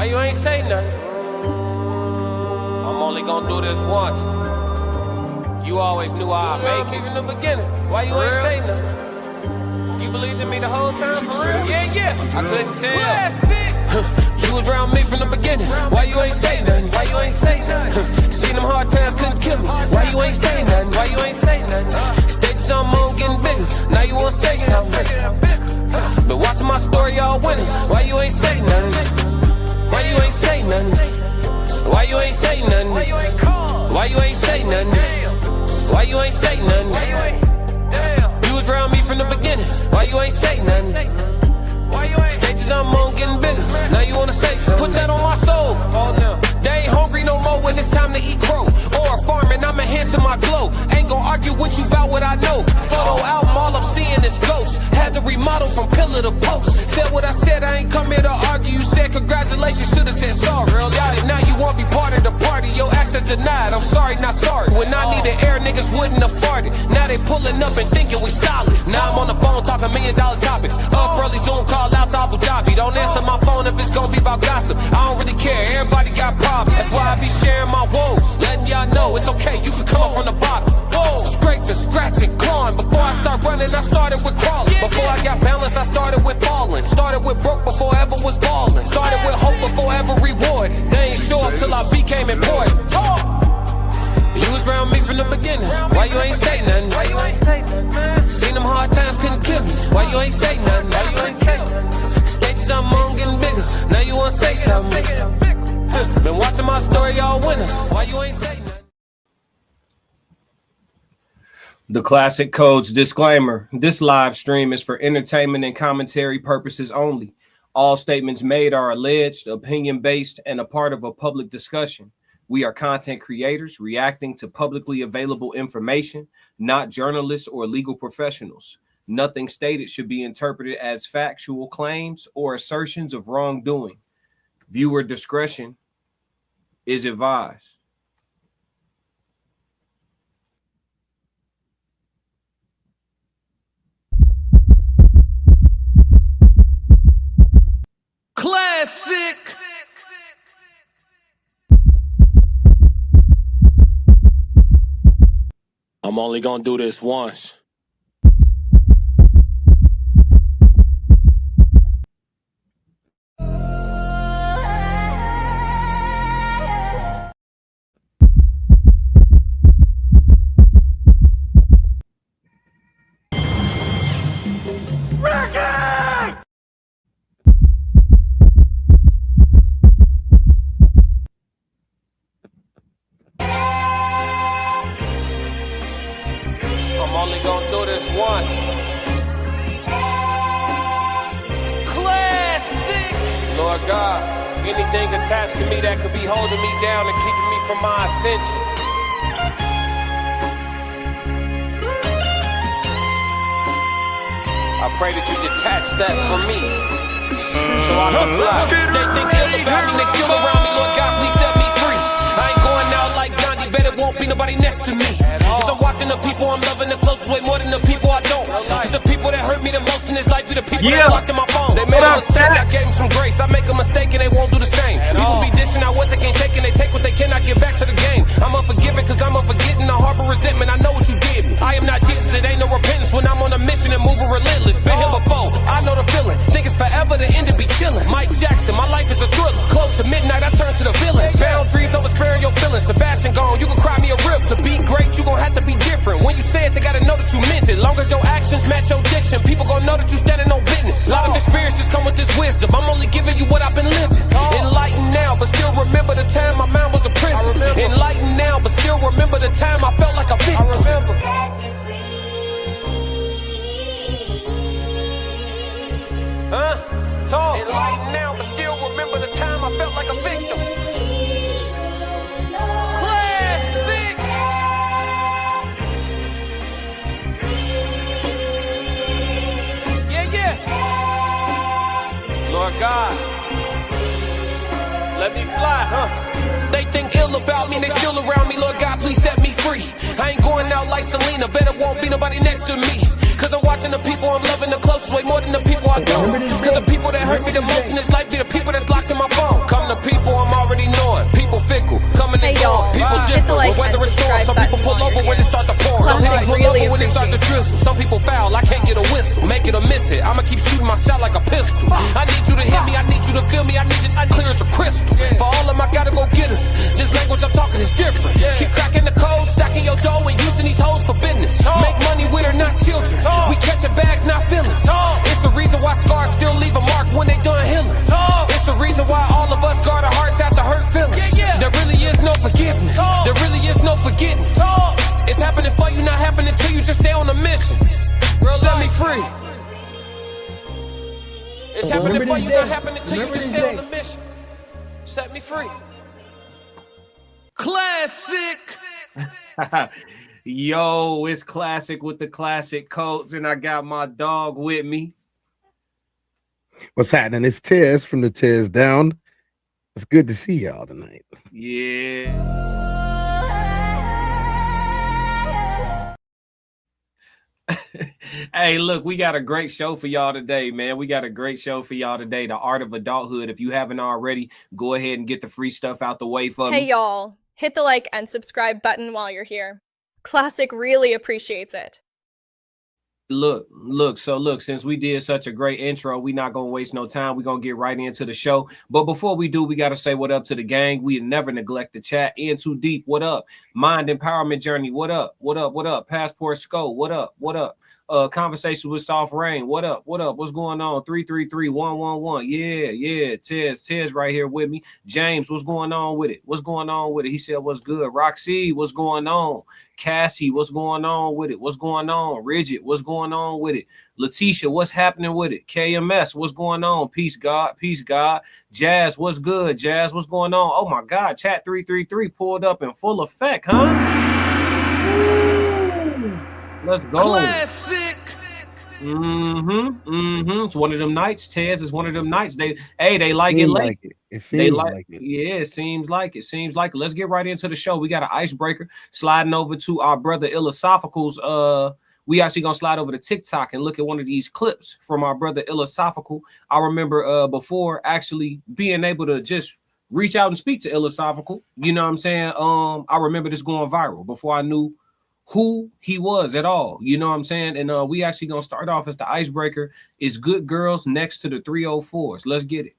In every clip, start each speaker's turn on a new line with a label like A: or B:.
A: Why you ain't say nothing? I'm only gonna do this once. You always knew I'd make it in the beginning. Why you ain't say nothing? You believed in me the whole time, for real? Yeah. I couldn't tell. You was around me from the beginning. Why you ain't say nothing? Why you ain't say nothing? Seen them hard times, couldn't kill me. Why you ain't say nothing? Why you ain't say nothing? Stages I'm on getting bigger. Now you wanna say something. Been watching my story all winter. Why you ain't say nothing? Why you ain't say nothing? Why you ain't say nothing? Why you ain't say nothing? Why you ain't say nothing? You was around me from the beginning. Why you ain't say nothing? Stages I'm on getting bigger. Now you wanna say something. Put that on my soul. They ain't hungry no more when it's time to eat crow. Or farming, I'ma hand to my glow. Ain't gon' argue with you about what I know. Photo album, all I'm seeing is ghosts. Had to remodel from pillar to post. Said what I said, I ain't come here to argue. You said congratulations, should've said sorry. Got it, now you won't be part of the party. Your access denied, I'm sorry, not sorry. When I needed air, niggas wouldn't have farted. Now they pulling up and thinking we solid. Now I'm on the phone talking $1 million topics. Up early, Zoom call out to Abu Dhabi. Don't answer my phone if it's gonna be about gossip. I don't really care, everybody got problems. That's why I be sharing my woes, letting y'all know it's okay, you can come up from the bottom. Scraping, scratching, clawing. Before I start running, I started with crawling. Before I got balance, I started with falling. Started with broke before ever was balling. Started with hope before ever rewarded. They ain't show up till I became important. You was around me from the beginning. Why you ain't say nothing? Why you ain't say nothing? Seen them hard times, couldn't kill me. Why you ain't say nothing? Why you ain't say nothing? Stages I'm on getting bigger. Now you wanna say something? Been watching my story all winter. Why you ain't say nothing?
B: The Classic Codes disclaimer. This live stream is for entertainment and commentary purposes only. All statements made are alleged, opinion-based, and a part of a public discussion. We are content creators reacting to publicly available information, not journalists or legal professionals. Nothing stated should be interpreted as factual claims or assertions of wrongdoing. Viewer discretion is advised.
A: Classic. I'm only gonna do this once. Once. Classic. Lord God, anything attached to me that could be holding me down and keeping me from my ascension. I pray that you detach that from me, so I can fly. They think ill about me, they still around me. Lord God, please set me free. I ain't going out like Gandhi, bet it won't be nobody next to me. Cause I'm watching the people I'm loving the closest way more than the people I don't. It's the people that hurt me the most in this life be the people that locked in my phone. They made a mistake, I gave them some grace. I make a mistake and they won't do the same. People be dishing out what they can't take and they take what they cannot get back to the game. I'm unforgiving cause I'm unforgetting. I harbor resentment, I know what you did me. I am not Jesus, it ain't no repentance when I'm on a mission and moving relentless. Been here before, I know the feeling. Think it's forever, the end to be chilling. Mike Jackson, my life is a thriller. Close to midnight, I turn to the villain. Boundaries over sparing your feelings. Sebastian gone, you can cry me a rip. To be great, you gon' have to be different. When you say it, they gotta know that you meant it. Long as your actions match your diction, people gon' know that you standing on business. A lot of experiences come with this wisdom. I'm only giving you what I've been living. Enlightened now, but still remember the time my mind was a prison. Enlightened now, but still remember the time I felt like a victim. I remember. Talk. Enlightened now, but still remember the time I felt like a victim. Classic. Yeah. Lord God, let me fly, They think ill about me, they still around me. Lord God, please set me free. I ain't going out like Selena, bet it won't be nobody next to me. Cause I'm watching the people I'm loving the closest way more than the people I don't. Cause the people that hurt me the most in this life be the people that's locked in my phone. Come to pull over when it start to pour. Some people pull over when it start to drizzle. Some people foul, I can't get a whistle. Make it or miss it, I'ma keep shooting my shot like a pistol. I need you to hit me, I need you to feel me, I need you clear as a crystal. For all of my gotta go get us. This language I'm talking is different. Keep cracking the code, stacking your dough and using these hoes for business. Make money with her, not children. We catching bags, not feelings. It's the reason why scars still leave a mark when they done healing. It's the reason why all of us guard our hearts after hurt feelings. There really is no forgiveness. There really is no forgetting. It's happening for you, not happening to you. Just stay on a mission. Set me free. It's happening for you, not happening to you. Just stay on the mission. Set me free. Classic.
B: Yo, it's Classic with the classic coats, and I got my dog with me.
C: What's happening? It's Tez from the Tez Down. It's good to see y'all tonight.
B: Yeah. Hey, look, we got a great show for y'all today, man. We got a great show for y'all today. The Art of Adulthood. If you haven't already, go ahead and get the free stuff out the way for me.
D: Hey, y'all. Hit the like and subscribe button while you're here. Classic really appreciates it.
B: Look, since we did such a great intro, we not gonna waste no time. We're gonna get right into the show. But before we do, we gotta say what up to the gang. We never neglect the chat. In Too Deep, what up? Mind Empowerment Journey, what up? What up? What up? Passport Skull, what up? What up? Conversation with Soft Rain, what up? What up? What's going on? 333-111. Yeah. Tez right here with me. James, what's going on with it? What's going on with it? He said, what's good? Roxy, what's going on? Cassie, what's going on with it? What's going on? Rigid, what's going on with it? Letitia, what's happening with it? KMS, what's going on? Peace, God. Peace, God. Jazz, what's good? Jazz, what's going on? Oh, my God. Chat 333 pulled up in full effect, huh? Let's go.
A: Classic.
B: It's one of them nights. Tez is one of them nights. They like it late.
C: It seems like it.
B: Yeah, it seems like it. Let's get right into the show. We got an icebreaker sliding over to our brother Illasophikal's. We actually gonna slide over to TikTok and look at one of these clips from our brother Illasophical. I remember before actually being able to just reach out and speak to Illasophical. You know what I'm saying? I remember this going viral before I knew who he was at all. You know what I'm saying? And we actually gonna start off as the icebreaker is good girls next to the 304s. Let's get it.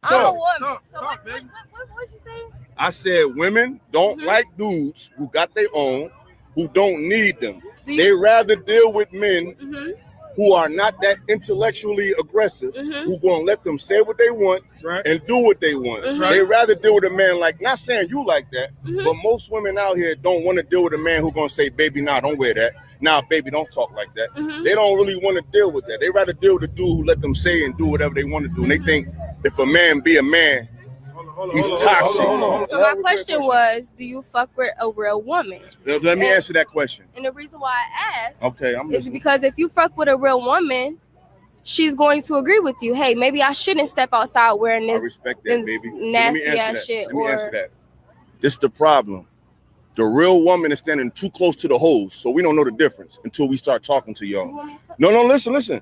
E: I'm a woman. So what you say?
F: I said women don't like dudes who got their own, who don't need them. They rather deal with men who are not that intellectually aggressive, who gonna let them say what they want and do what they want. They rather deal with a man like, not saying you like that, but most women out here don't want to deal with a man who gonna say, baby, nah, don't wear that. Nah, baby, don't talk like that. They don't really want to deal with that. They rather deal with the dude who let them say and do whatever they want to do. And they think if a man be a man, he's toxic.
E: So my question was, do you fuck with a real woman?
F: Let me answer that question.
E: And the reason why I asked
F: I'm
E: is because if you fuck with a real woman, she's going to agree with you. Hey, maybe I shouldn't step outside wearing this,
F: I respect that, baby.
E: nasty ass shit.
F: Let me answer that. This is the problem. The real woman is standing too close to the hoes, so we don't know the difference until we start talking to y'all. No, listen.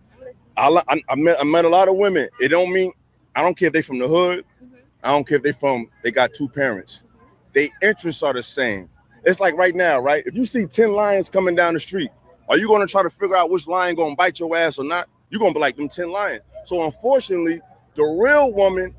F: I met a lot of women. It don't mean, I don't care if they from the hood. I don't care if they got two parents. Their interests are the same. It's like right now, right? If you see 10 lions coming down the street, are you going to try to figure out which lion going to bite your ass or not? You're going to be like them 10 lions. So unfortunately, the real woman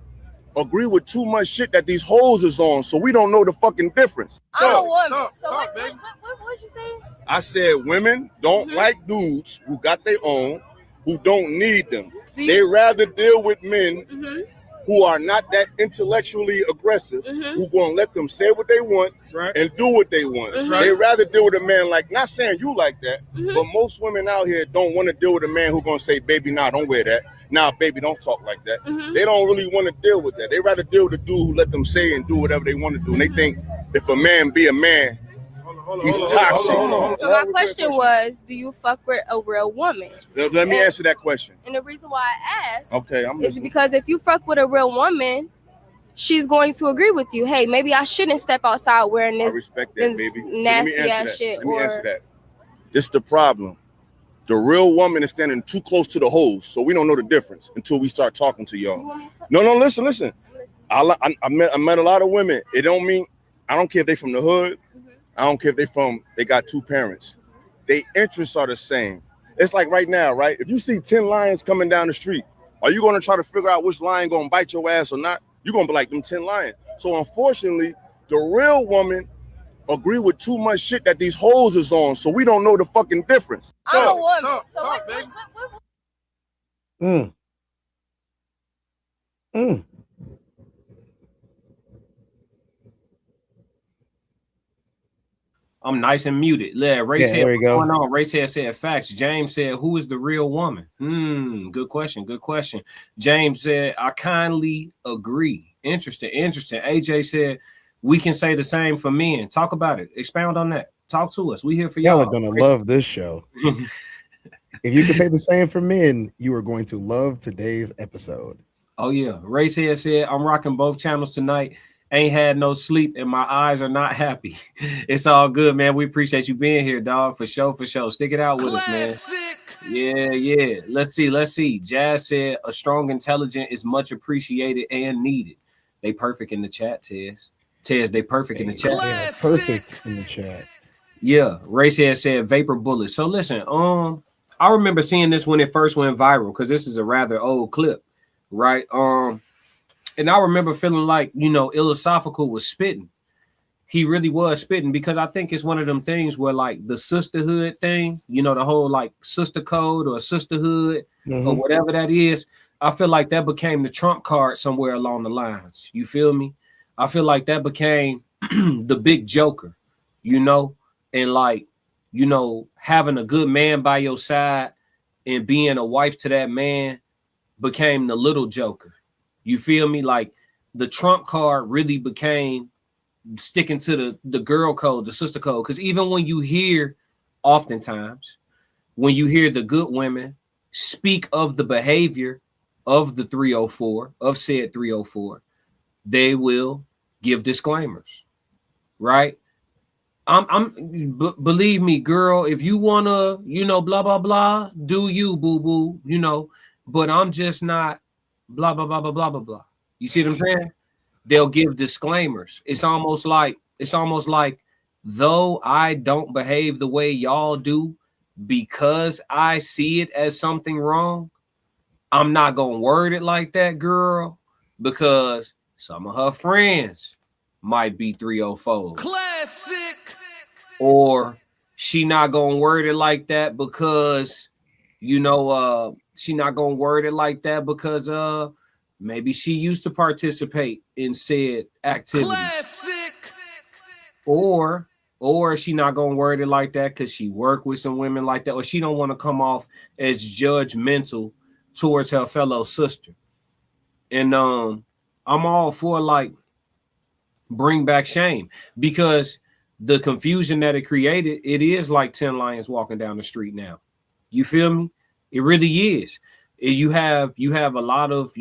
F: agree with too much shit that these hoes is on, so we don't know the fucking difference.
E: I'm a woman. So what you say?
F: I said women don't like dudes who got their own, who don't need them. They rather deal with men who are not that intellectually aggressive, who gonna let them say what they want and do what they want. They rather deal with a man like, not saying you like that, but most women out here don't want to deal with a man who gonna say, baby, nah, don't wear that. Nah, baby, don't talk like that. They don't really want to deal with that. They rather deal with a dude who let them say and do whatever they want to do. And they think if a man be a man, he's toxic.
E: So my question was, do you fuck with a real woman?
F: Let me answer that question.
E: And the reason why I asked is
F: listening.
E: because if you fuck with a real woman, she's going to agree with you. Hey, maybe I shouldn't step outside wearing this,
F: I respect that, baby.
E: nasty ass shit.
F: Let me answer that. This is the problem. The real woman is standing too close to the hoes, so we don't know the difference until we start talking to y'all. No, listen. I met a lot of women. It don't mean, I don't care if they from the hood. I don't care if they got two parents. Their interests are the same. It's like right now, right? If you see 10 lions coming down the street, are you going to try to figure out which lion going to bite your ass or not? You're going to be like them 10 lions. So unfortunately, the real woman agree with too much shit that these hoes is on, so we don't know the fucking difference.
E: I'm a woman. So what?
B: I'm nice and muted. Ray
C: Yeah,
B: said,
C: there we
B: what's
C: go.
B: going on? Ray said facts. James said, who is the real woman? Good question. Good question. James said, I kindly agree. Interesting. AJ said, we can say the same for men. Talk about it. Expound on that. Talk to us. We here for y'all.
C: Y'all are gonna love this show. If you can say the same for men, you are going to love today's episode.
B: Oh yeah. Ray said, I'm rocking both channels tonight. Ain't had no sleep and my eyes are not happy. It's all good, man. We appreciate you being here, dog. For sure. Stick it out with us, man. Yeah. Let's see. Jazz said a strong intelligence is much appreciated and needed. They perfect in the chat, Tez. They perfect in the chat.
C: Yeah, perfect in the chat.
B: Yeah. Ray said vapor bullets. So listen, I remember seeing this when it first went viral because this is a rather old clip, right? And I remember feeling like, Illasophical was spitting. He really was spitting because I think it's one of them things where like the sisterhood thing, the whole like sister code or sisterhood or whatever that is. I feel like that became the trump card somewhere along the lines. You feel me? I feel like that became the big joker, and like, having a good man by your side and being a wife to that man became the little joker. You feel me? Like the trump card really became sticking to the girl code, the sister code. Because even when you hear, oftentimes, when you hear the good women speak of the behavior of the 304, of said 304, they will give disclaimers, right? Believe me, girl, if you wanna, blah, blah, blah, do you, boo-boo, but I'm just not blah, blah, blah, blah, blah, blah, blah. You see what I'm saying? They'll give disclaimers. It's almost like, though I don't behave the way y'all do because I see it as something wrong, I'm not going to word it like that, girl, because some of her friends might be 304.
A: Classic.
B: Or she not going to word it like that because, she not going to word it like that because maybe she used to participate in said activities.
A: Classic.
B: Or she not going to word it like that because she worked with some women like that, or she don't want to come off as judgmental towards her fellow sister. And I'm all for like bring back shame, because the confusion that it created, it is like 10 lions walking down the street now. You feel me? It really is. You have a lot of,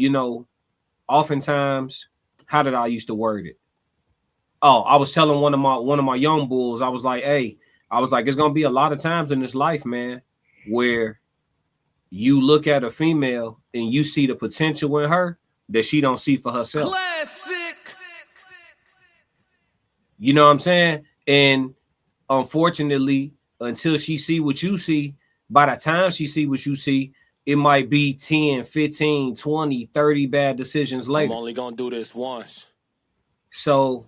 B: oftentimes, how did I used to word it? Oh, I was telling one of my young bulls, I was like, hey, it's gonna be a lot of times in this life, man, where you look at a female and you see the potential in her that she don't see for herself.
A: Classic.
B: You know what I'm saying? And unfortunately, until she see what you see, by the time she see what you see, it might be 10, 15, 20, 30 bad decisions later.
A: I'm only gonna do this once.
B: So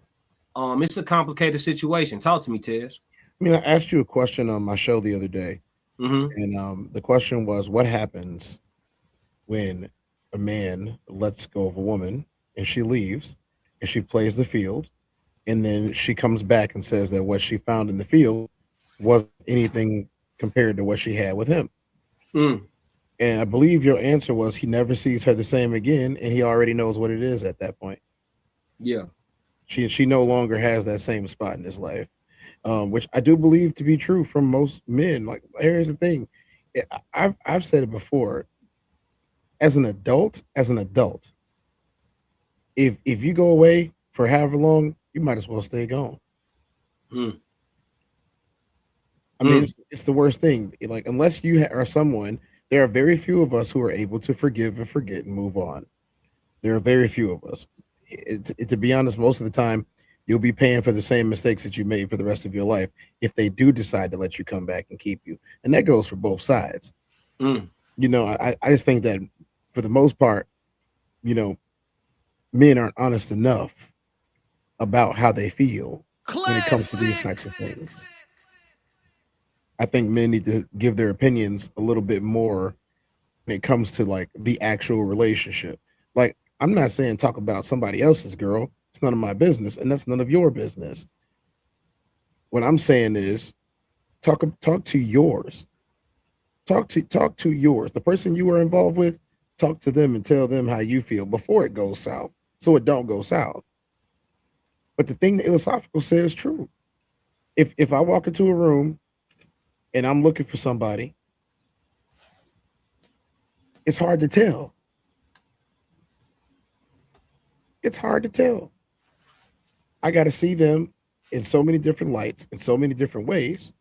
B: it's a complicated situation. Talk to me, Tez.
C: I mean, I asked you a question on my show the other day, and the question was, what happens when a man lets go of a woman and she leaves and she plays the field, and then she comes back and says that what she found in the field wasn't anything compared to what she had with him. And I believe your answer was he never sees her the same again, and he already knows what it is at that point.
B: Yeah.
C: She no longer has that same spot in his life, which I do believe to be true from most men. Like, here's the thing. I've said it before. As an adult, if you go away for however long, you might as well stay gone. I mean, it's the worst thing. Like, unless you are someone, there are very few of us who are able to forgive and forget and move on. There are very few of us. To be honest, most of the time, You'll be paying for the same mistakes that you made for the rest of your life if they do decide to let you come back and keep you. And that goes for both sides.
B: Mm.
C: You know, I just think that for the most part, you know, men aren't honest enough about how they feel when it comes to these types of things. I think men need to give their opinions a little bit more when it comes to like the actual relationship. Like, I'm not saying talk about somebody else's girl. It's none of my business, and that's none of your business. What I'm saying is talk to yours. Talk to yours. The person you are involved with, talk to them and tell them how you feel before it goes south, so it don't go south. But the thing that Illasophical says is true. If I walk into a room and I'm looking for somebody, it's hard to tell. It's hard to tell. I got to see them in so many different lights, in so many different ways.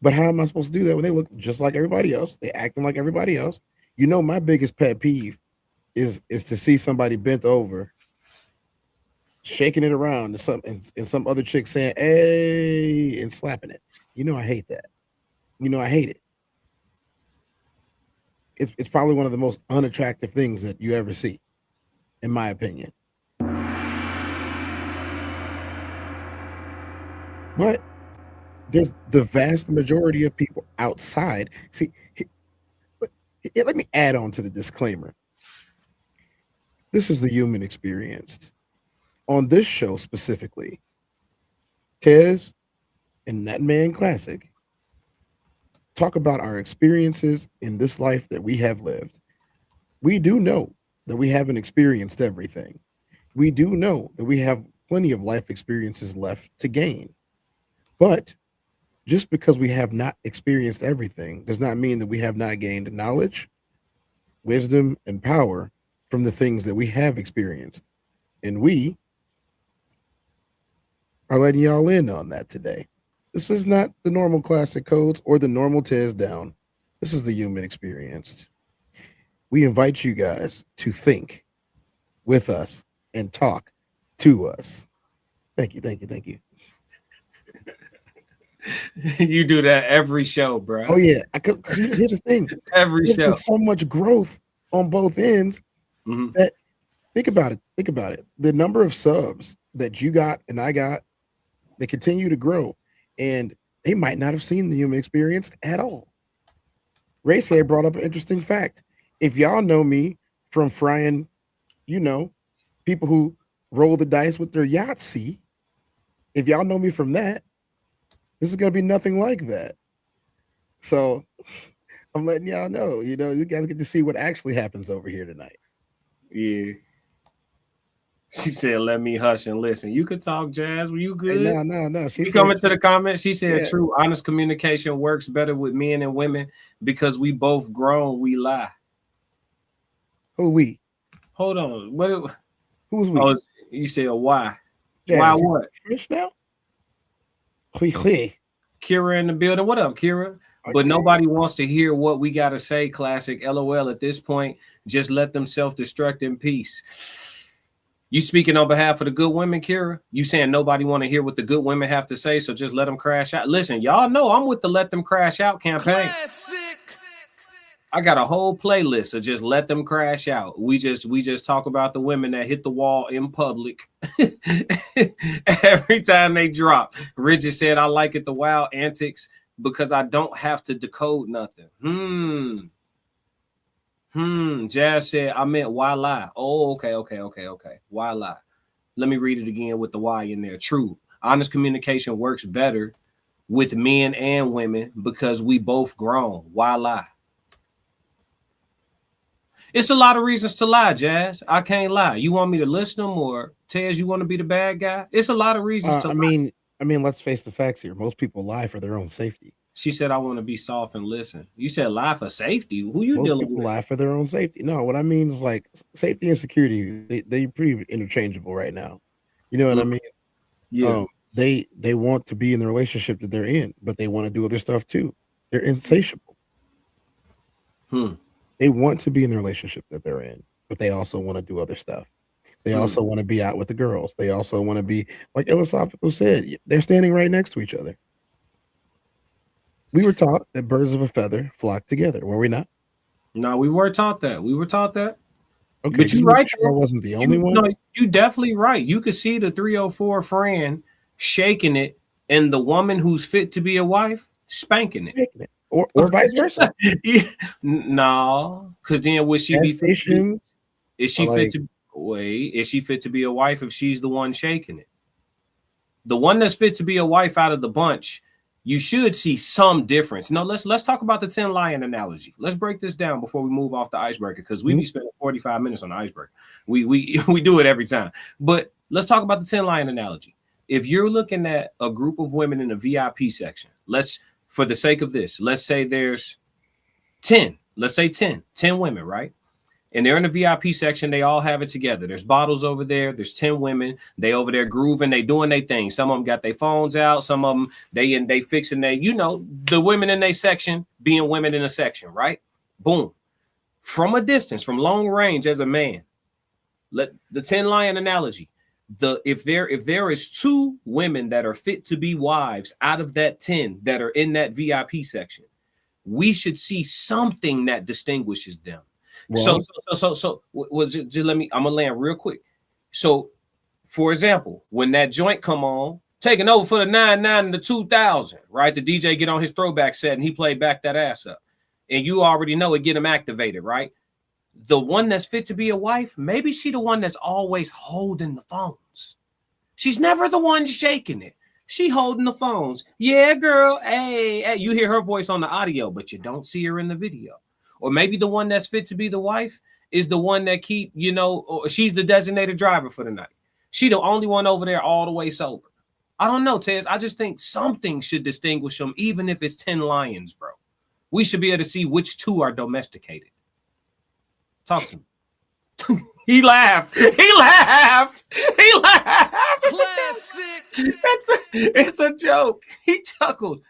C: But how am I supposed to do that when they look just like everybody else? They acting like everybody else. You know, my biggest pet peeve is to see somebody bent over, shaking it around, and some other chick saying "hey" and slapping it. You know, I hate that. You know, I hate it. It's probably one of the most unattractive things that you ever see, in my opinion. But there's the vast majority of people outside. See, let me add on to the disclaimer. This is the human experience. On this show specifically, Tez and That Man Classic talk about our experiences in this life that we have lived. We do know that we haven't experienced everything. We do know that we have plenty of life experiences left to gain. But just because we have not experienced everything does not mean that we have not gained knowledge, wisdom, and power from the things that we have experienced. And we are letting y'all in on that today. This is not the normal classic codes or the normal Tez down. This is the human experience. We invite you guys to think with us and talk to us. Thank you, thank you, thank you.
B: You do that every show, bro.
C: Oh yeah, here's the thing.
B: Every show.
C: There's so much growth on both ends that think about it. Think about it. The number of subs that you got and I got, they continue to grow, and they might not have seen the human experience at all. Racehead brought up an interesting fact. If y'all know me from frying, you know, people who roll the dice with their Yahtzee, if y'all know me from that, this is going to be nothing like that. So I'm letting y'all know, you know, you guys get to see what actually happens over here tonight.
B: Yeah. She said, let me hush and listen. You could talk, Jazz. Were you good?
C: Hey, no.
B: She coming to the comments. She said, true, honest communication works better with men and women because we both grown, we lie.
C: Who we?
B: Hold on.
C: Who's we?
B: Oh, you said why?
C: Jazz,
B: why what?
C: Fish now?
B: Kira in the building. What up, Kira? Okay. But nobody wants to hear what we got to say, Classic. LOL, at this point, just let them self-destruct in peace. You speaking on behalf of the good women, Kira? You saying nobody want to hear what the good women have to say, so just let them crash out? Listen, y'all know I'm with the Let Them Crash Out campaign. Classic. I got a whole playlist of just let them crash out. We just talk about the women that hit the wall in public every time they drop. Ridget said, I like it, the wild antics, because I don't have to decode nothing. Jazz said, I meant why lie? Oh, okay. Why lie? Let me read it again with the why in there. True. Honest communication works better with men and women because we both grown. Why lie? It's a lot of reasons to lie, Jazz. I can't lie. You want me to list them, or Tez, you want to be the bad guy? It's a lot of reasons to lie.
C: I mean, let's face the facts here. Most people lie for their own safety.
B: She said, I want to be soft and listen. You said lie for safety. Who you dealing with?
C: Most people lie for their own safety. No, what I mean is like safety and security, they're pretty interchangeable right now. You know what I mean?
B: Yeah.
C: They want to be in the relationship that they're in, but they want to do other stuff too. They're insatiable. They want to be in the relationship that they're in, but they also want to do other stuff. They also want to be out with the girls. They also want to be, like Illasophical said, they're standing right next to each other. We were taught that birds of a feather flock together, were we not?
B: No, we were taught that. We were taught that.
C: Okay,
B: but you're right.
C: Sure I wasn't the only one.
B: No, you definitely right. You could see the 304 friend shaking it, and the woman who's fit to be a wife spanking it,
C: or vice versa.
B: No, because then would she be fit? Is she fit to wait? Is she fit to be a wife if she's the one shaking it? The one that's fit to be a wife out of the bunch, you should see some difference. No, let's talk about the 10 lion analogy. Let's break this down before we move off the icebreaker, because we be spending 45 minutes on the icebreaker. We do it every time. But let's talk about the 10 lion analogy. If you're looking at a group of women in the VIP section, for the sake of this, let's say there's 10. Let's say 10 women, right? And they're in the VIP section. They all have it together. There's bottles over there. There's 10 women. They over there grooving. They doing their thing. Some of them got their phones out. Some of them, they fixing the women in their section being women in a section, right? Boom. From a distance, from long range as a man, let the 10 lion analogy. If there is 2 women that are fit to be wives out of that 10 that are in that VIP section, we should see something that distinguishes them. Well, so just let me, I'm gonna land real quick. So, for example, when that joint come on, taking over for the 99 and the 2000, right? The DJ get on his throwback set and he played back that ass up. And you already know it get him activated, right? The one that's fit to be a wife, maybe she the one that's always holding the phones. She's never the one shaking it. She holding the phones. Yeah, girl. Hey, you hear her voice on the audio, but you don't see her in the video. Or maybe the one that's fit to be the wife is the one that or she's the designated driver for the night. She the only one over there all the way sober. I don't know, Tez. I just think something should distinguish them, even if it's 10 lions, bro. We should be able to see which 2 are domesticated. Talk to me. He laughed. He laughed.
A: Classic.
B: It's a joke. He chuckled.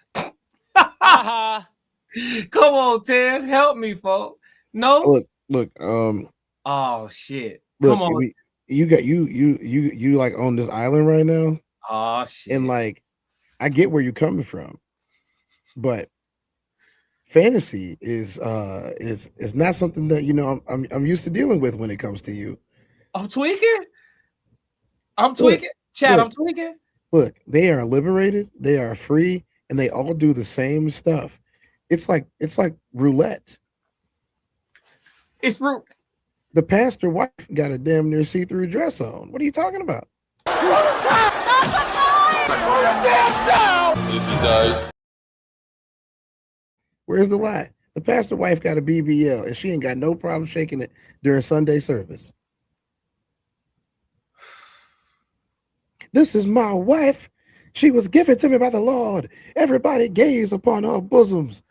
B: Come on, Tez, help me, folks. No.
C: Look.
B: Oh shit.
C: Look,
B: come on.
C: You like on this island right now.
B: Oh shit.
C: And like, I get where you're coming from, but fantasy is not something that I'm used to dealing with when it comes to you.
B: I'm tweaking. Chad, I'm tweaking.
C: Look, they are liberated, they are free, and they all do the same stuff. It's like roulette.
B: It's
C: the pastor wife got a damn near see-through dress on. What are you talking about? Where's the lie? The pastor wife got a BBL and she ain't got no problem shaking it during Sunday service. This is my wife. She was given to me by the Lord. Everybody gaze upon her bosoms.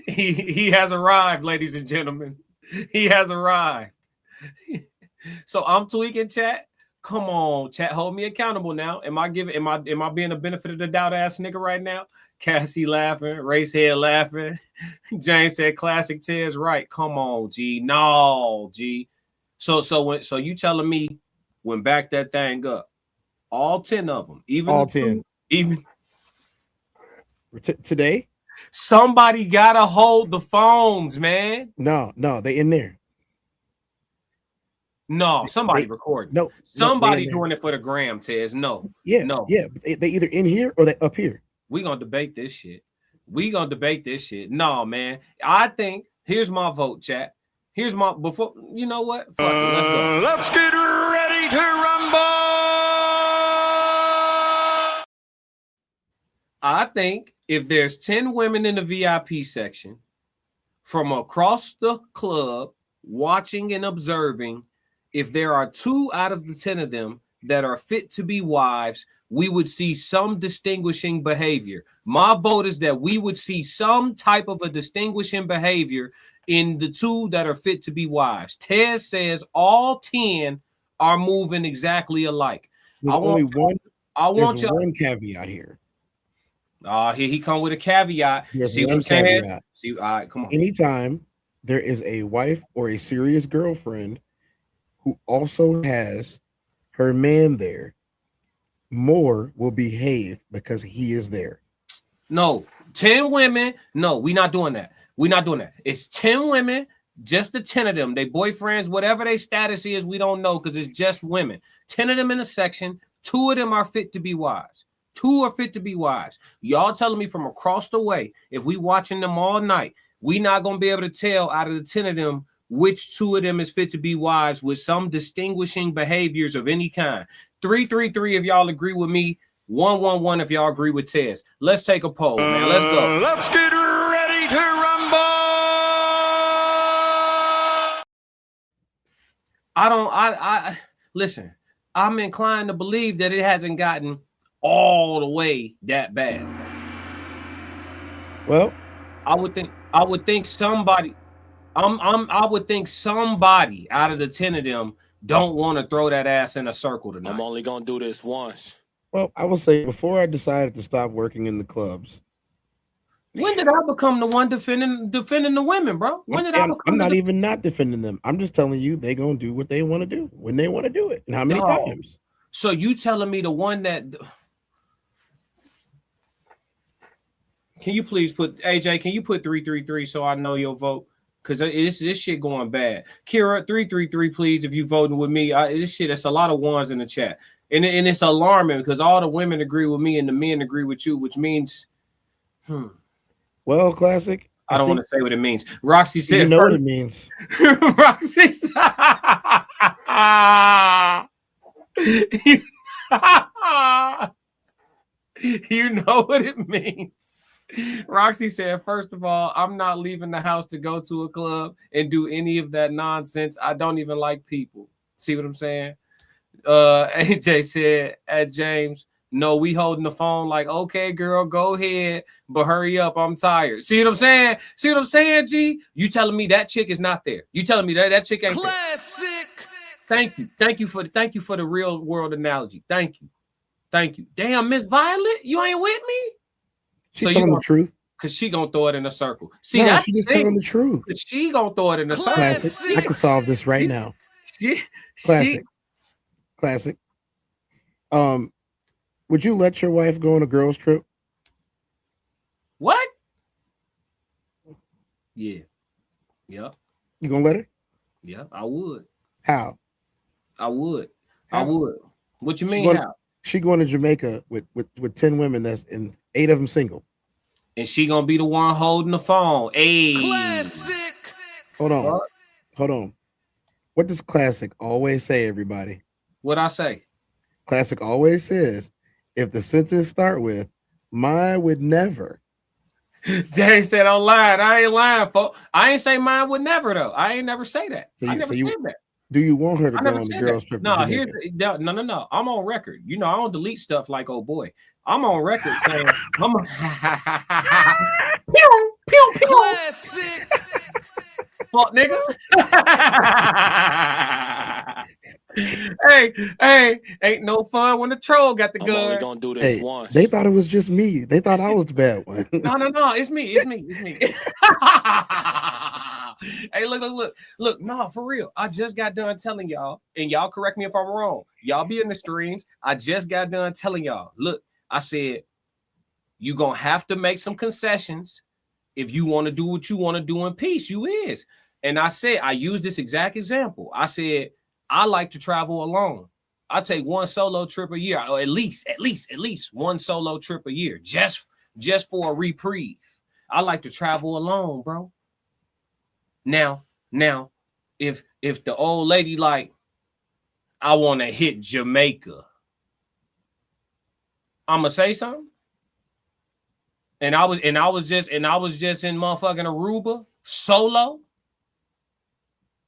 B: He has arrived, ladies and gentlemen. He has arrived. So I'm tweaking, chat. Come on, chat. Hold me accountable now. Am I being a benefit of the doubt ass nigga right now? Cassie laughing, Racehead laughing. James said classic Tez right. Come on, G. No, G. So you telling me when back that thing up, all 10 of them, even
C: all 10,
B: even
C: today.
B: Somebody gotta hold the phones, man.
C: No, they in there.
B: No, somebody recording.
C: No,
B: somebody doing it for the gram, Tez. No.
C: Yeah. They either in here or they up here.
B: We gonna debate this shit. No, man. I think here's my vote, chat. Here's my you know what? Fuck it, let's go.
G: Let's get ready to rumble.
B: I think if there's 10 women in the VIP section from across the club watching and observing, if there are 2 out of the 10 of them that are fit to be wives, we would see some distinguishing behavior. My vote is that we would see some type of a distinguishing behavior in the 2 that are fit to be wives. Tez says all 10 are moving exactly alike.
C: There's only one caveat here.
B: Here he come with a caveat.
C: There's
B: See what
C: one
B: I'm saying?
C: caveat.
B: See, all right, come on.
C: Anytime there is a wife or a serious girlfriend who also has her man there, more will behave because he is there.
B: No, 10 women. No, we're not doing that. We're not doing that. It's 10 women, just the 10 of them. They boyfriends, whatever their status is, we don't know because it's just women. 10 of them in a section. 2 of them are fit to be wives. 2 are fit to be wives. Y'all telling me from across the way, if we watching them all night, we not going to be able to tell out of the 10 of them which 2 of them is fit to be wives with some distinguishing behaviors of any kind. 333 if y'all agree with me. 111 if y'all agree with Tez. Let's take a poll, man. Let's go.
G: Let's get ready to rumble.
B: I listen, I'm inclined to believe that it hasn't gotten all the way that bad.
C: Well,
B: I would think somebody I would think somebody out of the 10 of them don't want to throw that ass in a circle tonight.
A: I'm only gonna do this once.
C: well, I will say before I decided to stop working in the clubs.
B: When did I become the one defending the women, bro? When did I become
C: I'm not even not defending them. I'm just telling you they gonna do what they want to do when they want to do it and how many times.
B: So you telling me the one that can you please put AJ? Can you put 333 so I know your vote? Because this shit going bad. Kira 333, please. If you voting with me, this shit. That's a lot of ones in the chat, and it's alarming because all the women agree with me and the men agree with you, which means,
C: Well, Classic.
B: I don't want to say what it means. Roxy said,
C: you know what it means.
B: Roxy said, you know what it means. Roxy said, first of all, I'm not leaving the house to go to a club and do any of that nonsense. I don't even like people. See what I'm saying? AJ said at James, no, we holding the phone like, okay, girl, go ahead, but hurry up. I'm tired. See what I'm saying? See what I'm saying, G? You telling me that chick is not there? You telling me that chick ain't
A: Classic.
B: there? Thank you for the real world analogy. Thank you. Damn, Miss Violet, you ain't with me?
C: She's telling the truth.
B: Because she gonna throw it in a circle. See,
C: no,
B: that's
C: she just telling the truth.
B: She gonna throw it in a circle.
C: Classic. I can solve this right now. Classic. Would you let your wife go on a girls trip?
B: What? Yeah. Yep.
C: You gonna let her?
B: Yeah, I would.
C: How?
B: I would.
C: How?
B: I would. What you mean how?
C: She going to Jamaica with 10 women that's in 8 of them single.
B: And she gonna be the one holding the phone. Hey.
A: Classic.
C: Hold on. What does Classic always say, everybody?
B: What'd I say?
C: Classic always says, if the sentence start with, mine would never.
B: Jay said, I'm lying. I ain't lying, folks. I ain't say mine would never, though. I ain't never say that. I never said that.
C: Do you want her to go on the girls trip?
B: No, no. I'm on record. You know, I don't delete stuff like, oh boy. I'm on record saying, pew, pew, pew.
A: Classic.
B: Fuck, nigga. hey, ain't no fun when the troll got the gun.
A: I'm only gonna do this once.
C: They thought it was just me. They thought I was the bad one.
B: No, it's me. Hey, look, no, for real. I just got done telling y'all, and y'all correct me if I'm wrong. Y'all be in the streams. I just got done telling y'all, look, I said, you gonna have to make some concessions if you want to do what you want to do in peace. You is. And I said, I used this exact example. I said, I like to travel alone. I take one solo trip a year, or at least one solo trip a year, just for a reprieve. I like to travel alone, bro. Now, if the old lady like, I want to hit Jamaica, I'ma say something. And I was just in motherfucking Aruba solo.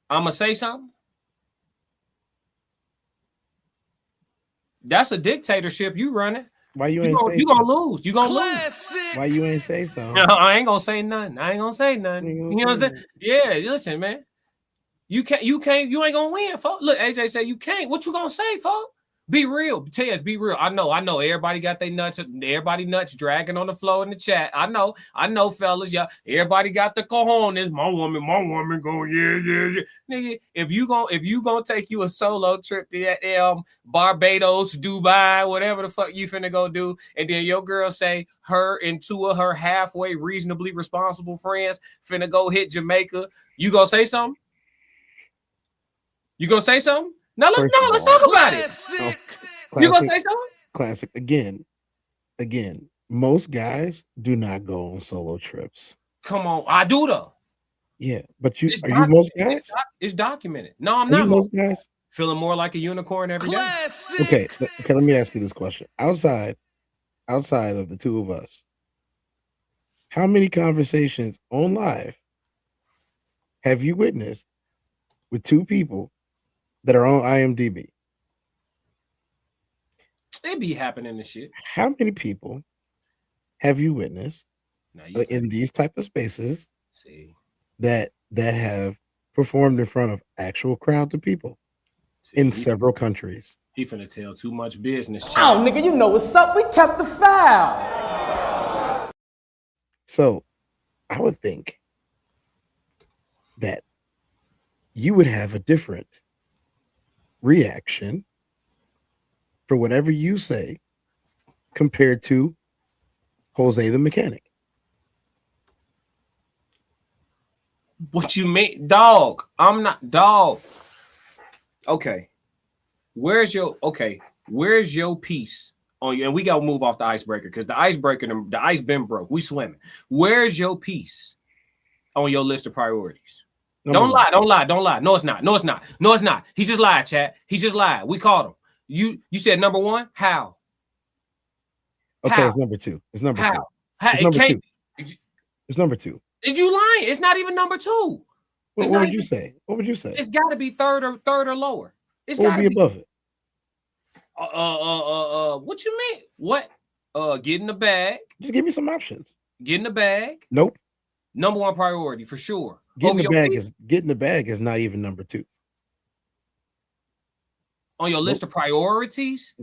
B: I'ma say something. That's a dictatorship you running.
C: Why you ain't say
B: you gonna lose? You gonna lose?
C: Why you ain't say so?
B: No, I ain't gonna say nothing. You know what I'm saying? Yeah, listen, man. You ain't gonna win, folks. Look, AJ said you can't. What you gonna say, folks? Be real, Tez. Be real. I know. Everybody got their nuts. Everybody nuts dragging on the floor in the chat. I know, fellas. Yeah, everybody got the cojones. My woman going, yeah. Nigga, if you gonna take you a solo trip to that Barbados, Dubai, whatever the fuck you finna go do, and then your girl say her and two of her halfway reasonably responsible friends finna go hit Jamaica, you gonna say something? You gonna say something? Now let's talk about it.
C: Classic,
B: you gonna say something?
C: Classic again. Most guys do not go on solo trips.
B: Come on, I do though.
C: Yeah, but you most guys?
B: It's documented. No, I'm not
C: most guys.
B: Feeling more like a unicorn every day.
C: Okay. Let me ask you this question. Outside of the two of us, how many conversations on live have you witnessed with two people that are on IMDb?
B: It be happening and shit.
C: How many people have you witnessed in these type of spaces that have performed in front of actual crowds of people in several countries?
B: He finna tell too much business.
H: Oh, nigga, you know what's up. We kept the foul.
C: So I would think that you would have a different reaction for whatever you say compared to Jose the mechanic.
B: What you mean, dog? I'm not dog. Okay. Where's your piece on you? And we gotta move off the icebreaker because the ice been broke. We swimming. Where's your piece on your list of priorities? Don't lie. No, it's not. He just lied, chat. He just lied. We caught him. You said number one. How?
C: Okay,
B: How?
C: it's number two. It's number
B: How?
C: two.
B: How?
C: It's number two. It's number two.
B: If you lying, it's not even number two.
C: What would you say? What would you say?
B: It's got to be third or lower. It's
C: got to be above it.
B: What you mean? What? Get in the bag.
C: Just give me some options.
B: Get in the bag.
C: Nope.
B: Number one priority for sure.
C: Get in the bag is not even number two.
B: On your list of priorities?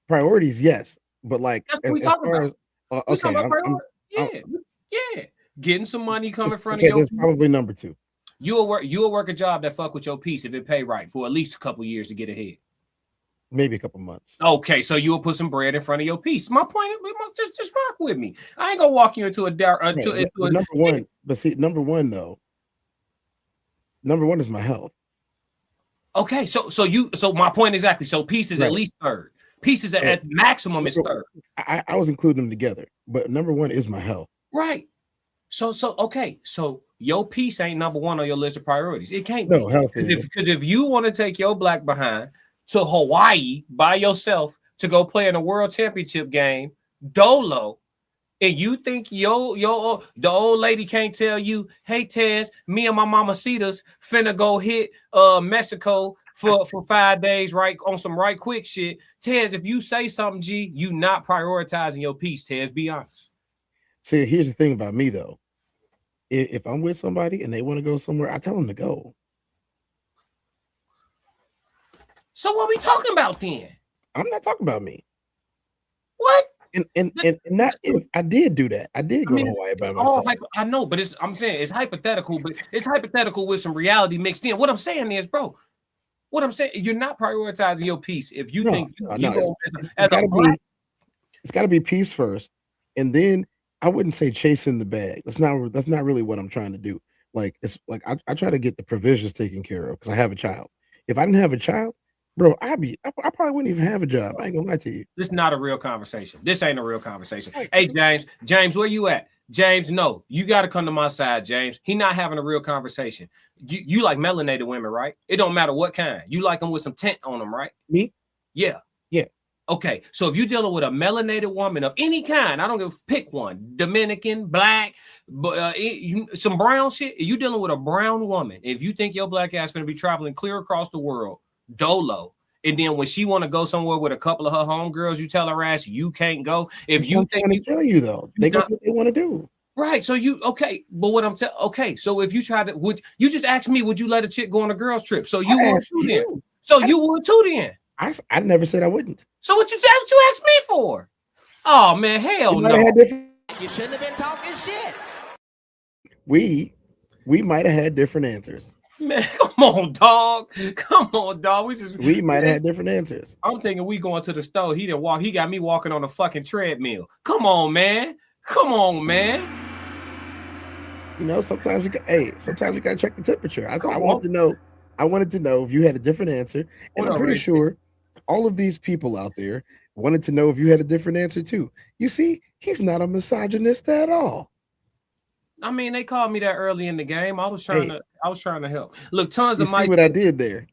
C: Priorities, yes. But like
B: that's what we talking about. Yeah. Getting some money coming from your
C: that's probably number two.
B: You'll work a job that fuck with your piece if it pay right for at least a couple years to get ahead.
C: Maybe a couple months.
B: Okay, so you'll put some bread in front of your piece. My point is just rock with me. I ain't gonna walk you into a
C: number one. But see, number one is my health.
B: Okay, so my point exactly. So piece is at least third. Piece is at maximum is third.
C: I was including them together, but number one is my health.
B: Right. So okay. So your piece ain't number one on your list of priorities. It can't
C: be. Health
B: because if you want to take your black behind to Hawaii by yourself to go play in a world championship game, dolo, and you think the old lady can't tell you, hey Tez, me and my mamacitas finna go hit Mexico for 5 days, right, on some right quick shit. Tez, if you say something, G, you not prioritizing your piece, Tez, be honest.
C: See, here's the thing about me though. If I'm with somebody and they want to go somewhere, I tell them to go.
B: So what we talking about then?
C: I'm not talking about me.
B: What?
C: And not if I did do that. I did go to Hawaii by myself.
B: I know, but I'm saying it's hypothetical, but it's hypothetical with some reality mixed in. What I'm saying is, bro, you're not prioritizing your piece if you think
C: it's got to be peace first, and then I wouldn't say chasing the bag. That's not really what I'm trying to do. Like it's like I try to get the provisions taken care of because I have a child. If I didn't have a child, bro, I probably wouldn't even have a job. I ain't gonna lie to you.
B: This is not a real conversation. This ain't a real conversation. Hey, James, where you at? James, no, you got to come to my side, James. He not having a real conversation. You like melanated women, right? It don't matter what kind. You like them with some tint on them, right?
C: Me?
B: Yeah. Okay, so if you're dealing with a melanated woman of any kind, I don't give pick one, Dominican, black, but some brown shit. You dealing with a brown woman. If you think your black ass going to be traveling clear across the world, dolo, and then when she want to go somewhere with a couple of her homegirls, you tell her ass you can't go. If you think
C: to tell you though, they go what they want to do.
B: Right. So but what I'm saying, okay. So if you would you just ask me, would you let a chick go on a girl's trip? So you would too then. So you would too then.
C: I never said I wouldn't.
B: So that's what you asked me for? Oh man, hell no.
G: You shouldn't have been talking shit.
C: We might have had different answers.
B: Man, come on, dog.
C: We might have had different answers.
B: I'm thinking we going to the store. He got me walking on a fucking treadmill. Come on, man.
C: You know, sometimes you gotta check the temperature. I wanted to know if you had a different answer, and I'm pretty sure all of these people out there wanted to know if you had a different answer too. You see, he's not a misogynist at all.
B: I mean, they called me that early in the game. I was trying to help. Look, tons of mice.
C: See what I did there?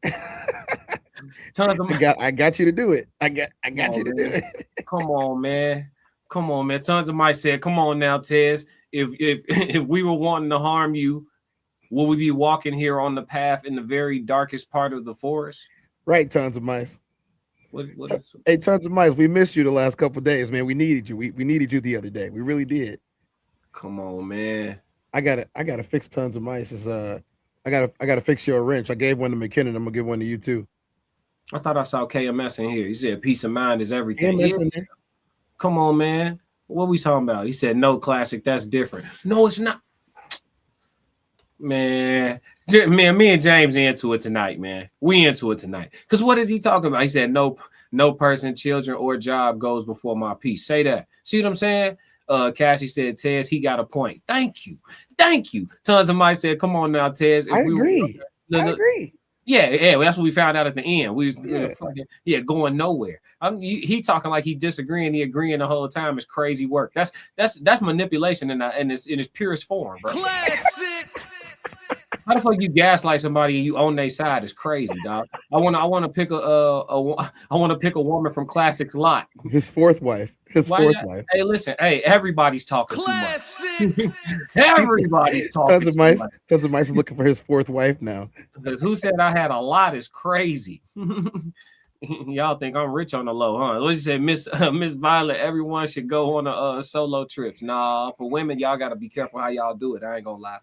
B: I
C: got you to do it. I got you to do it.
B: Come on, man. Tons of mice said, "Come on now, Tez. If we were wanting to harm you, will we be walking here on the path in the very darkest part of the forest?"
C: Right, tons of mice.
B: Hey,
C: tons of mice. We missed you the last couple of days, man. We needed you. We needed you the other day. We really did.
B: Come on, man.
C: I gotta fix tons of mice. I gotta fix your wrench. I gave one to McKinnon. I'm gonna give one to you too.
B: I thought I saw KMS in here. He said peace of mind is everything.
C: KMS in there.
B: Come on, man. What we talking about? He said no, Classic. That's different. No, it's not. Man, me and James into it tonight, man. We into it tonight. Because what is he talking about? He said no person, children, or job goes before my peace. Say that. See what I'm saying? Cassie said, Tez, he got a point. Thank you. Tons of mice said, come on now, Tez.
C: I agree.
B: Yeah, well, that's what we found out at the end. We was going nowhere. He talking like he disagreeing, he agreeing the whole time is crazy work. That's manipulation in its purest form, bro.
A: Classic.
B: How the fuck you gaslight somebody and you on their side is crazy, dog. I want to pick a woman from Classic's lot.
C: His fourth wife.
B: Hey, listen. Hey, everybody's talking
A: Classic.
B: too much. Everybody's talking.
C: Tons of mice is looking for his fourth wife now.
B: Because who said I had a lot is crazy. Y'all think I'm rich on the low, huh? What you say, Miss Violet? Everyone should go on solo trips. Nah, for women, y'all gotta be careful how y'all do it. I ain't gonna lie.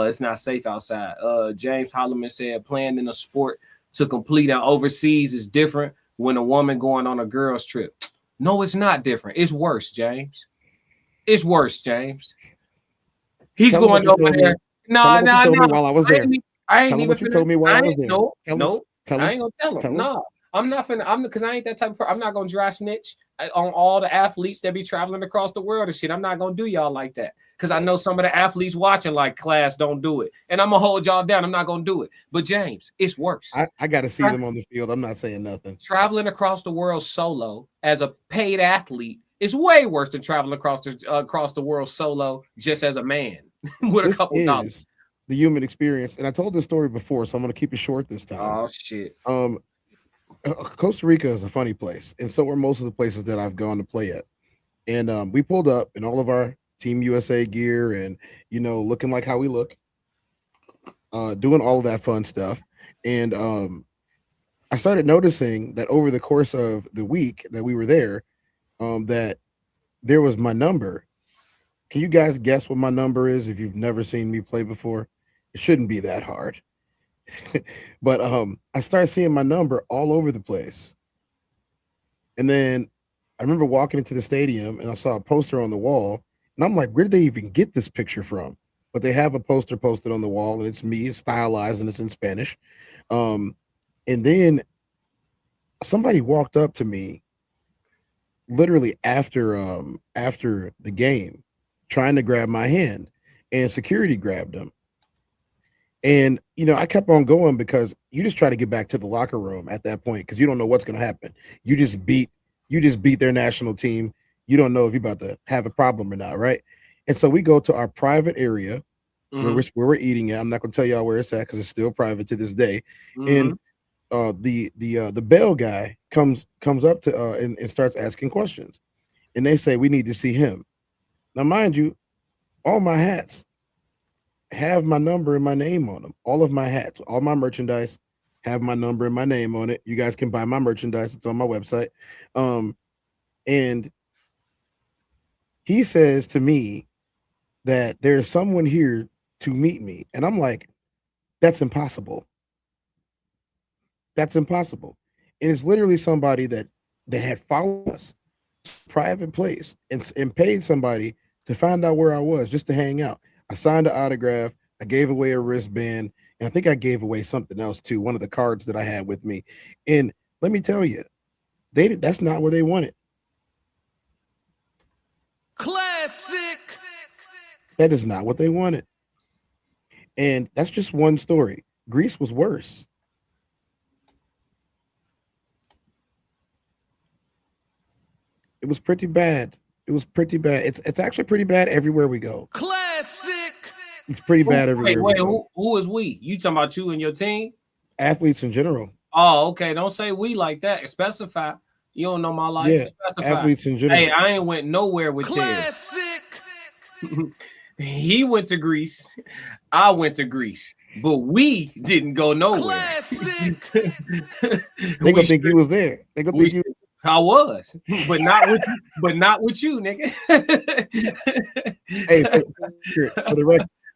B: It's not safe outside. James Holloman said playing in a sport to complete and overseas is different when a woman going on a girl's trip. No, it's not different. It's worse, James. It's worse, James. He's going over there. No.
C: While I was there.
B: I ain't even.
C: What you told me while I was there.
B: No. I ain't gonna tell him. No. I'm not finna. Because I ain't that type of person. I'm not gonna dry snitch on all the athletes that be traveling across the world and shit. I'm not gonna do y'all like that. Because I know some of the athletes watching like class don't do it, and I'm gonna hold y'all down. I'm not gonna do it. But James, it's worse.
C: I got to see them on the field. I'm not saying nothing.
B: Traveling across the world solo as a paid athlete is way worse than traveling across the world solo just as a man with a couple dollars.
C: The human experience, and I told this story before, so I'm gonna keep it short this time.
B: Oh shit.
C: Costa Rica is a funny place, and so are most of the places that I've gone to play at. And we pulled up in all of our Team USA gear and, looking like how we look, doing all of that fun stuff. And I started noticing that over the course of the week that we were there, that there was my number. Can you guys guess what my number is if you've never seen me play before? It shouldn't be that hard. But I started seeing my number all over the place. And then I remember walking into the stadium and I saw a poster on the wall. And I'm like, where did they even get this picture from? But they have a poster posted on the wall, and it's me, it's stylized, and it's in Spanish. And then somebody walked up to me literally after the game, trying to grab my hand, and security grabbed him. And I kept on going because you just try to get back to the locker room at that point because you don't know what's going to happen. You just beat their national team. You don't know if you're about to have a problem or not, right? And so we go to our private area where we're eating at. I'm not going to tell y'all where it's at because it's still private to this day. And the bell guy comes up to and starts asking questions, and they say we need to see him. Now, mind you, all my hats have my number and my name on them. All of my hats, all my merchandise have my number and my name on it. You guys can buy my merchandise. It's on my website. And he says to me that there's someone here to meet me. And I'm like, that's impossible. That's impossible. and it's literally somebody that had followed us private place and paid somebody to find out where I was just to hang out. I signed an autograph. I gave away a wristband, and I think I gave away something else too. One of the cards that I had with me. And let me tell you, that's not where they wanted.
A: Classic.
C: That is not what they wanted. And that's just one story. Greece was worse. It was pretty bad. It was pretty bad. It's actually pretty bad everywhere we go.
A: Classic.
C: It's pretty bad everywhere.
B: Wait, who is we? You talking about you and your team?
C: Athletes in general.
B: Oh, okay. Don't say we like that. Specify. You don't know my life.
C: Yeah,
B: Specify.
C: athletes in general.
B: Hey, I ain't went nowhere with
A: Classic.
B: Tez. He went to Greece. I went to Greece, but we didn't go nowhere.
A: Classic.
C: They gonna think you was there. They gonna think you.
B: I was, but not with you. But not with you, nigga.
C: Hey,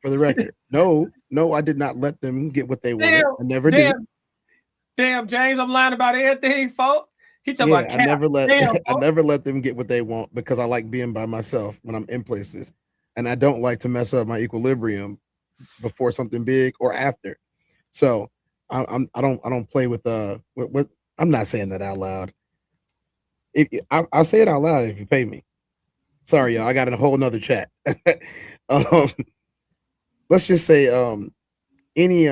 C: for the record, no, I did not let them get what they wanted. I never did.
B: Damn, James, I'm lying about everything, folks. He talking about cap.
C: I never let them get what they want because I like being by myself when I'm in places, and I don't like to mess up my equilibrium before something big or after. So I don't play with what I'm not saying that out loud. I'll say it out loud if you pay me. Sorry, y'all. I got a whole nother chat. Let's just say any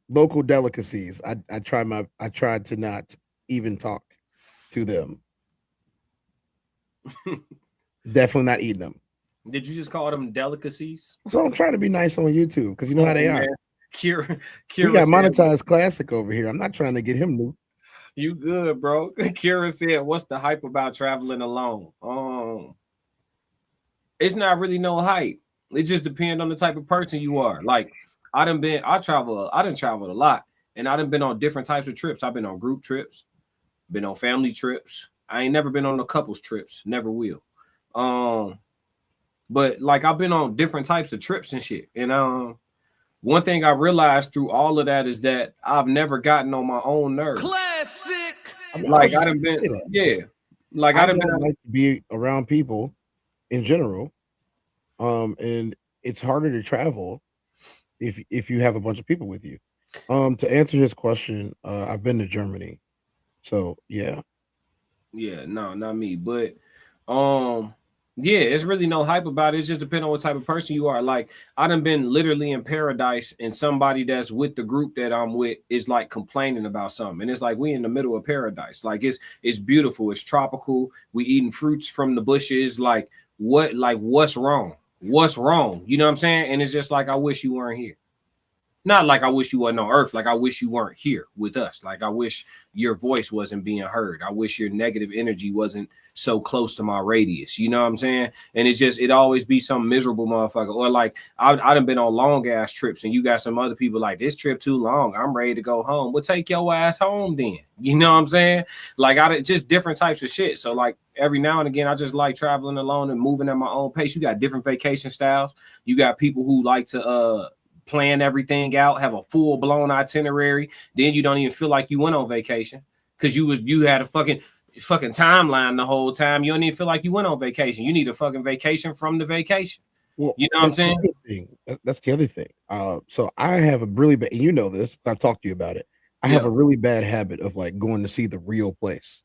C: local delicacies. I tried to not even talk to them. Definitely not eating them.
B: Did you just call them delicacies?
C: So I'm trying to be nice on YouTube because you know how they are.
B: Kira
C: we got monetized Classic over here. I'm not trying to get him new.
B: You good, bro. Kira said, what's the hype about traveling alone? It's not really no hype. It just depends on the type of person you are. Like, I done traveled a lot, and I done been on different types of trips. I've been on group trips, been on family trips. I ain't never been on the couples trips, never will. But like I've been on different types of trips and shit. And one thing I realized through all of that is that I've never gotten on my own nerves.
A: Classic.
B: Like I done been, yeah. Like I done been
C: like to be around people in general. And it's harder to travel if you have a bunch of people with you. To answer his question, I've been to Germany. So yeah.
B: Yeah, no, not me. But yeah, it's really no hype about it. It's just depending on what type of person you are. Like, I done been literally in paradise, and somebody that's with the group that I'm with is like complaining about something. And it's like we in the middle of paradise. Like it's beautiful, it's tropical. We eating fruits from the bushes. Like what's wrong? What's wrong? You know what I'm saying? And it's just like I wish you weren't here. Not like I wish you wasn't on Earth. Like I wish you weren't here with us. Like I wish your voice wasn't being heard. I wish your negative energy wasn't so close to my radius. You know what I'm saying? And it always be some miserable motherfucker. Or like I done been on long ass trips, and you got some other people like, this trip too long, I'm ready to go home. Well, take your ass home then. You know what I'm saying? Like just different types of shit. So like every now and again, I just like traveling alone and moving at my own pace. You got different vacation styles. You got people who like to plan everything out, have a full-blown itinerary. Then you don't even feel like you went on vacation because you had a fucking timeline the whole time. You don't even feel like you went on vacation. You need a fucking vacation from the vacation. Well, you know what I'm saying?
C: That's the other thing. So I have a really bad, and you know this, I've talked to you about it. I have a really bad habit of like going to see the real place.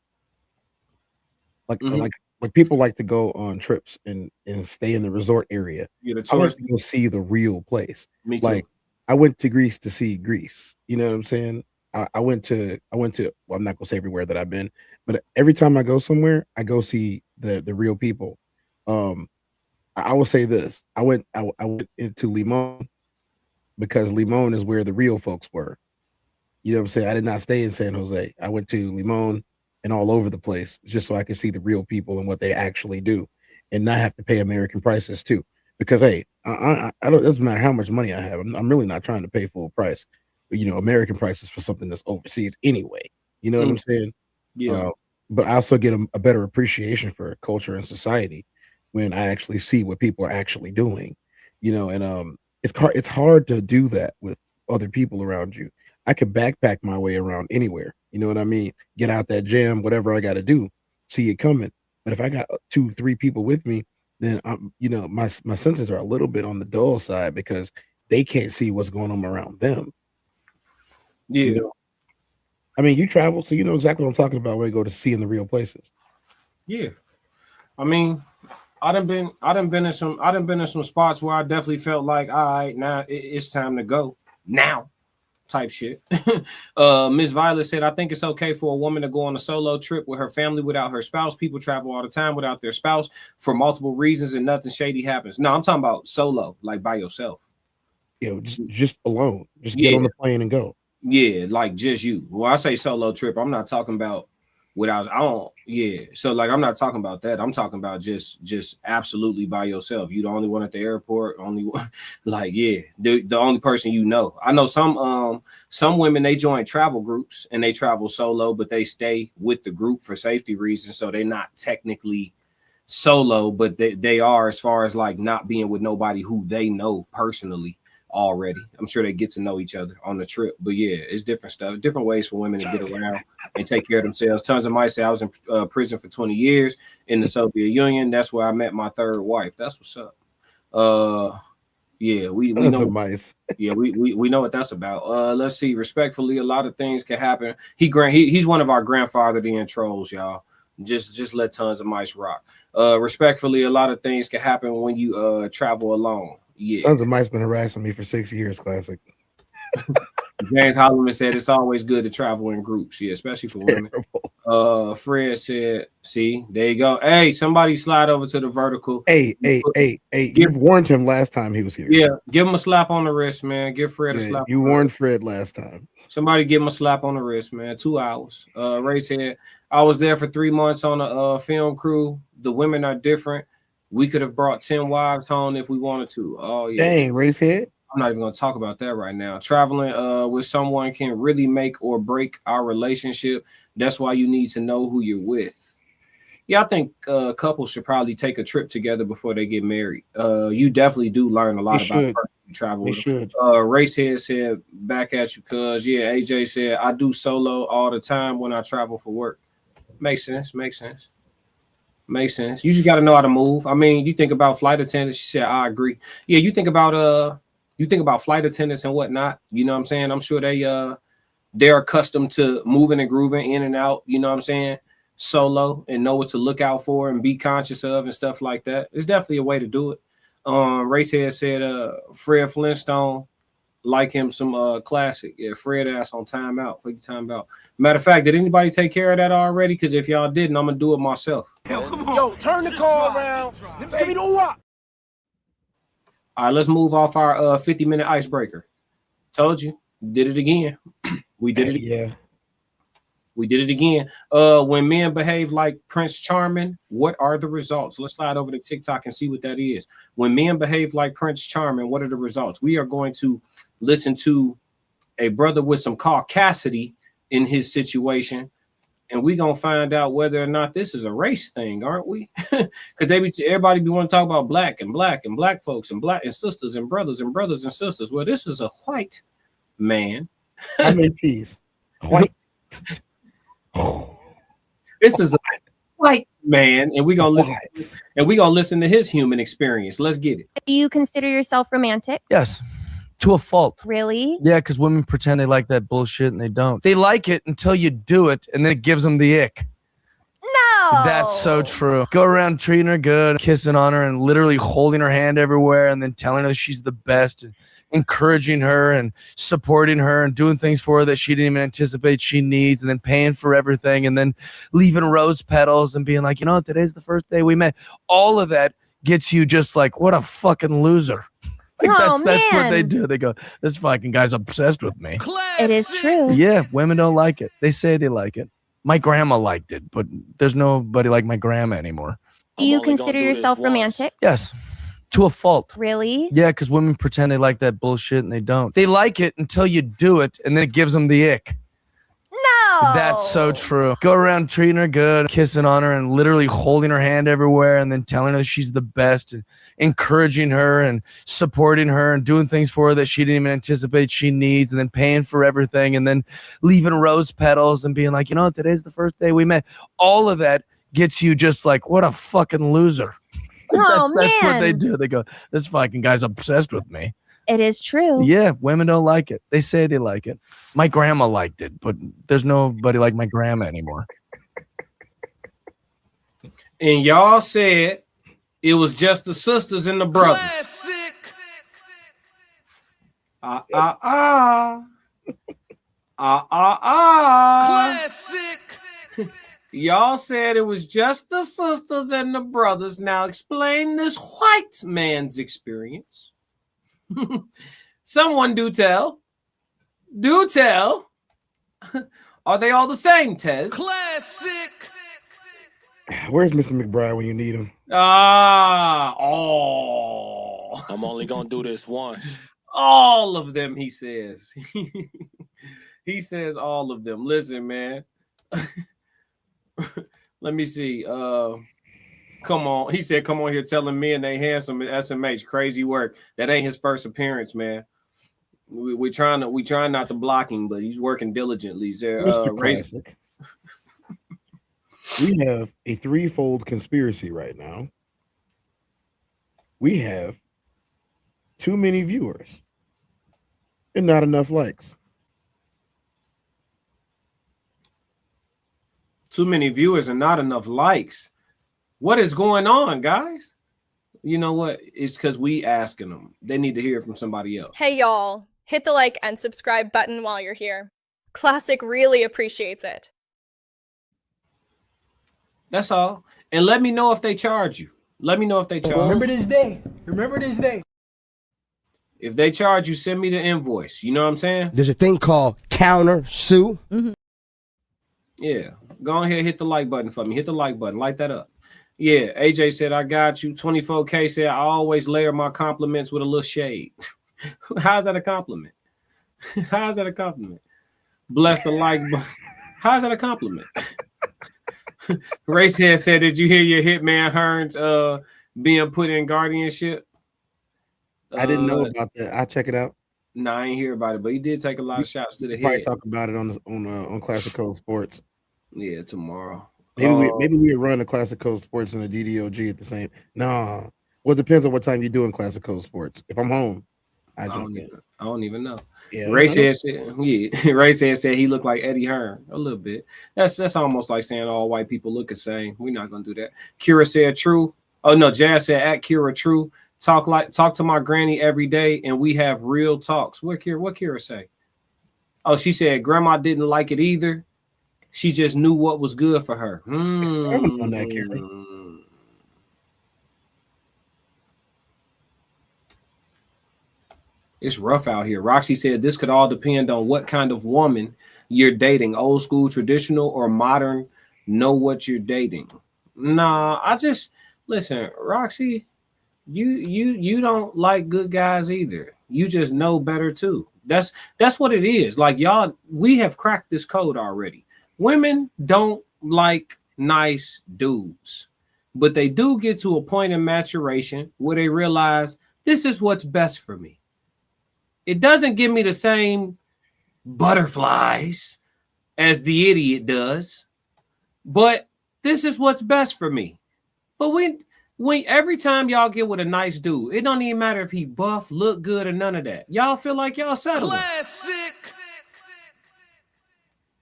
C: Like people like to go on trips and stay in the resort area. I like to go see the real place.
B: Me too.
C: Like I went to Greece to see Greece. You know what I'm saying? I went to well, I'm not gonna say everywhere that I've been, but every time I go somewhere, I go see the real people. I will say this. I went into Limon because Limon is where the real folks were. You know what I'm saying? I did not stay in San Jose. I went to Limon and all over the place just so I could see the real people and what they actually do and not have to pay American prices too. Because hey, I don't, it doesn't matter how much money I have. I'm really not trying to pay full price, American prices for something that's overseas anyway. You know what I'm saying?
B: Yeah.
C: But I also get a better appreciation for culture and society when I actually see what people are actually doing, and it's hard to do that with other people around you. I could backpack my way around anywhere. You know what I mean? Get out that gym, whatever I got to do. See it coming. But if I got 2, 3 people with me, then I'm, my senses are a little bit on the dull side because they can't see what's going on around them.
B: Yeah.
C: I mean, you travel, so you know exactly what I'm talking about when you go to see in the real places.
B: Yeah. I mean, I done been in some spots where I definitely felt like, all right, now it's time to go now type shit. Miss Violet said, I think it's okay for a woman to go on a solo trip with her family without her spouse. People travel all the time without their spouse for multiple reasons and nothing shady happens. No, I'm talking about solo, like by yourself.
C: Just alone. Just get on the plane and go.
B: Yeah, like just you. Well, I say solo trip, I'm not talking about so like I'm not talking about that. I'm talking about just absolutely by yourself. You the only one at the airport, only one, like the only person you know. I know some women, they join travel groups and they travel solo, but they stay with the group for safety reasons, so they're not technically solo, but they are, as far as like not being with nobody who they know personally already. I'm sure they get to know each other on the trip, but yeah, it's different stuff, different ways for women to get around and take care of themselves. Tons of might say I was in prison for 20 years in the Soviet Union. That's where I met my third wife. That's what's up. Yeah, we know
C: mice.
B: Yeah, we know what that's about. Let's see. Respectfully, a lot of things can happen. He's one of our grandfather trolls, y'all. Just let Tons of Mice rock. Respectfully, a lot of things can happen when you travel alone. Yeah.
C: Tons of Mice been harassing me for 6 years, Classic.
B: James Holloman said it's always good to travel in groups, yeah, especially for women. Fred said, see, there you go. Hey, somebody slide over to the vertical.
C: Hey, you warned him last time he was here.
B: Yeah, give him a slap on the wrist, man. Give Fred a slap.
C: You warned Fred last time.
B: Somebody give him a slap on the wrist, man. 2 hours. Ray said, I was there for 3 months on a film crew. The women are different. We could have brought 10 wives home if we wanted to. Oh, yeah.
C: Dang, raise head.
B: I'm not even going to talk about that right now. Traveling with someone can really make or break our relationship. That's why you need to know who you're with. Yeah, I think couples should probably take a trip together before they get married. You definitely do learn a lot about the person you travel with. Racehead said, back at you, cuz. Yeah, AJ said, I do solo all the time when I travel for work. Makes sense. You just got to know how to move. I mean, you think about flight attendants. She said, I agree. Yeah, you think about flight attendants and whatnot. You know what I'm saying? I'm sure they're accustomed to moving and grooving in and out. You know what I'm saying? Solo, and know what to look out for and be conscious of and stuff like that. It's definitely a way to do it. Racehead said, Fred Flintstone, like him some Classic. Yeah, Fred ass on timeout. Matter of fact, did anybody take care of that already? Because if y'all didn't, I'm gonna do it myself.
G: Yo, turn the car around. Give me the walk.
B: All right, let's move off our 50-minute icebreaker. Told you, did it again. We did it again.
C: Yeah.
B: We did it again. When men behave like Prince Charming, what are the results? Let's slide over to TikTok and see what that is. When men behave like Prince Charming, what are the results? We are going to listen to a brother with some caucasity in his situation, and we're going to find out whether or not this is a race thing, aren't we? Because everybody be want to talk about black folks and black and sisters and brothers and sisters. Well, this is a white man.
C: How many T's? White.
B: This is a white man, and we're gonna listen to his human experience. Let's get it.
I: Do you consider yourself romantic?
J: Yes, to a fault.
I: Really?
J: Yeah, because women pretend they like that bullshit and they don't. They like it until you do it, and then it gives them the ick.
I: No.
J: That's so true. Go around treating her good, kissing on her, and literally holding her hand everywhere, and then telling her she's the best, and encouraging her and supporting her and doing things for her that she didn't even anticipate she needs, and then paying for everything, and then leaving rose petals and being like, today's the first day we met. All of that gets you just like, what a fucking loser. That's what they do. They go, this fucking guy's obsessed with me.
I: It is true.
J: Yeah, women don't like it. They say they like it. My grandma liked it, but there's nobody like my grandma anymore.
I: Do you consider yourself romantic?
J: Yes, to a fault.
I: Really?
J: Yeah, because women pretend they like that bullshit and they don't. They like it until you do it, and then it gives them the ick.
I: No.
J: That's so true. Go around treating her good, kissing on her, and literally holding her hand everywhere, and then telling her she's the best, and encouraging her and supporting her and doing things for her that she didn't even anticipate she needs, and then paying for everything, and then leaving rose petals and being like, you know, today's the first day we met. All of that gets you just like, what a fucking loser.
I: Oh,
J: That's what they
I: man.
J: do. They go, this fucking guy's obsessed with me.
I: It is true.
J: Yeah, women don't like it. They say they like it. My grandma liked it, but there's nobody like my grandma anymore.
B: And y'all said it was just the sisters and the brothers.
A: Classic. Classic.
B: Y'all said it was just the sisters and the brothers. Now explain this white man's experience. Someone do tell. Do tell. Are they all the same, Tez?
A: Classic.
C: Where's Mr. McBride when you need him?
B: Oh.
A: I'm only gonna do this once.
B: All of them, he says. He says all of them. Listen, man. Let me see. Come on. He said, come on here telling men they handsome at SMH. Crazy work. That ain't his first appearance, man. We trying not to block him, but he's working diligently.
C: Mr. Classic. We have a threefold conspiracy right now. We have too many viewers and not enough likes.
B: Too many viewers and not enough likes. What is going on, guys? You know what? It's because we asking them. They need to hear it from somebody else.
D: Hey, y'all. Hit the like and subscribe button while you're here. Classic really appreciates it.
B: That's all. And let me know if they charge you. Let me know if they charge you.
G: Remember this day. Remember this day.
B: If they charge you, send me the invoice. You know what I'm saying?
G: There's a thing called counter sue.
B: Yeah. Go ahead, hit the like button for me. Hit the like button. Light that up. Yeah. AJ said, I got you. 24K said, I always layer my compliments with a little shade. How's that a compliment? How's that a compliment? Bless the like button. How's that a compliment? Racehead said, did you hear your hitman Hearns being put in guardianship?
C: I didn't know about that. I'll check it out.
B: No, I ain't hear about it, but he did take a lot of shots to the
C: Probably
B: head.
C: talk about it on Classic Code Sports.
B: Yeah, tomorrow.
C: Maybe we run the Classic Code Sports and the DDOG at the same. No, well, it depends on what time you're doing Classic Code Sports. If I'm home, I don't
B: even know.
C: Yeah,
B: Racehead said he looked like Eddie Hearn a little bit. That's almost like saying all white people look the same. We're not gonna do that. Kira said true. Oh no, Jazz said at Kira true. Talk to my granny every day, and we have real talks. What Kira say? Oh, she said grandma didn't like it either. She just knew what was good for her.
C: On that, Kira.
B: It's rough out here. Roxy said this could all depend on what kind of woman you're dating. Old school, traditional, or modern. Know what you're dating. Nah, I just listen, Roxy. You don't like good guys either. You just know better too. That's what it is. Like y'all, we have cracked this code already. Women don't like nice dudes, but they do get to a point in maturation where they realize this is what's best for me. It doesn't give me the same butterflies as the idiot does, but this is what's best for me. But when every time y'all get with a nice dude, it don't even matter if he buff, look good, or none of that. Y'all feel like y'all settled.
A: Classic.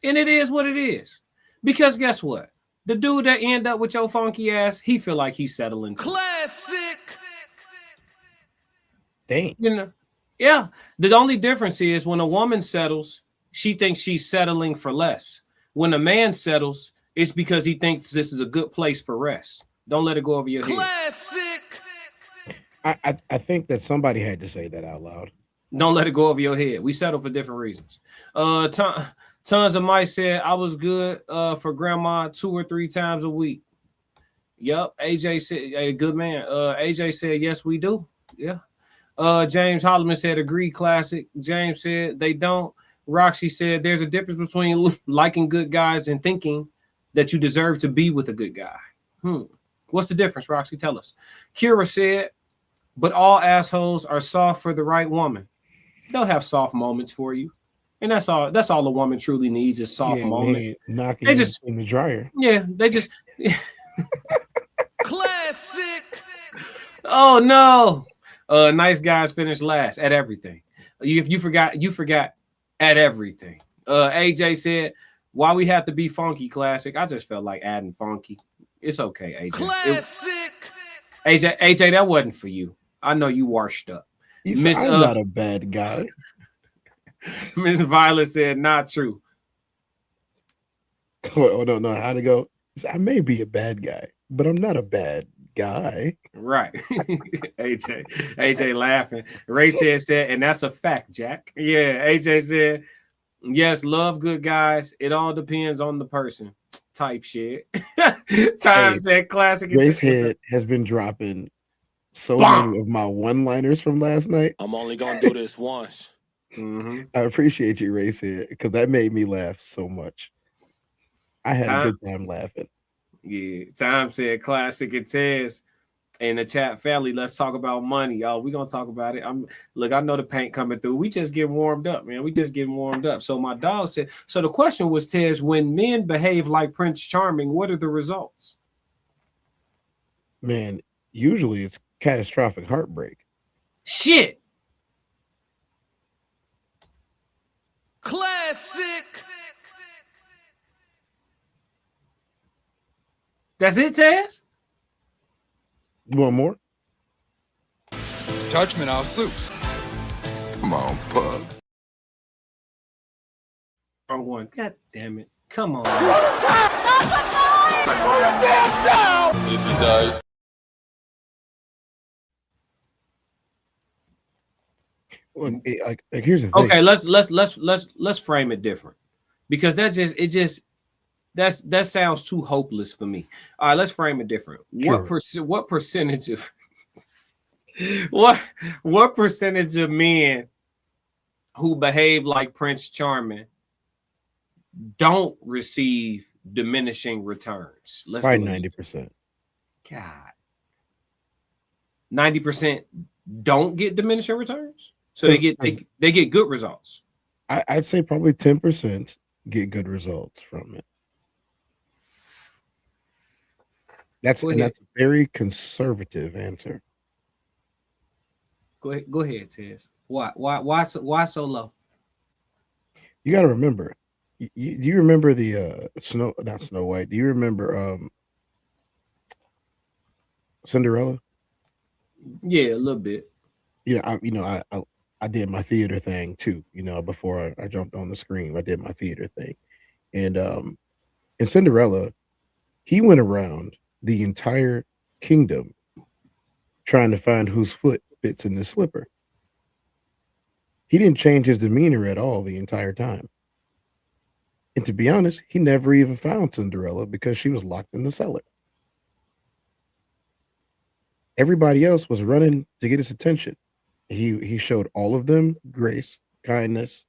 B: And it is what it is. Because guess what? The dude that end up with your funky ass, he feel like he's settling.
A: Classic.
C: Dang.
B: You know, yeah. The only difference is when a woman settles, she thinks she's settling for less. When a man settles, it's because he thinks this is a good place for rest. Don't let it go over your head.
A: Classic.
C: I think that somebody had to say that out loud.
B: Don't let it go over your head. We settle for different reasons. Tons of mice said I was good for grandma 2 or 3 times a week. Yep. AJ said, a good man. AJ said, yes, we do. Yeah. James Holloman said, agree, Classic. James said, they don't. Roxy said, there's a difference between liking good guys and thinking that you deserve to be with a good guy. What's the difference, Roxy? Tell us. Kira said, but all assholes are soft for the right woman. They'll have soft moments for you. And that's all a woman truly needs is soft moments.
C: Knocking
B: They just
C: in the dryer.
B: Yeah, they just
A: Classic.
B: oh no. Nice guys finish last at everything. You forgot at everything. AJ said, why we have to be funky, Classic? I just felt like adding funky. It's okay, AJ.
A: Classic.
B: AJ, that wasn't for you. I know you washed up.
C: I'm not a bad guy.
B: Miss Violet said, not true.
C: Oh, no. How'd it go? I may be a bad guy, but I'm not a bad guy.
B: Right. AJ laughing. Ray said, and that's a fact, Jack. Yeah, AJ said, yes, love good guys. It all depends on the person. Type shit. Said Classic.
C: Ray's head has been dropping so many of my one-liners from last night.
A: I'm only gonna do this once.
C: I appreciate you, Ray said, because that made me laugh so much. I had a good time laughing.
B: Yeah, Time said Classic. It says in the chat, family, let's talk about money. Oh, we're gonna talk about it. I know the paint coming through. We just get warmed up, man. We just getting warmed up. So my dog said, so the question was, Tez, when men behave like Prince Charming, what are the results?
C: Man, usually it's catastrophic heartbreak.
B: Shit.
A: Classic.
B: That's it, Tez?
C: You want more?
K: Judgment, I'll suit. Come on, pug.
B: Wrong one. God damn it. Come on.
K: If he dies.
C: Well, like here's the thing.
B: Okay, let's frame it different, because that sounds too hopeless for me. All right, let's frame it different.
C: Sure.
B: What percentage of what percentage of men who behave like Prince Charming don't receive diminishing returns?
C: Probably 90%.
B: God, 90% don't get diminishing returns, so they get good results.
C: I'd say probably 10% get good results from it. That's a very conservative answer.
B: Go ahead, Tez. Why so low?
C: You got to remember. Do you remember the not Snow White? Do you remember Cinderella?
B: Yeah, a little bit.
C: I did my theater thing too. Before I jumped on the screen, I did my theater thing, and in Cinderella, he went around the entire kingdom trying to find whose foot fits in the slipper. He didn't change his demeanor at all the entire time. And to be honest, he never even found Cinderella because she was locked in the cellar. Everybody else was running to get his attention. He showed all of them grace, kindness,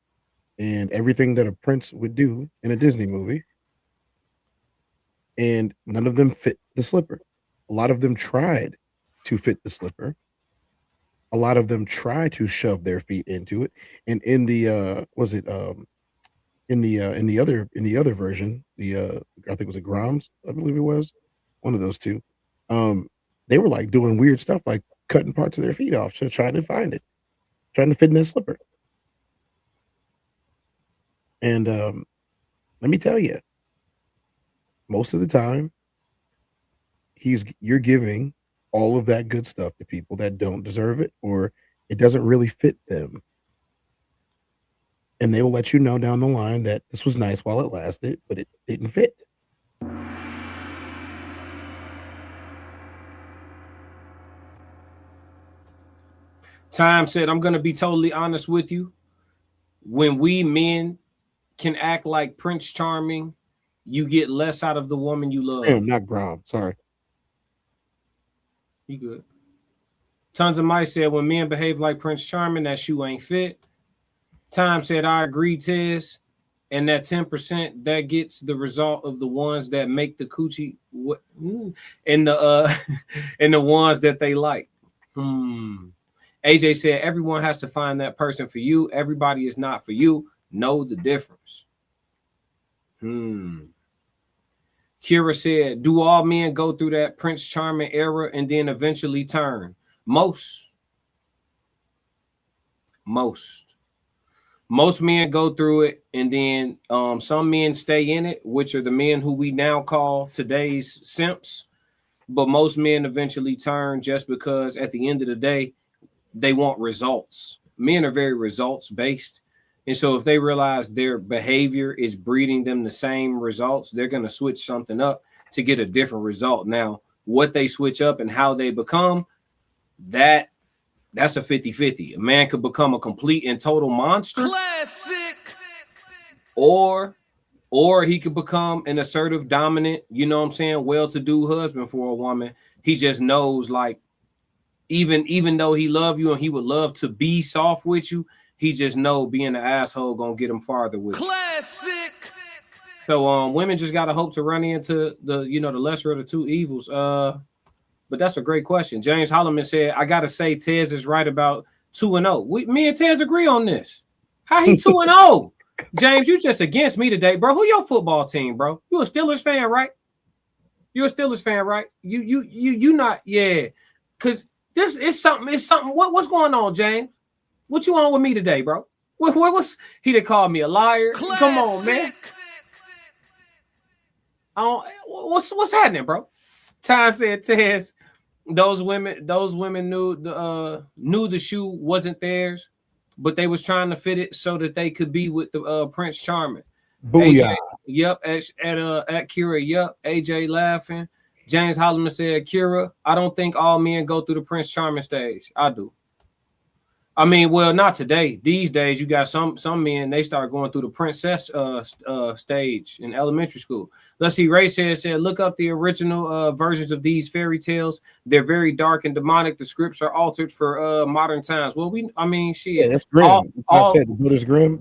C: and everything that a prince would do in a Disney movie. And none of them fit the slipper. A lot of them tried to fit the slipper. A lot of them tried to shove their feet into it. And in the in the other version, I think it was a Groms, I believe it was, one of those two. They were like doing weird stuff, like cutting parts of their feet off, just trying to find it, trying to fit in that slipper. And let me tell you, most of the time, you're giving all of that good stuff to people that don't deserve it, or it doesn't really fit them. And they will let you know down the line that this was nice while it lasted, but it didn't fit.
B: Time said, I'm going to be totally honest with you. When we men can act like Prince Charming, you get less out of the woman you love.
C: Damn, not Grom. Sorry.
B: You good. Tons of Mice said, when men behave like Prince Charming, that shoe ain't fit. Time said, I agree, Tez. And that 10% that gets the result of the ones that make the coochie and the and the ones that they like. AJ said everyone has to find that person for you. Everybody is not for you. Know the difference. Kira said, do all men go through that Prince Charming era and then eventually turn? Most men go through it, and then some men stay in it, which are the men who we now call today's simps. But most men eventually turn just because at the end of the day, they want results. Men are very results based. And so if they realize their behavior is breeding them the same results, they're going to switch something up to get a different result. Now, what they switch up and how they become, that's a 50-50. A man could become a complete and total monster.
A: Classic.
B: Or he could become an assertive, dominant, you know what I'm saying, well-to-do husband for a woman. He just knows, like, even though he love you and he would love to be soft with you, he just know being an asshole gonna get him farther with you.
A: Classic.
B: So women just gotta hope to run into the lesser of the two evils. But that's a great question. James Holloman said, I gotta say Tez is right about 2-0. Me and Tez agree on this. How he 2-0? James, you just against me today, bro. Who your football team, bro? You a Steelers fan, right? You a Steelers fan, right? You not, yeah. Cause this is something. It's something. What's going on, James? What you on with me today, bro? What's he did call me a liar?
A: Classic.
B: Come on, man. What's happening, bro? Ty said, Tez, those women knew the shoe wasn't theirs, but they was trying to fit it so that they could be with the Prince Charming.
C: Booyah.
B: AJ, yep, at Kira, yep. AJ laughing. James Holloman said, Kira, I don't think all men go through the Prince Charming stage. I do. I mean, well, not today. These days, you got some men, they start going through the princess stage in elementary school. Let's see, Ray said, look up the original versions of these fairy tales. They're very dark and demonic. The scripts are altered for modern times. Well, shit.
C: Yeah, that's Grimm. I said the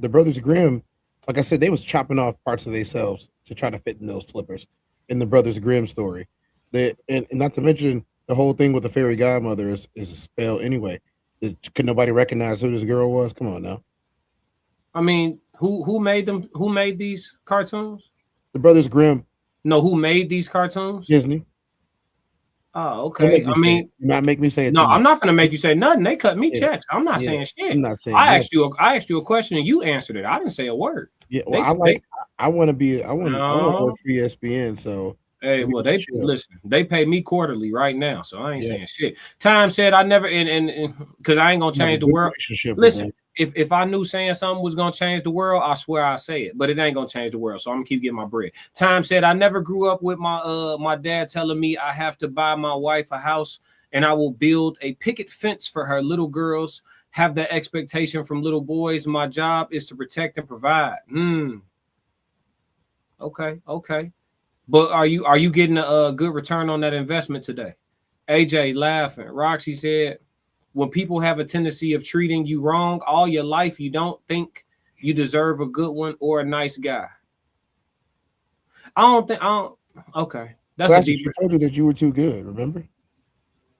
C: Brothers Grimm, like I said, they was chopping off parts of themselves to try to fit in those flippers in the Brothers Grimm story. And not to mention the whole thing with the fairy godmother is a spell anyway. Could nobody recognize who this girl was? Come on now.
B: I mean, who made them? Who made these cartoons?
C: The Brothers Grimm.
B: No, who made these cartoons?
C: Disney.
B: Oh, okay. I mean,
C: not make me say it.
B: No, I'm not gonna make you say nothing. They cut me checks. I'm not saying shit.
C: I'm not saying.
B: I asked you a question and you answered it. I didn't say a word.
C: Yeah, well, I want to work for ESPN. So
B: hey, well, listen. They pay me quarterly right now, so I ain't saying shit. Time said I never and because I ain't gonna change the world. Listen, if I knew saying something was gonna change the world, I swear I say it, but it ain't gonna change the world. So I'm gonna keep getting my bread. Time said I never grew up with my dad telling me I have to buy my wife a house and I will build a picket fence for her little girls. Have that expectation from little boys. My job is to protect and provide. Okay. But are you getting a good return on that investment today? AJ laughing. Roxy said, when people have a tendency of treating you wrong all your life, you don't think you deserve a good one or a nice guy. Okay. That's a deep.
C: She told you that you were too good, remember?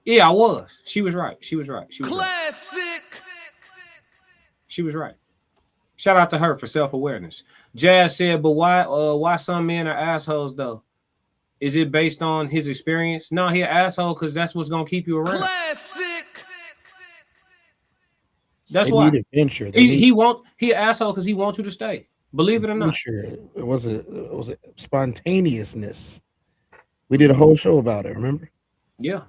B: Yeah, I was. She was right.
A: Classic.
B: She was right. Shout out to her for self-awareness. Jazz said, but why some men are assholes though? Is it based on his experience? No, he an asshole because that's what's gonna keep you around.
A: Classic.
B: That's why
C: adventure.
B: He an asshole because he wants you to stay. Believe it or not.
C: Sure. It was spontaneousness. We did a whole show about it, remember?
B: Yeah.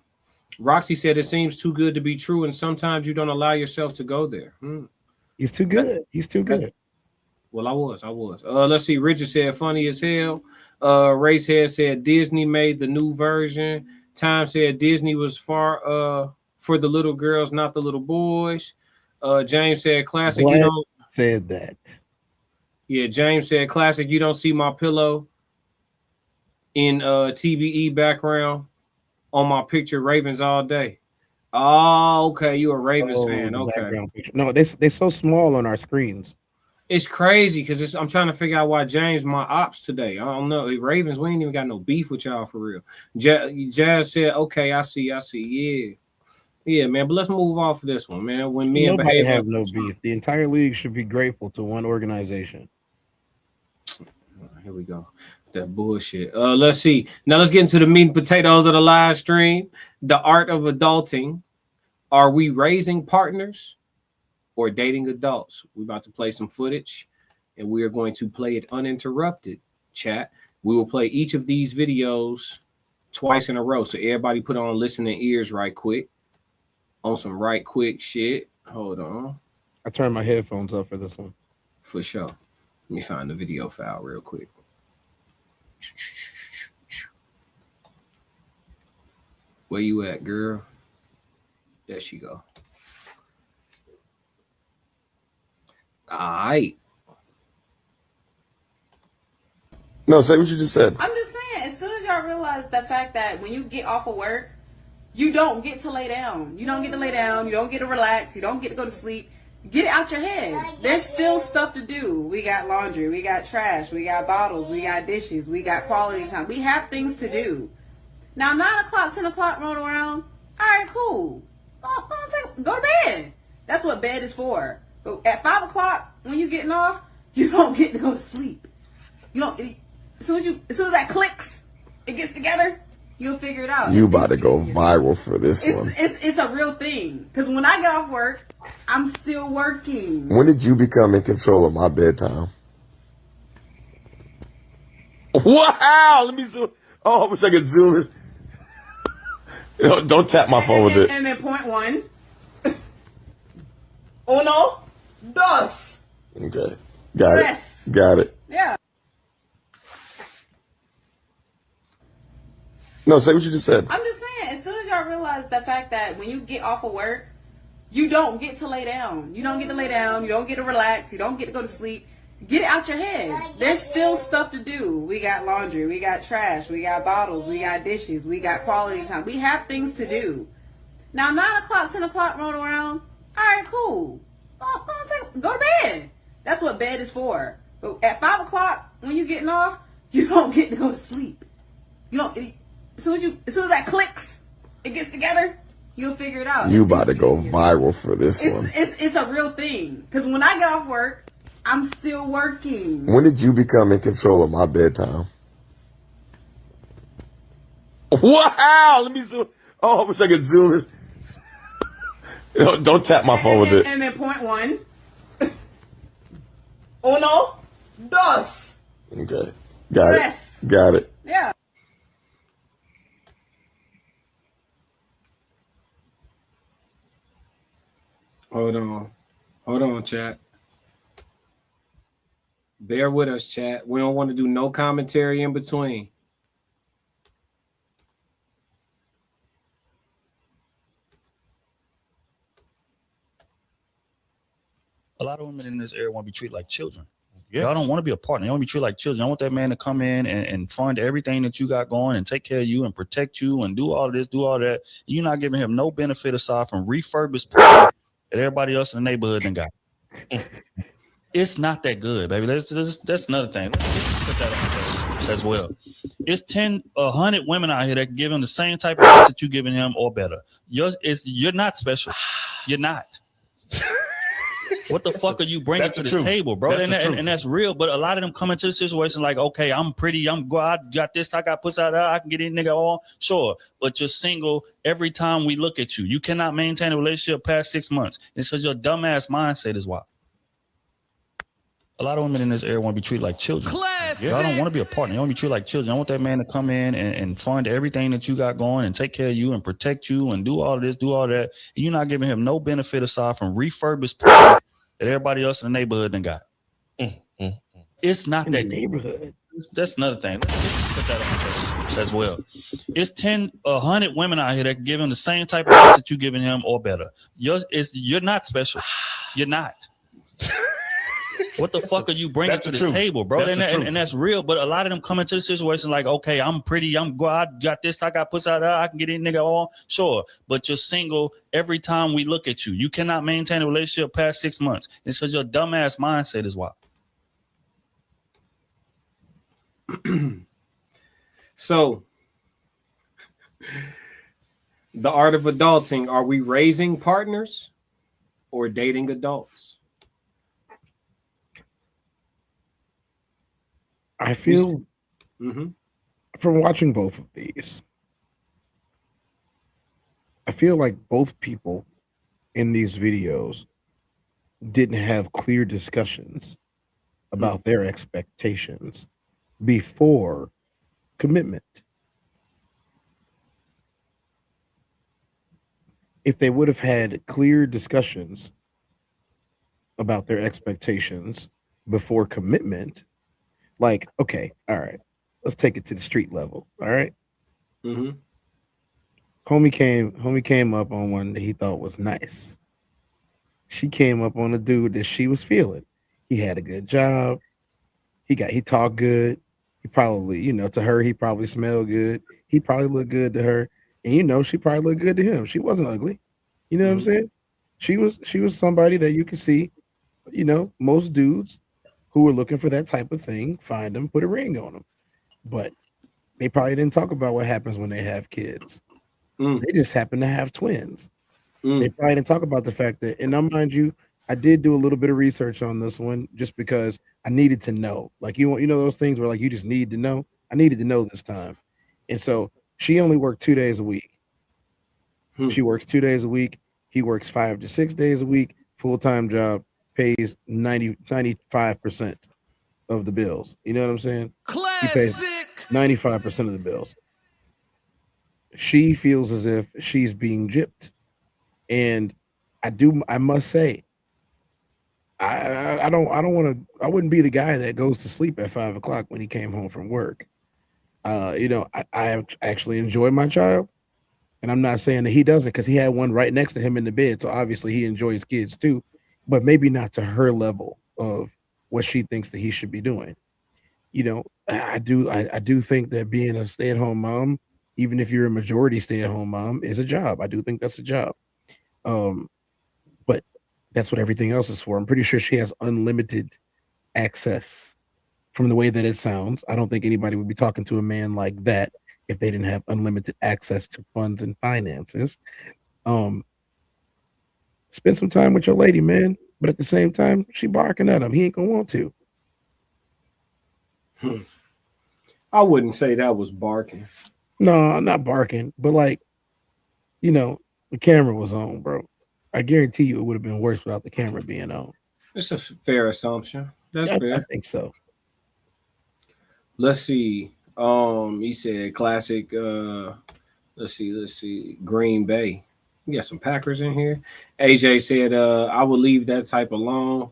B: Roxy said it seems too good to be true, and sometimes you don't allow yourself to go there.
C: He's too good. He's too good.
B: Well, I was. Let's see. Richard said funny as hell. Racehead said Disney made the new version. Time said Disney was for the little girls, not the little boys. James said classic.
C: Glad
B: you don't
C: said that.
B: Yeah, James said classic. You don't see my pillow in TBE background on my picture. Ravens all day. Oh, okay. You a Ravens fan? Okay.
C: No, they're so small on our screens.
B: It's crazy because I'm trying to figure out why James my ops today. I don't know. Ravens, we ain't even got no beef with y'all for real. Jazz said, okay, I see. Yeah, man. But let's move off of this one, man. When me and
C: Nobody
B: Behavior
C: have no beef. The entire league should be grateful to one organization.
B: Here we go. That bullshit. Let's see. Now let's get into the meat and potatoes of the live stream. The art of adulting. Are we raising partners or dating adults? We're about to play some footage, and we are going to play it uninterrupted, chat. We will play each of these videos twice in a row. So everybody put on listening ears right quick on some right quick shit. Hold on.
C: I turned my headphones up for this one.
B: For sure. Let me find the video file real quick. Where you at, girl? There she go. All right.
K: No, say what you just said.
L: I'm just saying, as soon as y'all realize the fact that when you get off of work, you don't get to lay down. You don't get to lay down. You don't get to relax. You don't get to go to sleep. Get it out your head. There's still stuff to do. We got laundry. We got trash. We got bottles. We got dishes. We got quality time. We have things to do. Now, 9 o'clock, 10 o'clock roll around. All right, cool. Go to bed. That's what bed is for. But at 5 o'clock, when you're getting off, you don't get to go to sleep. You don't. As soon as that clicks, it gets together, you'll figure it out.
K: You about to go viral for this one.
L: It's a real thing. Because when I get off work, I'm still working.
K: When did you become in control of my bedtime? Wow! Let me zoom. Oh, I wish I could zoom in. Don't tap my phone with it.
L: And then point 1. Uno, dos.
K: Okay. Got it. Got it.
L: Yeah.
K: No, say what you just said.
L: I'm just saying, as soon as y'all realize the fact that when you get off of work, you don't get to lay down. You don't get to lay down. You don't get to relax. You don't get to go to sleep. Get it out your head. There's still stuff to do. We got laundry. We got trash. We got bottles. We got dishes. We got quality time. We have things to do. Now, 9 o'clock, 10 o'clock roll around. All right, cool. Go to bed. That's what bed is for. But at 5 o'clock, when you're getting off, you don't get to go to sleep. You don't. As soon as that clicks, it gets together, you'll figure it out.
K: You about to go viral for this one.
L: It's a real thing. Because when I get off work, I'm still working.
K: When did you become in control of my bedtime? Wow! Let me zoom. Oh, I wish I could zoom in. Don't tap my phone with it.
L: And then point 1. Uno, dos.
K: Okay. Got it. Got it.
L: Yeah.
B: Hold on, chat. Bear with us, chat. We don't want to do no commentary in between.
M: A lot of women in this area want to be treated like children. Yes. Y'all don't want to be a partner. You want to be treated like children. I want that man to come in and fund everything that you got going and take care of you and protect you and do all of this, do all that. You're not giving him no benefit aside from refurbished that everybody else in the neighborhood done got. It's not that good, baby. That's another thing. Let's put that on as well. It's 100 women out here that can give him the same type of things that you're giving him or better. You're not special. You're not. What the fuck are you bringing to this table, bro? And that's real. But a lot of them come into the situation like, okay, I'm pretty, I got this, I got pussy out there, I can get any nigga on. Sure. But you're single every time we look at you. You cannot maintain a relationship past 6 months. It's because your dumbass mindset is why. A lot of women in this area want to be treated like children. Y'all don't want to be a partner. You want to be treated like children. I want that man to come in and fund everything that you got going and take care of you and protect you and do all of this, do all that. And you're not giving him no benefit aside from refurbished that everybody else in the neighborhood done got. It's not in that neighborhood. That's another thing. Let's put that on as well. It's 100 women out here that can give him the same type of things that you're giving him or better. You're not special. You're not. What the fuck are you bringing
K: That's
M: to
K: the
M: this
K: truth.
M: table, bro?
K: That's the truth.
M: And that's real. But a lot of them come into the situation like, okay, I'm pretty, I got this, I got pussy out there, I can get any nigga on. Sure. But you're single every time we look at you. You cannot maintain a relationship past 6 months. It's because your dumbass mindset is why.
B: So, the art of adulting, are we raising partners or dating adults?
C: I feel from watching both of these, I feel like both people in these videos didn't have clear discussions about their expectations before commitment. If they would have had clear discussions about their expectations before commitment, like, okay, all right, let's take it to the street level. All right. Homie came up on one that he thought was nice. She came up on a dude that she was feeling. He had a good job. He talked good. He probably, to her, he probably smelled good. He probably looked good to her. And she probably looked good to him. She wasn't ugly. You know what I'm saying? She was somebody that you could see, most dudes who were looking for that type of thing, find them, put a ring on them. But they probably didn't talk about what happens when they have kids. They just happen to have twins. They probably didn't talk about the fact that, and now mind you, I did do a little bit of research on this one just because I needed to know. Like, those things where like you just need to know. I needed to know this time. And so she only worked 2 days a week. She works 2 days a week. He works 5 to 6 days a week, full-time job, pays 95% of the bills. You know what I'm saying? He pays 95% of the bills. She feels as if she's being gypped. And I must say, I wouldn't be the guy that goes to sleep at 5 o'clock when he came home from work. I actually enjoy my child. And I'm not saying that he doesn't, because he had one right next to him in the bed. So obviously he enjoys kids too, but maybe not to her level of what she thinks that he should be doing. I do think that being a stay-at-home mom, even if you're a majority stay-at-home mom, is a job. I do think that's a job. But that's what everything else is for. I'm pretty sure she has unlimited access from the way that it sounds. I don't think anybody would be talking to a man like that if they didn't have unlimited access to funds and finances. Spend some time with your lady, man. But at the same time, she barking at him. He ain't gonna want to.
B: I wouldn't say that was barking.
C: No, not barking, but like, the camera was on, bro. I guarantee you it would have been worse without the camera being on.
B: It's a fair assumption. That's fair.
C: I think so.
B: Let's see. He said classic. Let's see. Green Bay. We got some Packers in here. AJ said, I would leave that type alone.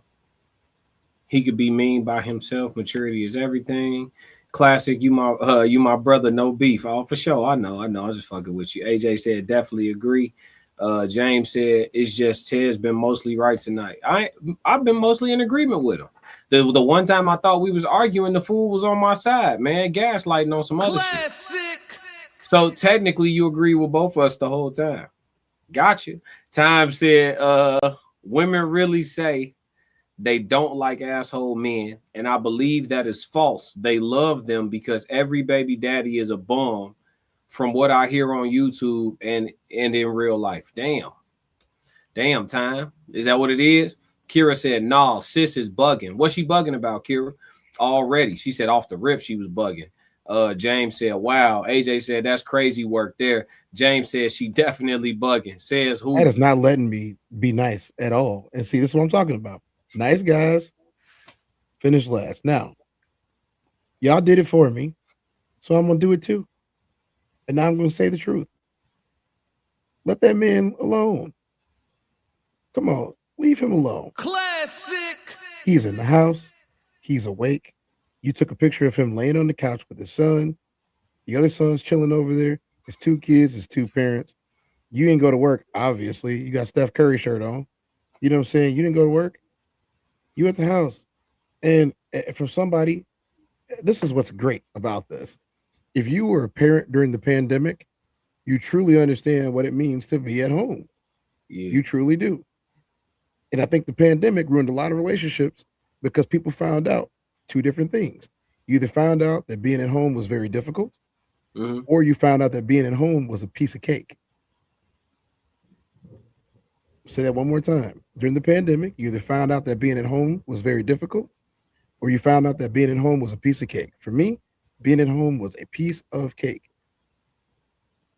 B: He could be mean by himself. Maturity is everything. Classic, you my brother, no beef. Oh, for sure. I know. I was just fucking with you. AJ said, definitely agree. James said, it's just Tez been mostly right tonight. I've been mostly in agreement with him. The one time I thought we was arguing, the fool was on my side, man, gaslighting on some other shit. So technically, you agree with both of us the whole time. Gotcha. Time said, women really say they don't like asshole men, and I believe that is false. They love them because every baby daddy is a bum, from what I hear on YouTube and in real life. Damn, Time. Is that what it is? Kira said, nah, sis is bugging. What's she bugging about, Kira? Already. She said off the rip she was bugging. James said, wow. AJ said, that's crazy work there. James said, she definitely bugging. Says who?
C: That is not letting me be nice at all. And see, this is what I'm talking about. Nice guys finish last. Now, y'all did it for me, so I'm going to do it too. And now I'm going to say the truth. Let that man alone. Come on, leave him alone.
A: Classic.
C: He's in the house. He's awake. You took a picture of him laying on the couch with his son. The other son's chilling over there. His 2 kids, his 2 parents. You didn't go to work, obviously. You got Steph Curry shirt on. You know what I'm saying? You didn't go to work. You at the house. And from somebody, this is what's great about this. If you were a parent during the pandemic, you truly understand what it means to be at home.
B: Yeah.
C: You truly do. And I think the pandemic ruined a lot of relationships because people found out two different things. You either found out that being at home was very difficult, or you found out that being at home was a piece of cake. Say that one more time. During the pandemic, you either found out that being at home was very difficult, or you found out that being at home was a piece of cake. For me, being at home was a piece of cake.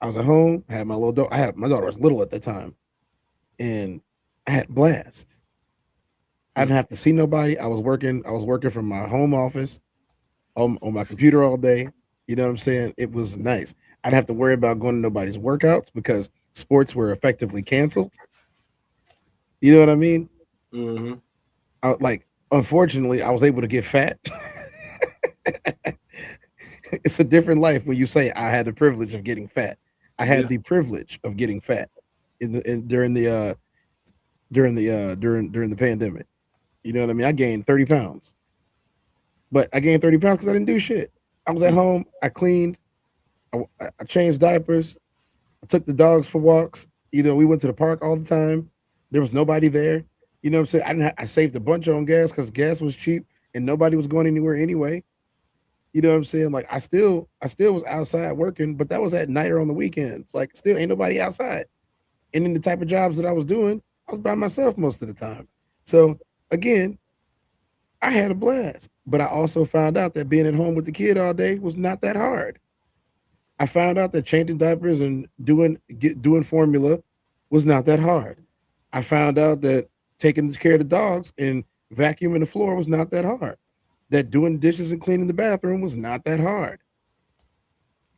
C: I was at home, I had my little daughter. My daughter was little at the time, and I had blast. I didn't have to see nobody. I was working from my home office on my computer all day. You know what I'm saying? It was nice. I didn't have to worry about going to nobody's workouts because sports were effectively canceled. You know what I mean? Unfortunately, I was able to get fat. It's a different life when you say I had the privilege of getting fat. I had the privilege of getting fat during the pandemic. You know what I mean? I gained 30 pounds. But I gained 30 pounds because I didn't do shit. I was at home, I cleaned, I changed diapers, I took the dogs for walks. You know, we went to the park all the time. There was nobody there. You know what I'm saying? I saved a bunch on gas because gas was cheap and nobody was going anywhere anyway. You know what I'm saying? Like I still was outside working, but that was at night or on the weekends. Like still ain't nobody outside. And in the type of jobs that I was doing, I was by myself most of the time. So again, I had a blast. But I also found out that being at home with the kid all day was not that hard. I found out that changing diapers and doing formula was not that hard. I found out that taking care of the dogs and vacuuming the floor was not that hard. That doing dishes and cleaning the bathroom was not that hard.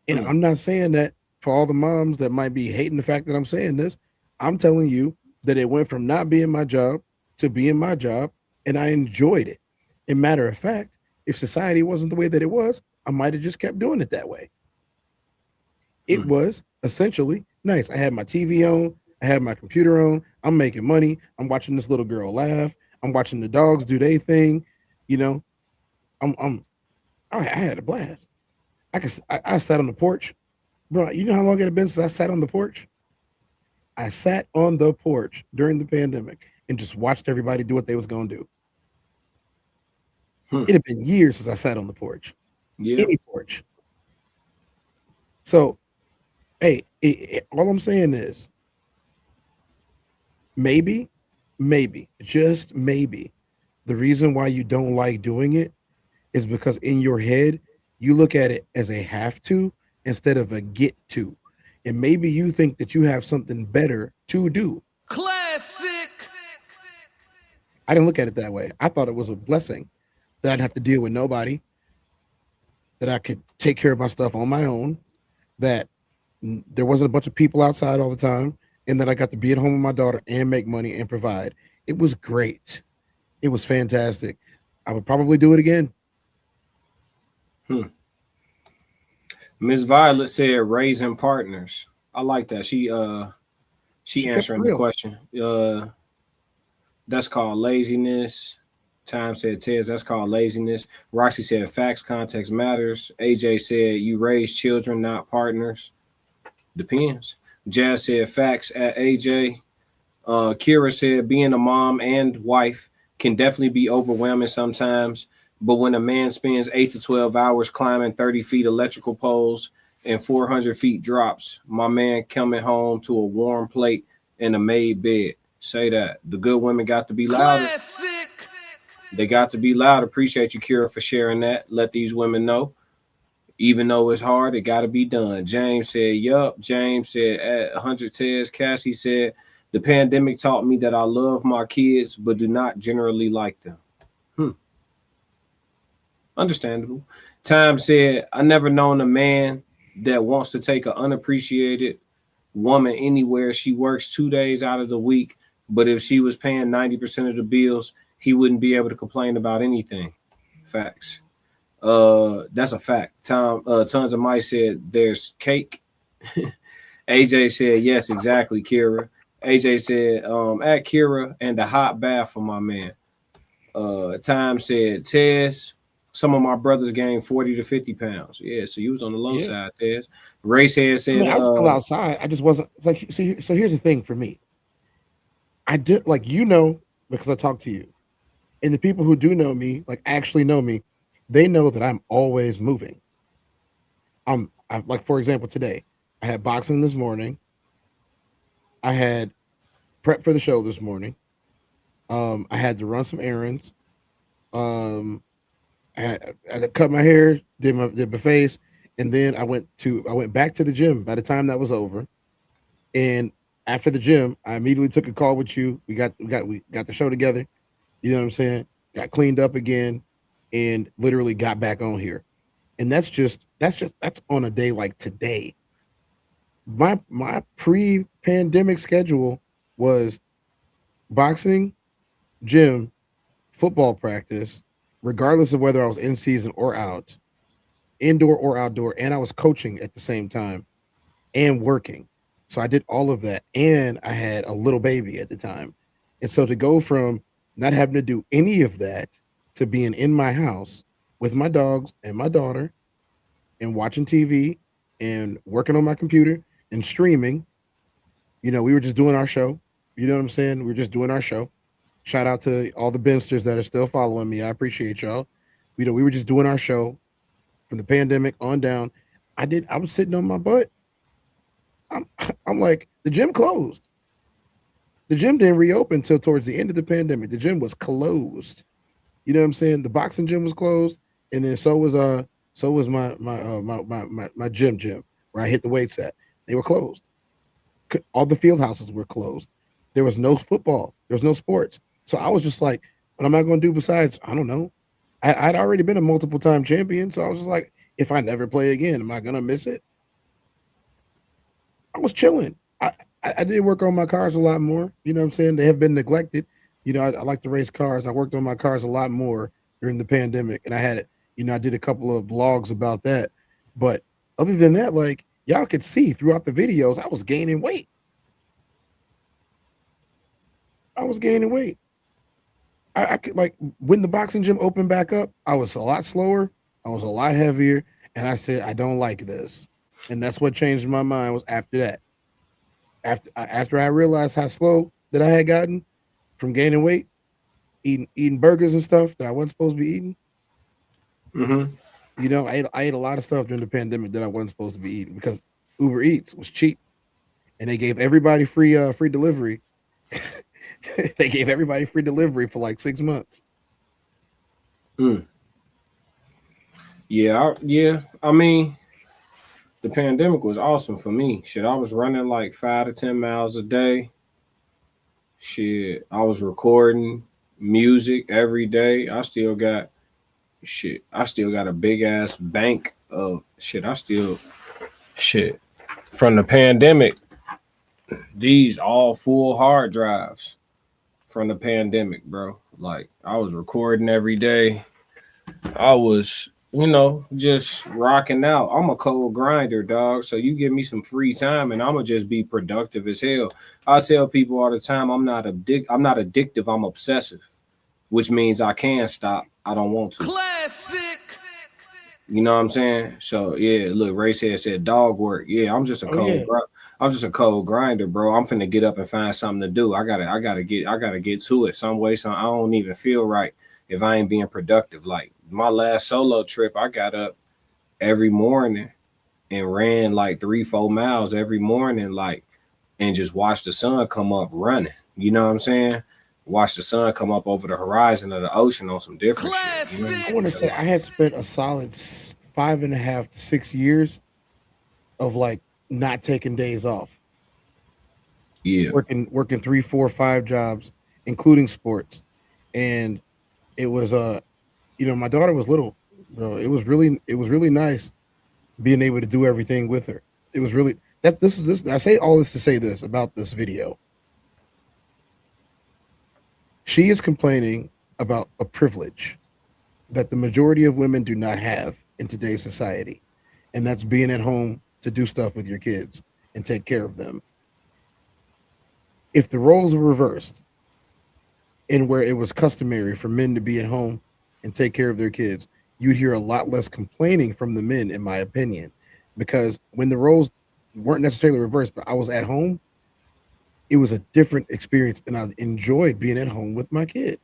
C: And I'm not saying that for all the moms that might be hating the fact that I'm saying this. I'm telling you that it went from not being my job to being my job, and I enjoyed it. And matter of fact, if society wasn't the way that it was, I might have just kept doing it that way. It was essentially nice. I had my TV on, I had my computer on, I'm making money, I'm watching this little girl laugh, I'm watching the dogs do their thing, you know. I had a blast. I sat on the porch. Bro, you know how long it had been since I sat on the porch? I sat on the porch during the pandemic and just watched everybody do what they was gonna do. It had been years since I sat on the porch. Any porch. So, hey, all I'm saying is maybe, just maybe, the reason why you don't like doing it is because in your head, you look at it as a have to instead of a get to. And maybe you think that you have something better to do.
A: Classic.
C: I didn't look at it that way. I thought it was a blessing that I'd have to deal with nobody, that I could take care of my stuff on my own, that there wasn't a bunch of people outside all the time, and that I got to be at home with my daughter and make money and provide. It was great. It was fantastic. I would probably do it again.
B: Miss Violet said raising partners. I like that. She answering the question. That's called laziness. Time said Tez, that's called laziness. Roxy said facts, context matters. AJ said you raise children, not partners. Depends. Jazz said facts at AJ. Kira said being a mom and wife can definitely be overwhelming sometimes. But when a man spends 8 to 12 hours climbing 30 feet electrical poles and 400 feet drops, my man coming home to a warm plate and a made bed. Say that. The good women got to be louder.
A: Classic.
B: They got to be loud. Appreciate you, Kira, for sharing that. Let these women know. Even though it's hard, it got to be done. James said, yup. James said, at 100 Tez. Cassie said, the pandemic taught me that I love my kids, but do not generally like them. Understandable. Time said, I never known a man that wants to take an unappreciated woman anywhere. She works 2 days out of the week, but if she was paying 90% of the bills, he wouldn't be able to complain about anything. Facts. That's a fact. Tons of Mike said there's cake. AJ said yes, exactly, Kira. AJ said, at Kira and a hot bath for my man. Time said, Tez, some of my brothers gained 40 to 50 pounds. Yeah, so you was on the low side, Tez. Racehead
C: I
B: said,
C: mean, I was still outside. I just wasn't like. So here's the thing for me. I did like because I talked to you, and the people who do know me, like actually know me, they know that I'm always moving. I like for example today, I had boxing this morning. I had prep for the show this morning. I had to run some errands. Um, I had to cut my hair, did my face, and then I went back to the gym. By the time that was over, and after the gym, I immediately took a call with you. We got the show together. You know what I'm saying? Got cleaned up again, and literally got back on here. And that's on a day like today. My pre-pandemic schedule was boxing, gym, football practice, regardless of whether I was in season or out, indoor or outdoor, and I was coaching at the same time and working. So I did all of that, and I had a little baby at the time. And so to go from not having to do any of that to being in my house with my dogs and my daughter and watching TV and working on my computer and streaming, we were just doing our show. You know what I'm saying? We were just doing our show. Shout out to all the Bensters that are still following me. I appreciate y'all. We were just doing our show from the pandemic on down. I was sitting on my butt. I'm like, the gym closed. The gym didn't reopen until towards the end of the pandemic. The gym was closed. You know what I'm saying? The boxing gym was closed, and then so was my gym where I hit the weights at. They were closed. All the field houses were closed. There was no football. There was no sports. So I was just like, what am I going to do besides? I don't know. I'd already been a multiple time champion, so I was just like, if I never play again, am I going to miss it? I was chilling. I did work on my cars a lot more. You know what I'm saying? They have been neglected. I like to race cars. I worked on my cars a lot more during the pandemic, and I had it. I did a couple of blogs about that. But other than that, like y'all could see throughout the videos, I was gaining weight. I could like when the boxing gym opened back up, I was a lot slower. I was a lot heavier, and I said, I don't like this. And that's what changed my mind was after that. After I realized how slow that I had gotten from gaining weight, eating burgers and stuff that I wasn't supposed to be eating. I ate a lot of stuff during the pandemic that I wasn't supposed to be eating because Uber Eats was cheap, and they gave everybody free delivery. They gave everybody free delivery for like 6 months.
B: Yeah. I mean, the pandemic was awesome for me. Shit, I was running like 5 to 10 miles a day. Shit, I was recording music every day. I still got a big ass bank of shit. From the pandemic, these all full hard drives from the pandemic, bro. Like I was recording every day. I was just rocking out. I'm a cold grinder, dog. So you give me some free time and I'm gonna just be productive as hell. I tell people all the time, I'm not addictive, I'm obsessive, which means I can stop. I don't want to.
A: Classic.
B: You know what I'm saying? So yeah, look, Racehead said dog work. Yeah, I'm just a cold grinder, bro. I'm finna get up and find something to do. I gotta get to it some way. I don't even feel right if I ain't being productive. Like my last solo trip, I got up every morning and ran like 3-4 miles every morning, like, and just watched the sun come up running. You know what I'm saying? Watch the sun come up over the horizon of the ocean on some different shit.
C: I want to say I had spent a solid 5.5 to 6 years of like not taking days off.
B: Yeah,
C: working 3, 4, 5 jobs, including sports, and it was my daughter was little, bro. It was really nice being able to do everything with her. It was really this. I say all this to say this about this video. She is complaining about a privilege that the majority of women do not have in today's society, and that's being at home to do stuff with your kids and take care of them. If the roles were reversed, and where it was customary for men to be at home and take care of their kids, you'd hear a lot less complaining from the men, in my opinion, because when the roles weren't necessarily reversed, but I was at home, it was a different experience, and I enjoyed being at home with my kid.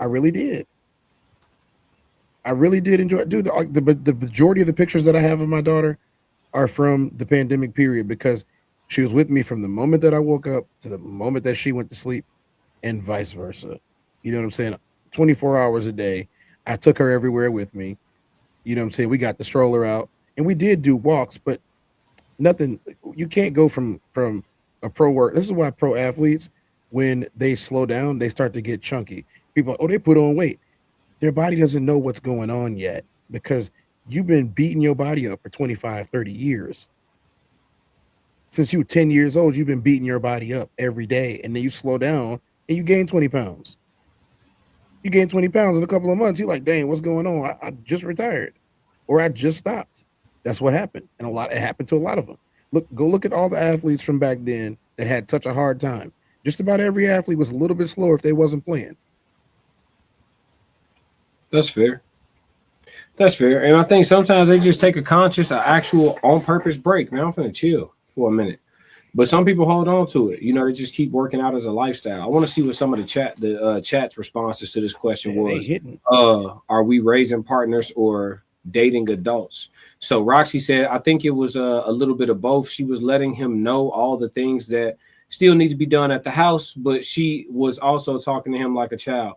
C: I really did. I really did enjoy it. Dude, the majority of the pictures that I have of my daughter are from the pandemic period because she was with me from the moment that I woke up to the moment that she went to sleep and vice versa. You know what I'm saying? 24 hours a day. I took her everywhere with me. You know what I'm saying? We got the stroller out and we did do walks, but nothing. You can't go from a pro work. This is why pro athletes, when they slow down, they start to get chunky. People, oh, they put on weight. Their body doesn't know what's going on yet because you've been beating your body up for 25, 30 years. Since you were 10 years old, you've been beating your body up every day. And then you slow down and you gain 20 pounds. You gain 20 pounds in a couple of months. You're like, dang, what's going on? I just retired or I just stopped. That's what happened. And it happened to a lot of them. Go look at all the athletes from back then that had such a hard time. Just about every athlete was a little bit slower if they wasn't playing.
B: That's fair. That's fair. And I think sometimes they just take a conscious, actual on-purpose break. Man, I'm finna chill for a minute. But some people hold on to it. You know, they just keep working out as a lifestyle. I want to see what some of the chat's responses to this question was. Are we raising partners or dating adults? So Roxy said, I think it was a little bit of both. She was letting him know all the things that still need to be done at the house, but she was also talking to him like a child.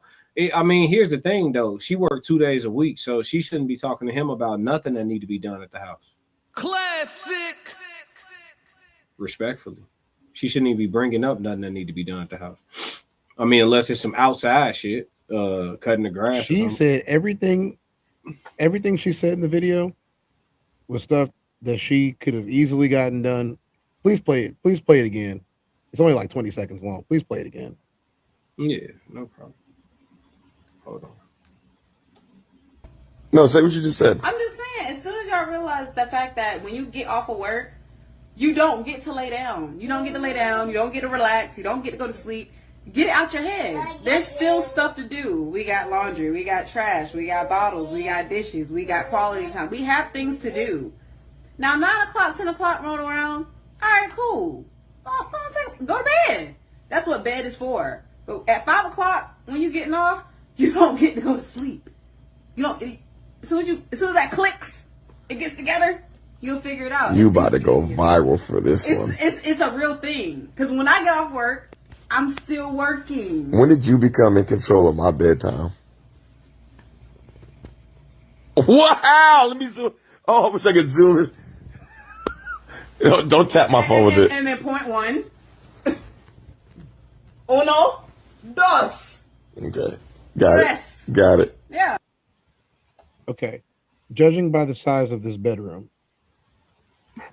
B: I mean, here's the thing, though. She worked 2 days a week, so she shouldn't be talking to him about nothing that need to be done at the house.
A: Classic.
B: Respectfully. She shouldn't even be bringing up nothing that need to be done at the house. I mean, unless it's some outside shit, cutting the grass.
C: She said everything she said in the video was stuff that she could have easily gotten done. Please play it. Please play it again. It's only like 20 seconds long. Please play it again.
B: Yeah, no problem. Hold on.
K: No, say what you just said.
L: I'm just saying, as soon as y'all realize the fact that when you get off of work, you don't get to lay down. You don't get to lay down. You don't get to relax. You don't get to go to sleep. Get it out your head. There's still stuff to do. We got laundry. We got trash. We got bottles. We got dishes. We got quality time. We have things to do. Now, 9 o'clock, 10 o'clock roll around. All right, cool. Go to bed. That's what bed is for. But at 5 o'clock, when you're getting off, you don't get to go to sleep. You don't. As soon as that clicks, it gets together. You'll figure it out.
K: You about to go viral for this one.
L: It's a real thing. Because when I get off work, I'm still working.
K: When did you become in control of my bedtime? Wow! Let me zoom. Oh, I wish I could zoom in. Don't tap my phone with it.
L: And then point one. Uno, dos.
K: Okay. Got it.
L: Yeah.
C: Okay. Judging by the size of this bedroom,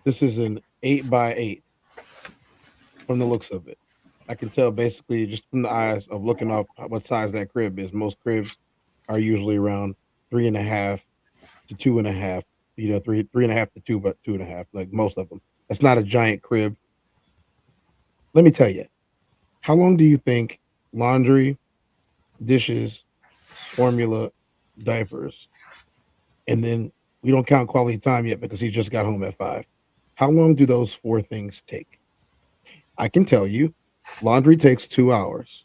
C: this is an 8x8 from the looks of it. I can tell basically just from the eyes of looking off what size that crib is. Most cribs are usually around 3.5 to 2.5. You know, 3.5 to 2, but 2.5. Like most of them. That's not a giant crib. Let me tell you, how long do you think laundry, dishes, formula, diapers, and then we don't count quality time yet because he just got home at 5. How long do those 4 things take? I can tell you, laundry takes 2 hours.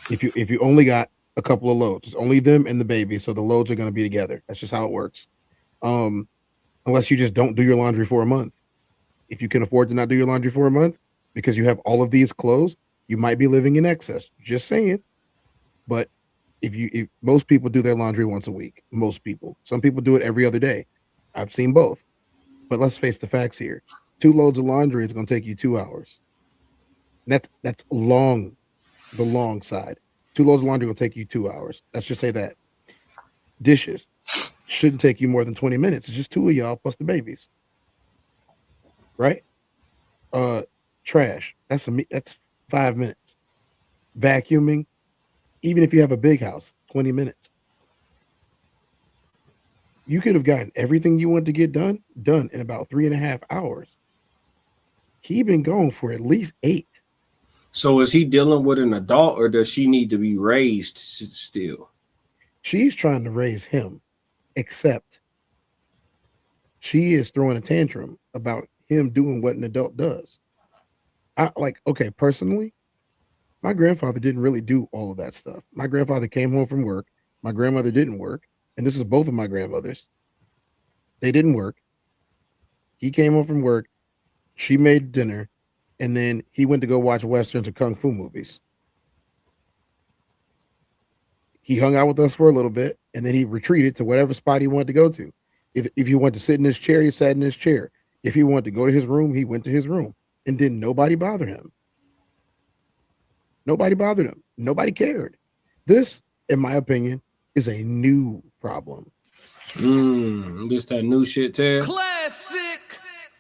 C: If you only got a couple of loads, it's only them and the baby, so the loads are going to be together. That's just how it works. Unless you just don't do your laundry for a month. If you can afford to not do your laundry for a month because you have all of these clothes, you might be living in excess. Just saying. But if most people do their laundry once a week, most people. Some people do it every other day. I've seen both. But let's face the facts here. 2 loads of laundry is going to take you 2 hours. And that's long, the long side. 2 loads of laundry will take you 2 hours. Let's just say that. Dishes shouldn't take you more than 20 minutes. It's just 2 of y'all plus the babies. Right? Trash. That's 5 minutes. Vacuuming, even if you have a big house, 20 minutes. You could have gotten everything you wanted to get done in about 3.5 hours. He been gone for at least 8.
B: So is he dealing with an adult, or does she need to be raised still?
C: She's trying to raise him, except she is throwing a tantrum about him doing what an adult does. Okay, personally, my grandfather didn't really do all of that stuff. My grandfather came home from work. My grandmother didn't work. And this is both of my grandmothers. They didn't work. He came home from work. She made dinner. And then he went to go watch Westerns or Kung Fu movies. He hung out with us for a little bit. And then he retreated to whatever spot he wanted to go to. If he wanted to sit in his chair, he sat in his chair. If he wanted to go to his room, he went to his room. And didn't nobody bother him. Nobody bothered him. Nobody cared. This, in my opinion, is a new problem.
B: Just that new shit, Ted.
A: Classic.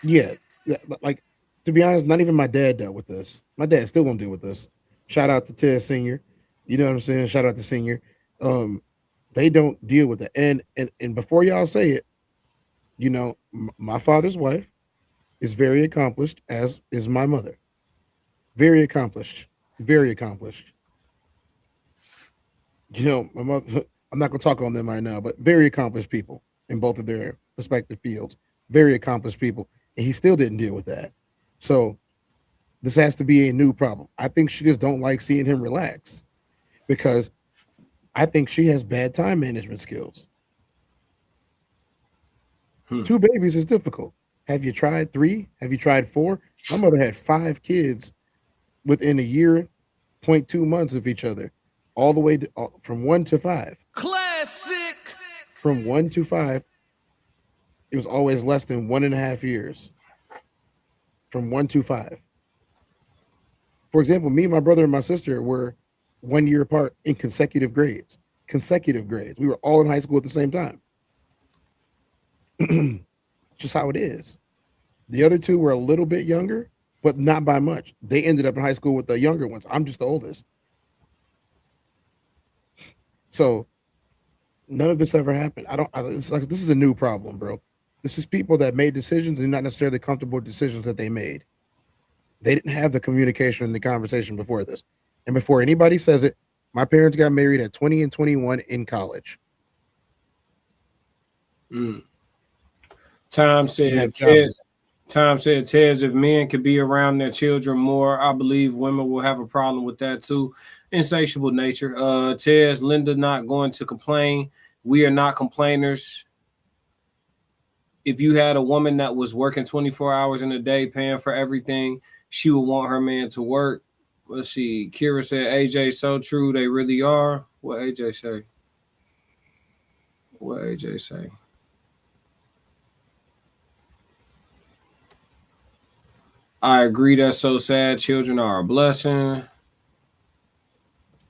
C: Yeah, like, to be honest, not even my dad dealt with this. My dad still won't deal with this. Shout out to Tez Senior. You know what I'm saying? Shout out to Senior. They don't deal with it. And before y'all say it, you know, my father's wife is very accomplished, as is my mother. Very accomplished. Very accomplished. You know, my mother, I'm not going to talk on them right now, but very accomplished people in both of their respective fields. Very accomplished people. And he still didn't deal with that. So this has to be a new problem. I think she just don't like seeing him relax, because I think she has bad time management skills. 2 babies is difficult. Have you tried 3? Have you tried 4? My mother had 5 kids within a year, 0.2 months of each other, all the way to, from 1 to 5.
A: Classic.
C: From 1 to 5, it was always less than 1.5 years. From 1 to 5. For example, me, my brother, and my sister were 1 year apart in consecutive grades. Consecutive grades. We were all in high school at the same time. Just how it is. The other 2 were a little bit younger, but not by much. They ended up in high school with the younger ones. I'm just the oldest. So none of this ever happened. It's like, this is a new problem, bro. This is people that made decisions and not necessarily comfortable decisions that they made. They didn't have the communication and the conversation before this. And before anybody says it, my parents got married at 20 and 21 in college.
B: Tom said, Tez, if men could be around their children more, I believe women will have a problem with that too. Insatiable nature. Tez, Linda not going to complain. We are not complainers. If you had a woman that was working 24 hours in a day, paying for everything, she would want her man to work. Let's see. Kira said, AJ, so true. They really are. What AJ say? What AJ say? I agree. That's so sad. Children are a blessing.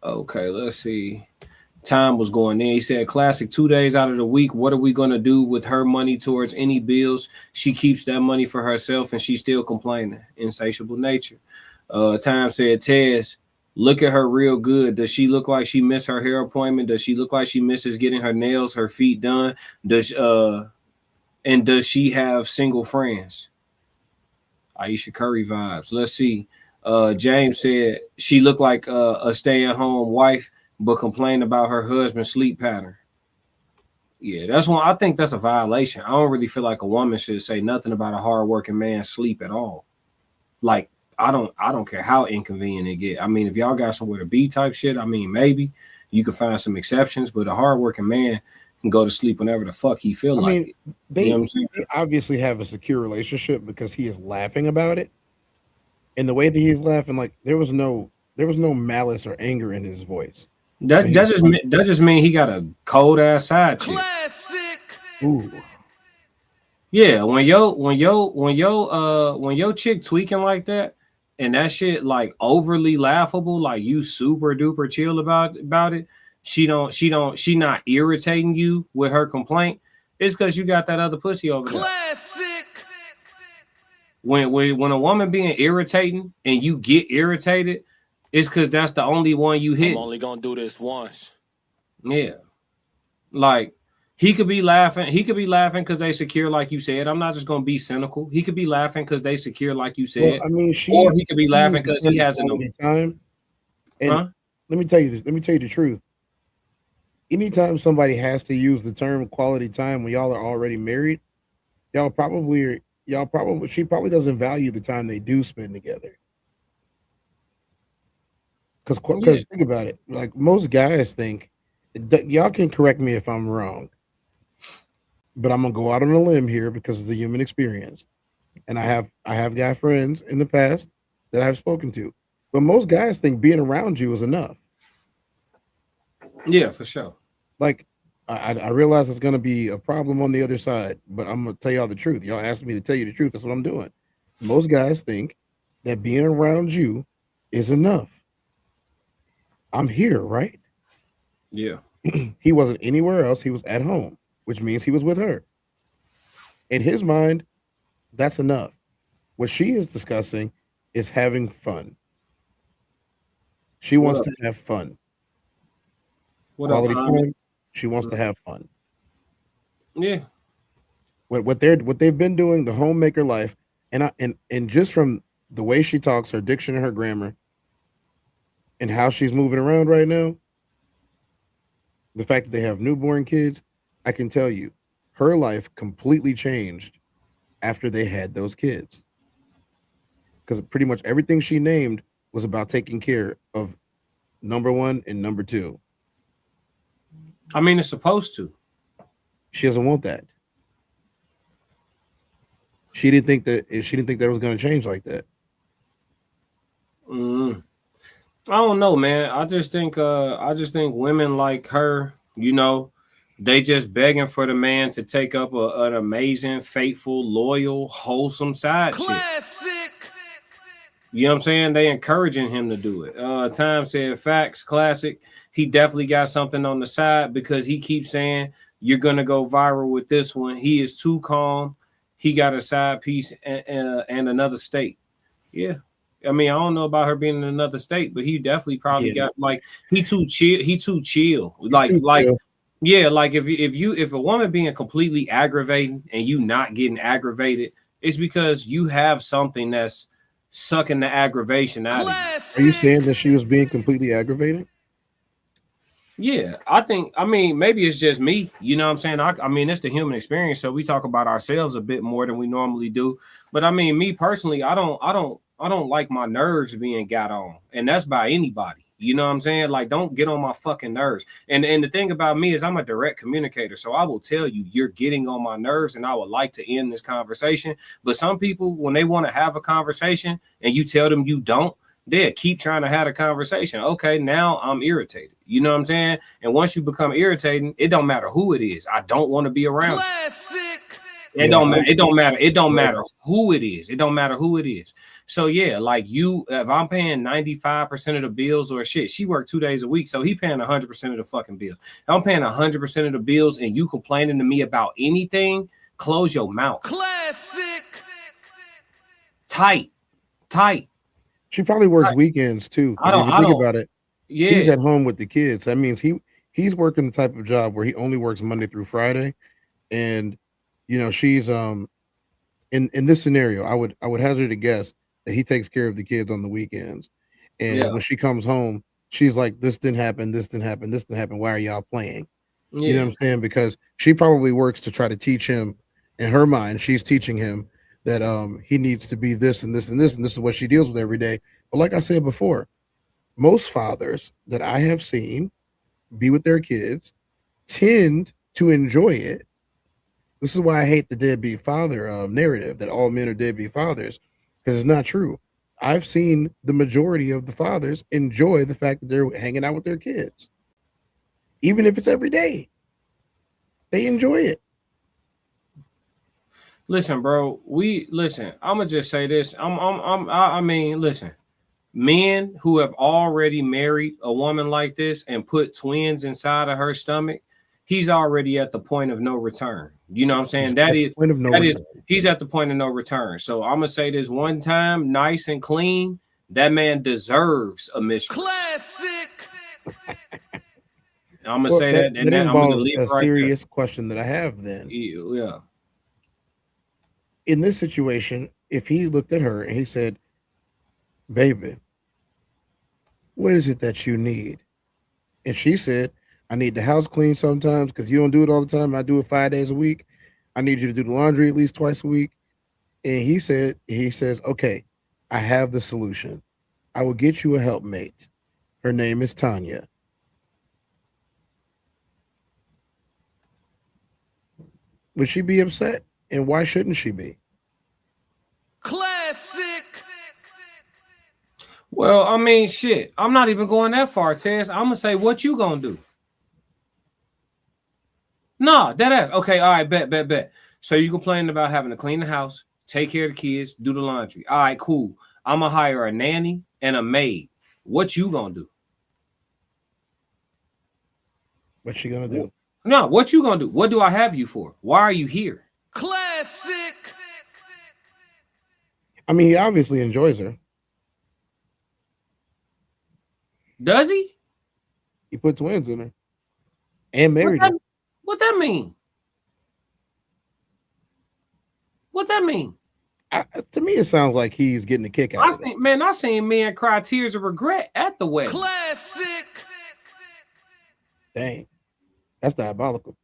B: Okay, let's see. Tom was going in. He said, Classic, 2 days out of the week. What are we going to do with her money towards any bills? She keeps that money for herself and she's still complaining. Insatiable nature. Tom said, Tez, look at her real good. Does she look like she missed her hair appointment? Does she look like she misses getting her nails, her feet done? Does she have single friends? Aisha Curry vibes. Let's see. James said she looked like a stay-at-home wife, but complained about her husband's sleep pattern. Yeah, that's one. I think that's a violation. I don't really feel like a woman should say nothing about a hardworking man's sleep at all. Like, I don't care how inconvenient it get. I mean, if y'all got somewhere to be type shit, I mean, maybe you could find some exceptions, but a hardworking man can go to sleep whenever the fuck he feel like it.
C: They,
B: you know what I'm saying?
C: they obviously have a secure relationship because he is laughing about it. And the way that he's laughing, like there was no malice or anger in his voice.
B: That just mean he got a cold ass side chick.
A: Classic.
C: Ooh.
B: Yeah, when your chick tweaking like that and that shit like overly laughable, like you super duper chill about it, she not irritating you with her complaint, it's because you got that other pussy over there.
A: Classic.
B: When a woman being irritating and you get irritated, it's because that's the only one you hit.
A: I'm only gonna do this once.
B: Yeah. Like He could be laughing. He could be laughing because they secure, like you said. I'm not just gonna be cynical. He could be laughing because they secure, like you said.
C: Well, I mean,
B: or he could be laughing because he has
C: quality time. And
B: Huh?
C: let me tell you the truth. Anytime somebody has to use the term quality time when y'all are already married, she probably doesn't value the time they do spend together. Because think about it, like most guys think that, y'all can correct me if I'm wrong, but I'm gonna go out on a limb here because of the human experience, and I have guy friends in the past that I've spoken to, but most guys think being around you is enough.
B: Yeah, for sure.
C: Like, I realize it's gonna be a problem on the other side, but I'm gonna tell y'all the truth. Y'all asked me to tell you the truth. That's what I'm doing. Most guys think that being around you is enough. I'm here, right?
B: Yeah.
C: He wasn't anywhere else. He was at home, which means he was with her. In his mind, that's enough. What she is discussing is having fun. She wants to have fun. Quality time. She wants to have fun.
B: Yeah.
C: What they've been doing, the homemaker life, and just from the way she talks, her diction and her grammar, and how she's moving around right now, the fact that they have newborn kids, I can tell you, her life completely changed after they had those kids. Because pretty much everything she named was about taking care of number one and number two.
B: I mean, it's supposed to.
C: She doesn't want that. She didn't think that it was going to change like that.
B: I don't know, man. I just think women like her, they just begging for the man to take up an amazing, faithful, loyal, wholesome side chick. You know what I'm saying? They encouraging him to do it. Time said facts, classic. He definitely got something on the side because he keeps saying you're gonna go viral with this one. He is too calm. He got a side piece and another state. Yeah. I mean, I don't know about her being in another state, but he definitely probably got like he too chill. He too chill. Yeah, like if a woman being completely aggravating and you not getting aggravated, it's because you have something that's sucking the aggravation out of you.
C: Are you saying that she was being completely aggravating?
B: Yeah, I mean, maybe it's just me. You know what I'm saying? I mean, it's the human experience, so we talk about ourselves a bit more than we normally do. But I mean, me personally, I don't like my nerves being got on, and that's by anybody. You know what I'm saying? Like, don't get on my fucking nerves. And the thing about me is I'm a direct communicator, so I will tell you you're getting on my nerves, and I would like to end this conversation. But some people, when they want to have a conversation, and you tell them you don't, they'll keep trying to have a conversation. Okay, now I'm irritated. You know what I'm saying? And once you become irritating, it don't matter who it is. I don't want to be around. Classic. It don't matter. It don't matter. It don't matter who it is. It don't matter who it is. So yeah, like if I'm paying 95% of the bills or shit, she worked 2 days a week, so he paying 100% of the fucking bills. I'm paying 100% of the bills, and you complaining to me about anything? Close your mouth. Classic. Tight.
C: She probably works weekends too. If you think about it,
B: yeah,
C: he's at home with the kids. That means he's working the type of job where he only works Monday through Friday, and she's in this scenario, I would hazard to guess that he takes care of the kids on the weekends, and when she comes home, she's like, "This didn't happen. This didn't happen. This didn't happen. Why are y'all playing?" Yeah. You know what I'm saying? Because she probably works to try to teach him. In her mind, she's teaching him that he needs to be this and this and this, and this is what she deals with every day. But like I said before, most fathers that I have seen be with their kids tend to enjoy it. This is why I hate the deadbeat father narrative that all men are deadbeat fathers, because it's not true. I've seen the majority of the fathers enjoy the fact that they're hanging out with their kids, even if it's every day. They enjoy it.
B: Listen, bro. I'm gonna just say this. I mean, listen. Men who have already married a woman like this and put twins inside of her stomach, he's already at the point of no return. You know what I'm saying? He's at the point of no return. So I'm gonna say this one time, nice and clean. That man deserves a mistress. Classic. I'm gonna say that, and
C: that
B: then I'm gonna
C: involves
B: leave
C: a
B: it right
C: serious question that I have then.
B: Yeah.
C: In this situation, if he looked at her and he said, "Baby, what is it that you need?" And she said, "I need the house clean sometimes because you don't do it all the time. I do it 5 days a week. I need you to do the laundry at least twice a week." And he says, "Okay, I have the solution. I will get you a helpmate. Her name is Tanya." Would she be upset? And why shouldn't she be?
A: Classic.
B: Well, I mean, shit. I'm not even going that far, Tez. I'm gonna say, what you gonna do? No, that ass. Okay, all right, bet. So you complaining about having to clean the house, take care of the kids, do the laundry. All right, cool. I'm gonna hire a nanny and a maid. What you gonna do?
C: What's she gonna do?
B: No, what you gonna do? What do I have you for? Why are you here?
A: Classic.
C: I mean, he obviously enjoys her.
B: Does he?
C: He put twins in her and married her.
B: What that mean? What that mean?
C: To me, it sounds like he's getting a kick out of it.
B: I seen men cry tears of regret at the wedding.
A: Classic.
C: Dang, that's diabolical.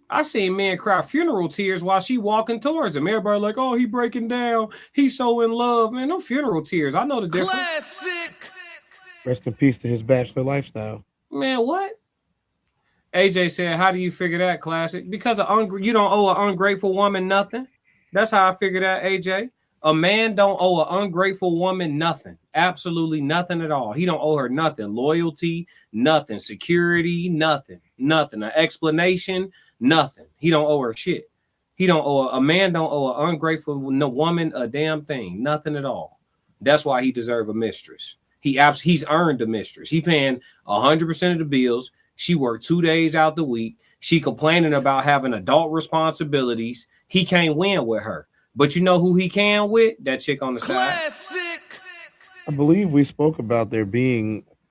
B: I seen men cry funeral tears while she walking towards him. Everybody like, oh, he breaking down. He's so in love. Man, no funeral tears. I know the difference.
A: Classic.
C: Rest in peace to his bachelor lifestyle.
B: Man, what? AJ said, how do you figure that, Classic? Because you don't owe an ungrateful woman nothing. That's how I figured that, AJ. A man don't owe an ungrateful woman nothing. Absolutely nothing at all. He don't owe her nothing. Loyalty, nothing. Security, nothing. Nothing. An explanation, nothing. He don't owe her shit. A man don't owe an ungrateful woman a damn thing. Nothing at all. That's why he deserve a mistress. He's earned a mistress. He paying 100% of the bills. She worked 2 days out the week. She complaining about having adult responsibilities. He can't win with her. But you know who he can with? That chick on the side.
C: I believe we spoke about there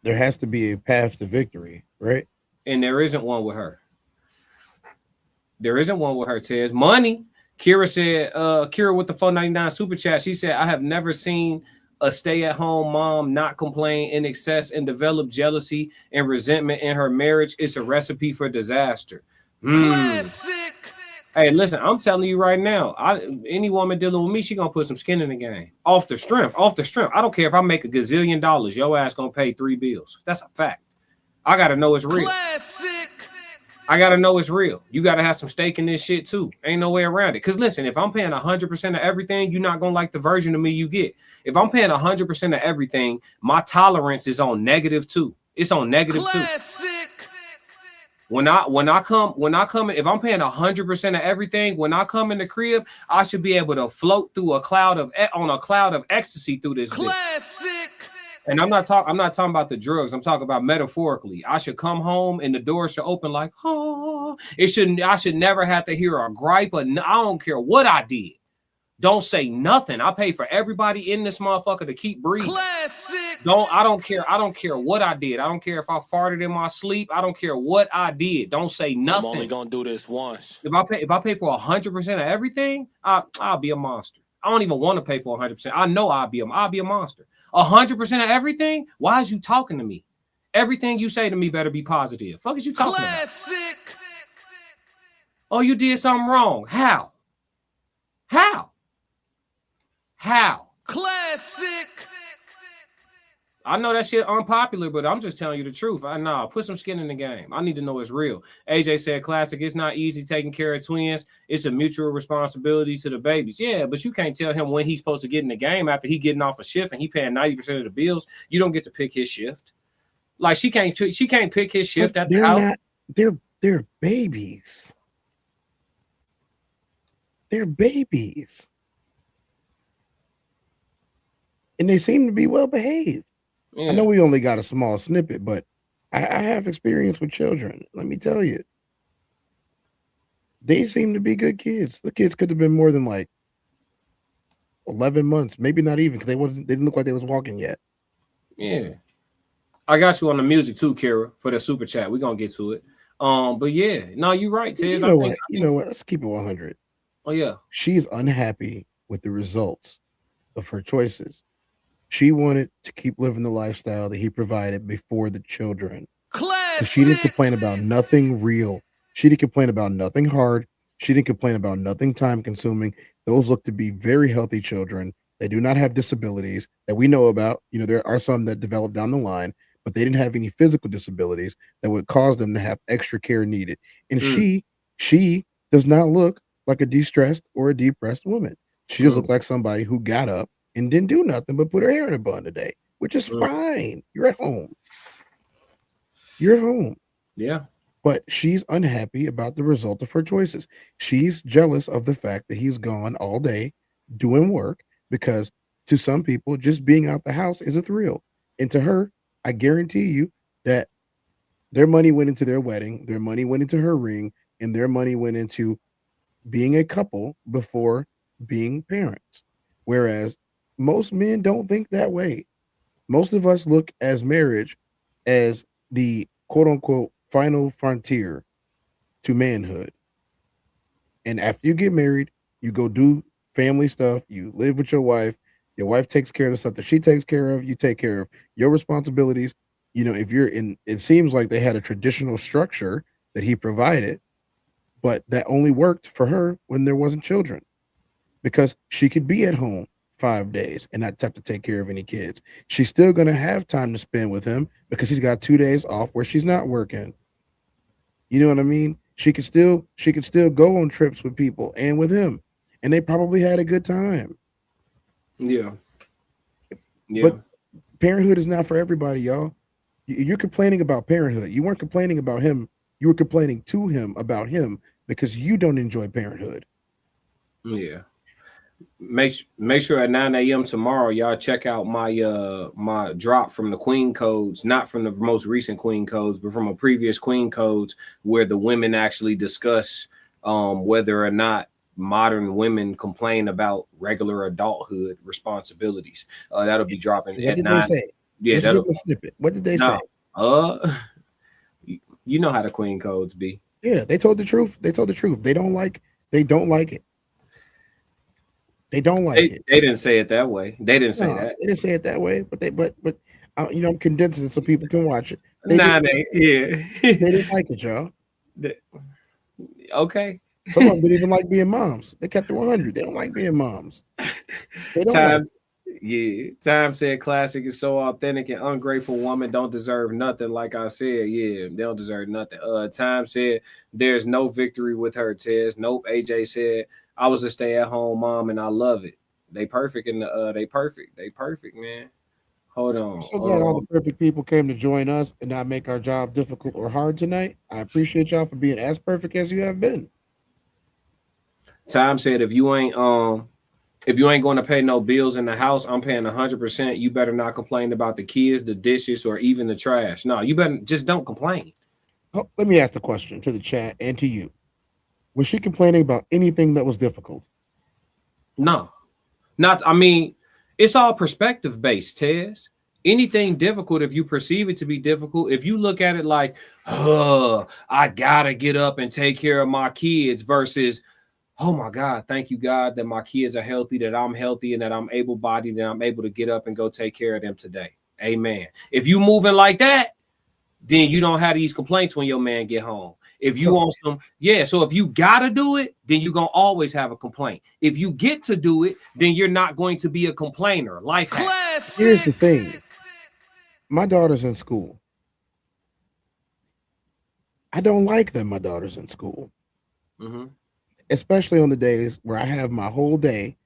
C: has to be a path to victory, right?
B: And there isn't one with her. There isn't one with her, Tez. Money. Kira said, Kira with the 499 super chat, she said, I have never seen a stay-at-home mom not complain in excess and develop jealousy and resentment in her marriage. It's a recipe for disaster.
A: Classic.
B: Hey, listen, I'm telling you right now, any woman dealing with me, she gonna put some skin in the game. Off the strength. I don't care if I make a gazillion dollars, your ass gonna pay 3 bills. That's a fact. I gotta know it's real.
A: Classic.
B: I gotta know it's real. You gotta have some stake in this shit too. Ain't no way around it. Cause listen, if I'm paying 100% of everything, you're not gonna like the version of me you get. If I'm paying 100% of everything, my tolerance is on -2. It's on -2. When I come, if I'm paying 100% of everything, when I come in the crib, I should be able to float through a cloud of ecstasy through this
A: Classic.
B: bitch. And I'm not talking about the drugs. I'm talking about metaphorically. I should come home and the door should open like, oh. I should never have to hear a gripe. I don't care what I did. Don't say nothing. I pay for everybody in this motherfucker to keep breathing.
A: Classic.
B: I don't care. I don't care what I did. I don't care if I farted in my sleep. I don't care what I did. Don't say nothing.
A: I'm only gonna do this once.
B: If I pay for 100% of everything, I'll be a monster. I don't even want to pay for 100%. I know I'll be a monster. 100% of everything. Why is you talking to me? Everything you say to me better be positive. Fuck is you talking
A: Classic.
B: about? Oh, you did something wrong. How?
A: Classic.
B: I know that shit unpopular, but I'm just telling you the truth. Put some skin in the game. I need to know it's real. AJ said, Classic, it's not easy taking care of twins. It's a mutual responsibility to the babies. Yeah, but you can't tell him when he's supposed to get in the game after he getting off a shift and he paying 90% of the bills. You don't get to pick his shift. Like she can't pick his shift at the house.
C: They're babies. They're babies. And they seem to be well behaved. Yeah. I know we only got a small snippet, but I have experience with children. Let me tell you. They seem to be good kids. The kids could have been more than like 11 months, maybe not even, because they didn't look like they was walking yet.
B: Yeah. I got you on the music too, Kira, for the super chat. We're gonna get to it. But yeah, no, you're right, Tez.
C: You know what? You know what? Let's keep it 100.
B: Oh yeah.
C: She's unhappy with the results of her choices. She wanted to keep living the lifestyle that he provided before the children.
A: Classic.
C: She didn't complain about nothing real. She didn't complain about nothing hard. She didn't complain about nothing time consuming. Those look to be very healthy children. They do not have disabilities that we know about. You know, there are some that develop down the line, but they didn't have any physical disabilities that would cause them to have extra care needed. And she does not look like a distressed or a depressed woman. She just looked like somebody who got up and didn't do nothing but put her hair in a bun today, which is fine. You're at home. You're at home.
B: Yeah.
C: But she's unhappy about the result of her choices. She's jealous of the fact that he's gone all day doing work because to some people, just being out the house is a thrill. And to her, I guarantee you that their money went into their wedding, their money went into her ring, and their money went into being a couple before being parents. Whereas most men don't think that way. Most of us look as marriage as the quote unquote final frontier to manhood. And after you get married, you go do family stuff, you live with your wife takes care of the stuff that she takes care of, you take care of your responsibilities. You know, if you're in, it seems like they had a traditional structure that he provided, but that only worked for her when there wasn't children because she could be at home 5 days and not have to take care of any kids. She's still going to have time to spend with him because he's got 2 days off where she's not working. You know what I mean? She could still go on trips with people and with him, and they probably had a good time.
B: Yeah.
C: But parenthood is not for everybody, y'all. You're complaining about parenthood. You weren't complaining about him. You were complaining to him about him because you don't enjoy parenthood.
B: Yeah. Make sure at 9 a.m. tomorrow, y'all check out my my drop from the Queen Codes, not from the most recent Queen Codes, but from a previous Queen Codes where the women actually discuss whether or not modern women complain about regular adulthood responsibilities. That'll be dropping
C: What
B: at
C: did
B: 9.
C: they say?
B: Yeah,
C: Let's give a snippet. What did they say?
B: You know how the Queen Codes be.
C: Yeah, they told the truth. They told the truth. They don't like it. They don't like it. They
B: didn't say it that way. They didn't say that.
C: They didn't say it that way, but you know, I'm condensing it so people can watch it.
B: They
C: didn't like it, y'all.
B: Okay.
C: Some of them didn't even like being moms. They kept it 100. They don't like being moms. They don't
B: Time said Classic is so authentic and ungrateful woman don't deserve nothing. Like I said, they don't deserve nothing. Time said there's no victory with her, Tez. Nope. AJ said I was a stay-at-home mom and I love it. They perfect and they perfect, man. Hold on.
C: I'm so glad all the perfect people came to join us and not make our job difficult or hard tonight. I appreciate y'all for being as perfect as you have been.
B: Time said if you ain't going to pay no bills in the house, I'm paying 100%. You better not complain about the kids, the dishes, or even the trash. No, you better just don't complain.
C: Oh, let me ask the question to the chat and to you. Was she complaining about anything that was difficult?
B: No. I mean, it's all perspective based, Tez. Anything difficult, if you perceive it to be difficult, if you look at it like, I gotta get up and take care of my kids versus, oh my God, thank you, God, that my kids are healthy, that I'm healthy, and that I'm able-bodied, and I'm able to get up and go take care of them today. Amen. If you moving like that, then you don't have these complaints when your man get home. If you want some, so if you gotta do it, then you're gonna always have a complaint. If you get to do it, then you're not going to be a complainer. Life hack.
C: Here's the thing. My daughter's in school. I don't like that my daughter's in school.
B: Mm-hmm.
C: Especially on the days where I have my whole day.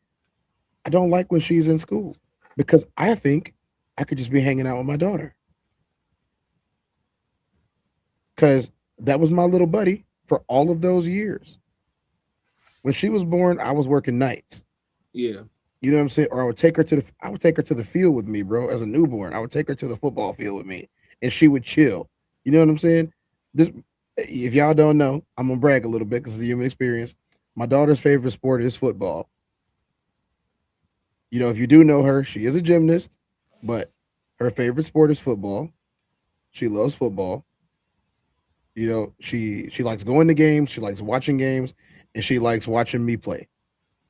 C: I don't like when she's in school because I think I could just be hanging out with my daughter. Because that was my little buddy for all of those years. When she was born, I was working nights.
B: Yeah.
C: You know what I'm saying? Or I would take her to the field with me, bro, as a newborn. I would take her to the football field with me and she would chill. You know what I'm saying? If y'all don't know, I'm gonna brag a little bit because of the human experience. My daughter's favorite sport is football. You know, if you do know her, she is a gymnast, but her favorite sport is football. She loves football. You know, she likes going to games, she likes watching games, and she likes watching me play.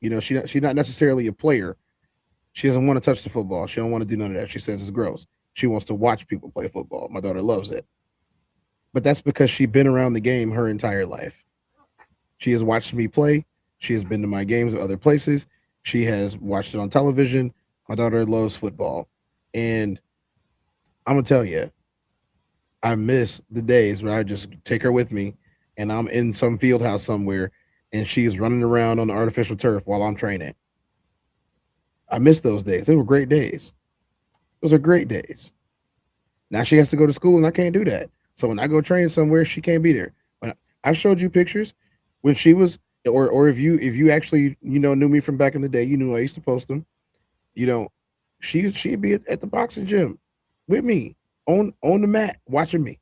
C: You know, she's not necessarily a player. She doesn't want to touch the football. She don't want to do none of that. She says it's gross. She wants to watch people play football. My daughter loves it. But that's because she's been around the game her entire life. She has watched me play. She has been to my games at other places. She has watched it on television. My daughter loves football. And I'm going to tell you, I miss the days where I just take her with me and I'm in some field house somewhere and she's running around on the artificial turf while I'm training. I miss those days. They were great days. Those are great days. Now she has to go to school and I can't do that. So when I go train somewhere, she can't be there. When I showed you pictures when she was, or if you actually knew me from back in the day, you knew I used to post them. You know, she'd be at the boxing gym with me on the mat watching me.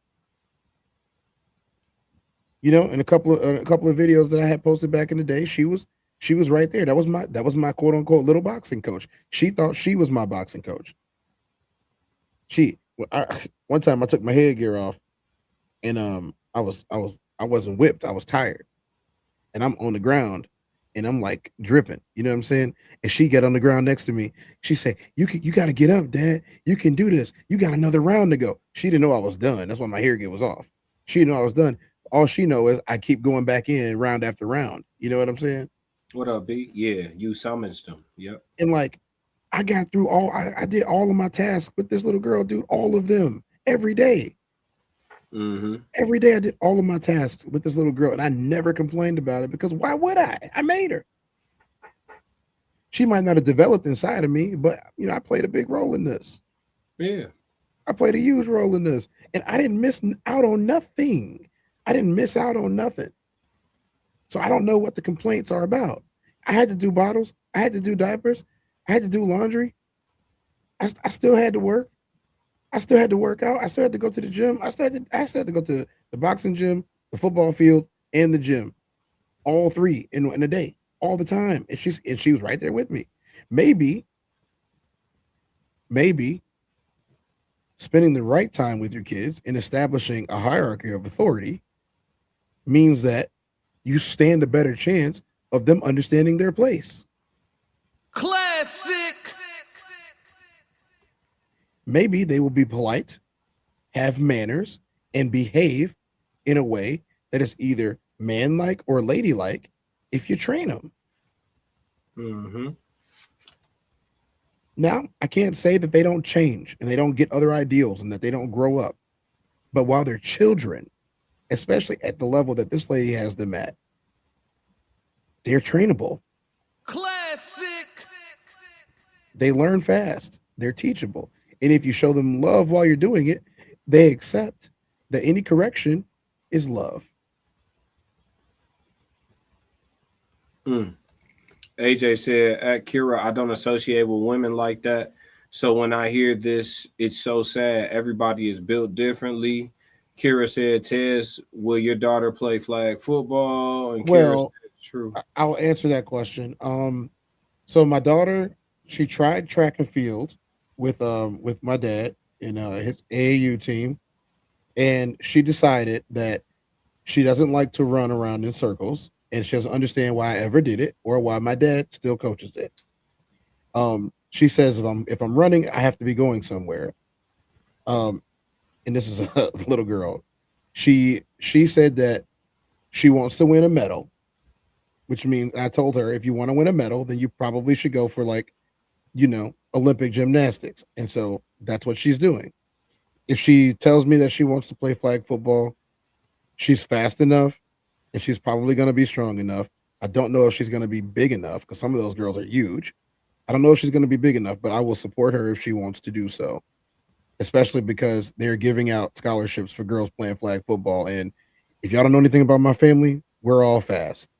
C: You know, in a couple of videos that I had posted back in the day, she was right there. That was my quote unquote little boxing coach. She thought she was my boxing coach. One time I took my headgear off, and I wasn't whipped. I was tired, and I'm on the ground, and I'm like dripping. You know what I'm saying? And she got on the ground next to me. She said, "You got to get up, Dad. You can do this. You got another round to go." She didn't know I was done. That's why my hairgear was off. She didn't know I was done. All she know is I keep going back in round after round. You know what I'm saying?
B: What up, B? Yeah, you summoned them. Yep.
C: And like, I got through I did all of my tasks with this little girl, dude. All of them every day. Every day I did all of my tasks with this little girl, and I never complained about it because why would I? I made her. She might not have developed inside of me, but I played a big role in this.
B: Yeah.
C: I played a huge role in this, and I didn't miss out on nothing. I didn't miss out on nothing. So I don't know what the complaints are about. I had to do bottles. I had to do diapers. I had to do laundry. I still had to work. I still had to work out. I still had to go to the gym. I still had to go to the boxing gym, the football field, and the gym. All three in a day, all the time. And she was right there with me. Maybe spending the right time with your kids and establishing a hierarchy of authority means that you stand a better chance of them understanding their place.
A: Classic.
C: Maybe they will be polite, have manners, and behave in a way that is either manlike or ladylike if you train them. Now, I can't say that they don't change and they don't get other ideals and that they don't grow up. But while they're children, especially at the level that this lady has them at, they're trainable.
A: Classic.
C: They learn fast. They're teachable. And if you show them love while you're doing it, they accept that any correction is love.
B: AJ said, at Kira, I don't associate with women like that. So when I hear this, it's so sad. Everybody is built differently. Kira said, Tez, will your daughter play flag football? And Kira said, true.
C: I'll answer that question. So my daughter, she tried track and field with my dad in his AAU team, and she decided that she doesn't like to run around in circles, and she doesn't understand why I ever did it or why my dad still coaches it. She says if I'm running, I have to be going somewhere. And this is a little girl. She said that she wants to win a medal, which means I told her if you want to win a medal, then you probably should go for Olympic gymnastics. And so that's what she's doing. If she tells me that she wants to play flag football, she's fast enough and she's probably going to be strong enough. I don't know if she's going to be big enough because some of those girls are huge. I don't know if she's going to be big enough, but I will support her if she wants to do so, especially because they're giving out scholarships for girls playing flag football. And if y'all don't know anything about my family, we're all fast.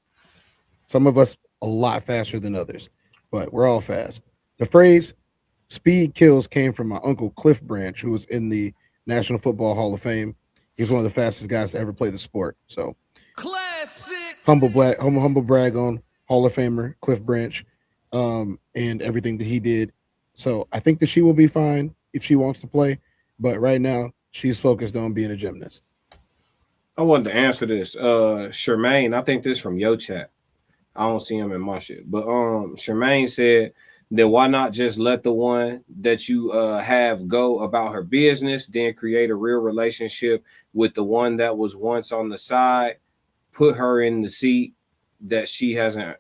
C: Some of us a lot faster than others, but we're all fast. The phrase speed kills came from my uncle Cliff Branch, who was in the National Football Hall of Fame. He's one of the fastest guys to ever play the sport. So
A: classic.
C: Humble brag on Hall of Famer Cliff Branch, and everything that he did. So I think that she will be fine if she wants to play, but right now she's focused on being a gymnast.
B: I wanted to answer this. Charmaine, I think this from your chat. I don't see him in my shit. But Charmaine said then why not just let the one that you have go about her business, then create a real relationship with the one that was once on the side, put her in the seat that she hasn't.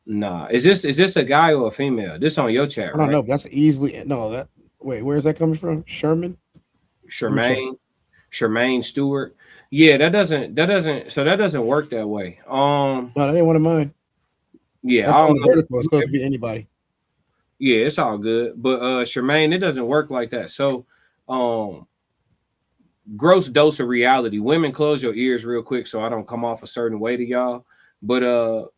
B: Nah, is this a guy or a female? This on your chat,
C: I don't
B: right?
C: know. That's easily no. That wait, where is that coming from? Sherman,
B: Charmaine Stewart. Yeah, that doesn't work that way.
C: No, that ain't one of mine.
B: Yeah,
C: That's
B: I
C: on
B: don't
C: the
B: know.
C: vertical. It's supposed to be anybody.
B: Yeah, it's all good. But Charmaine, it doesn't work like that. So gross dose of reality. Women, close your ears real quick so I don't come off a certain way to y'all. But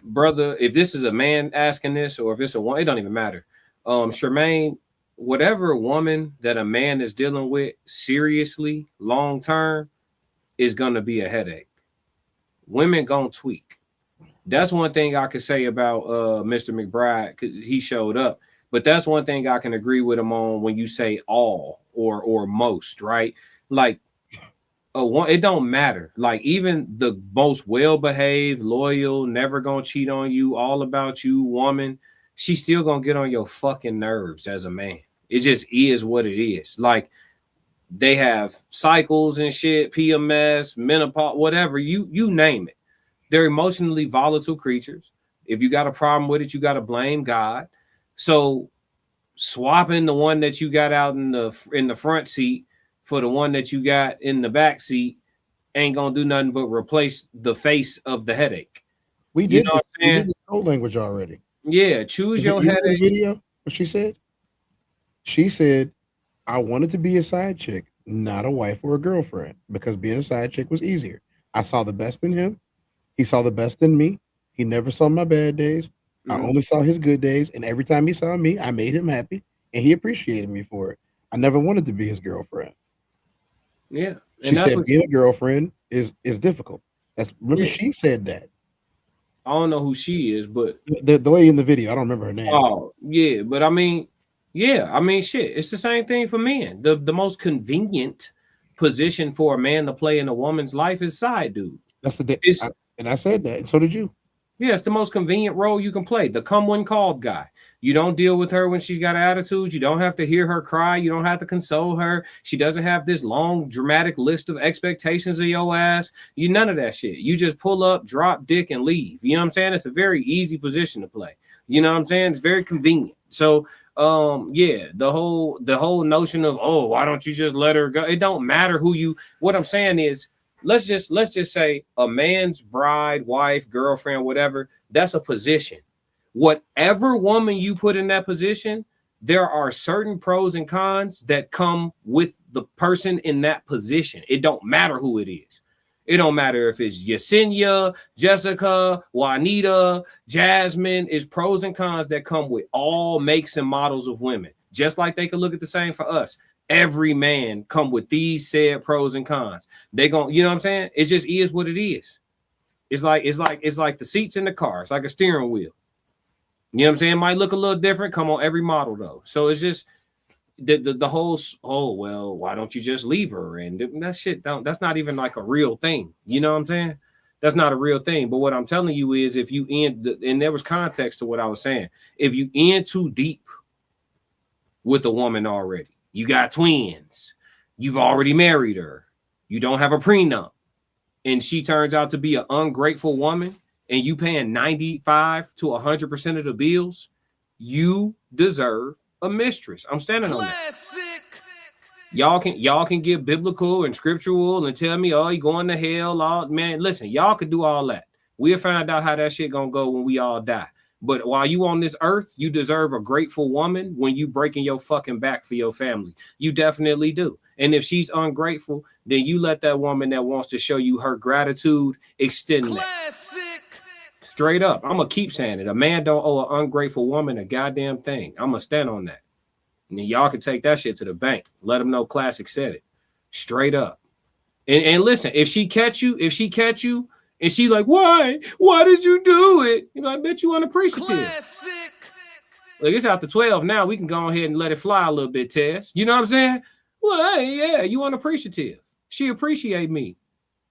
B: brother, if this is a man asking this or if it's a one, it don't even matter. Charmaine, whatever woman that a man is dealing with seriously long term is gonna be a headache. Women gonna tweak. That's one thing I could say about Mr. McBride because he showed up. But that's one thing I can agree with him on when you say all or most, right? Like it don't matter. Like even the most well-behaved, loyal, never gonna cheat on you, all about you woman, she's still gonna get on your fucking nerves as a man. It just is what it is. Like they have cycles and shit, PMS, menopause, whatever you name it. They're emotionally volatile creatures. If you got a problem with it, you got to blame God. So swapping the one that you got out in the front seat for the one that you got in the back seat ain't gonna do nothing but replace the face of the headache.
C: We did the code language already.
B: Yeah, choose your headache.
C: Video. What she said? She said, "I wanted to be a side chick, not a wife or a girlfriend, because being a side chick was easier. I saw the best in him. He saw the best in me. He never saw my bad days. I only saw his good days. And every time he saw me, I made him happy. And he appreciated me for it. I never wanted to be his girlfriend."
B: Yeah.
C: She said being a girlfriend is difficult. Remember,
B: Yeah.
C: she said that.
B: I don't know who she is, but
C: the lady in the video, I don't remember her name.
B: Oh, yeah. But I mean, shit. It's the same thing for men. The most convenient position for a man to play in a woman's life is side dude.
C: That's and I said that, and so did you.
B: Yeah, it's the most convenient role you can play. The come when called guy. You don't deal with her when she's got attitudes. You don't have to hear her cry. You don't have to console her. She doesn't have this long, dramatic list of expectations of your ass. You none of that shit. You just pull up, drop dick, and leave. You know what I'm saying? It's a very easy position to play. You know what I'm saying? It's very convenient. So yeah, the whole notion of, oh, why don't you just let her go? It don't matter who you. What I'm saying is, let's just say a man's bride, wife, girlfriend, whatever, that's a position. Whatever woman you put in that position, there are certain pros and cons that come with the person in that position. It don't matter who it is. It don't matter if it's Yesenia, Jessica, Juanita, Jasmine. It's pros and cons that come with all makes and models of women. Just like they could look at the same for us. Every man come with these said pros and cons. They gon', you know what I'm saying? It just is what it is. It's like the seats in the car. It's like a steering wheel. You know what I'm saying? It might look a little different. Come on, every model though. So it's just the whole. Oh well, why don't you just leave her? And that shit that's not even like a real thing. You know what I'm saying? That's not a real thing. But what I'm telling you is, if you end, and there was context to what I was saying. If you in too deep with a woman already. You got twins. You've already married her. You don't have a prenup. And she turns out to be an ungrateful woman and you paying 95 to 100% of the bills. You deserve a mistress. I'm standing on that. Y'all can get biblical and scriptural and tell me, oh, you going to hell. Man, listen, y'all can do all that. We'll find out how that shit gonna go when we all die. But while you on this earth, you deserve a grateful woman when you breaking your fucking back for your family. You definitely do. And if she's ungrateful, then you let that woman that wants to show you her gratitude extend that. Straight up. I'm going to keep saying it. A man don't owe an ungrateful woman a goddamn thing. I'm going to stand on that. And then y'all can take that shit to the bank. Let them know Classic said it. Straight up. And listen, if she catch you, and she like, why did you do it? You know, I bet you unappreciative. Classic. Like, it's out to 12 now. We can go ahead and let it fly a little bit, Tez. You know what I'm saying? Well, hey, yeah, you unappreciative. She appreciate me.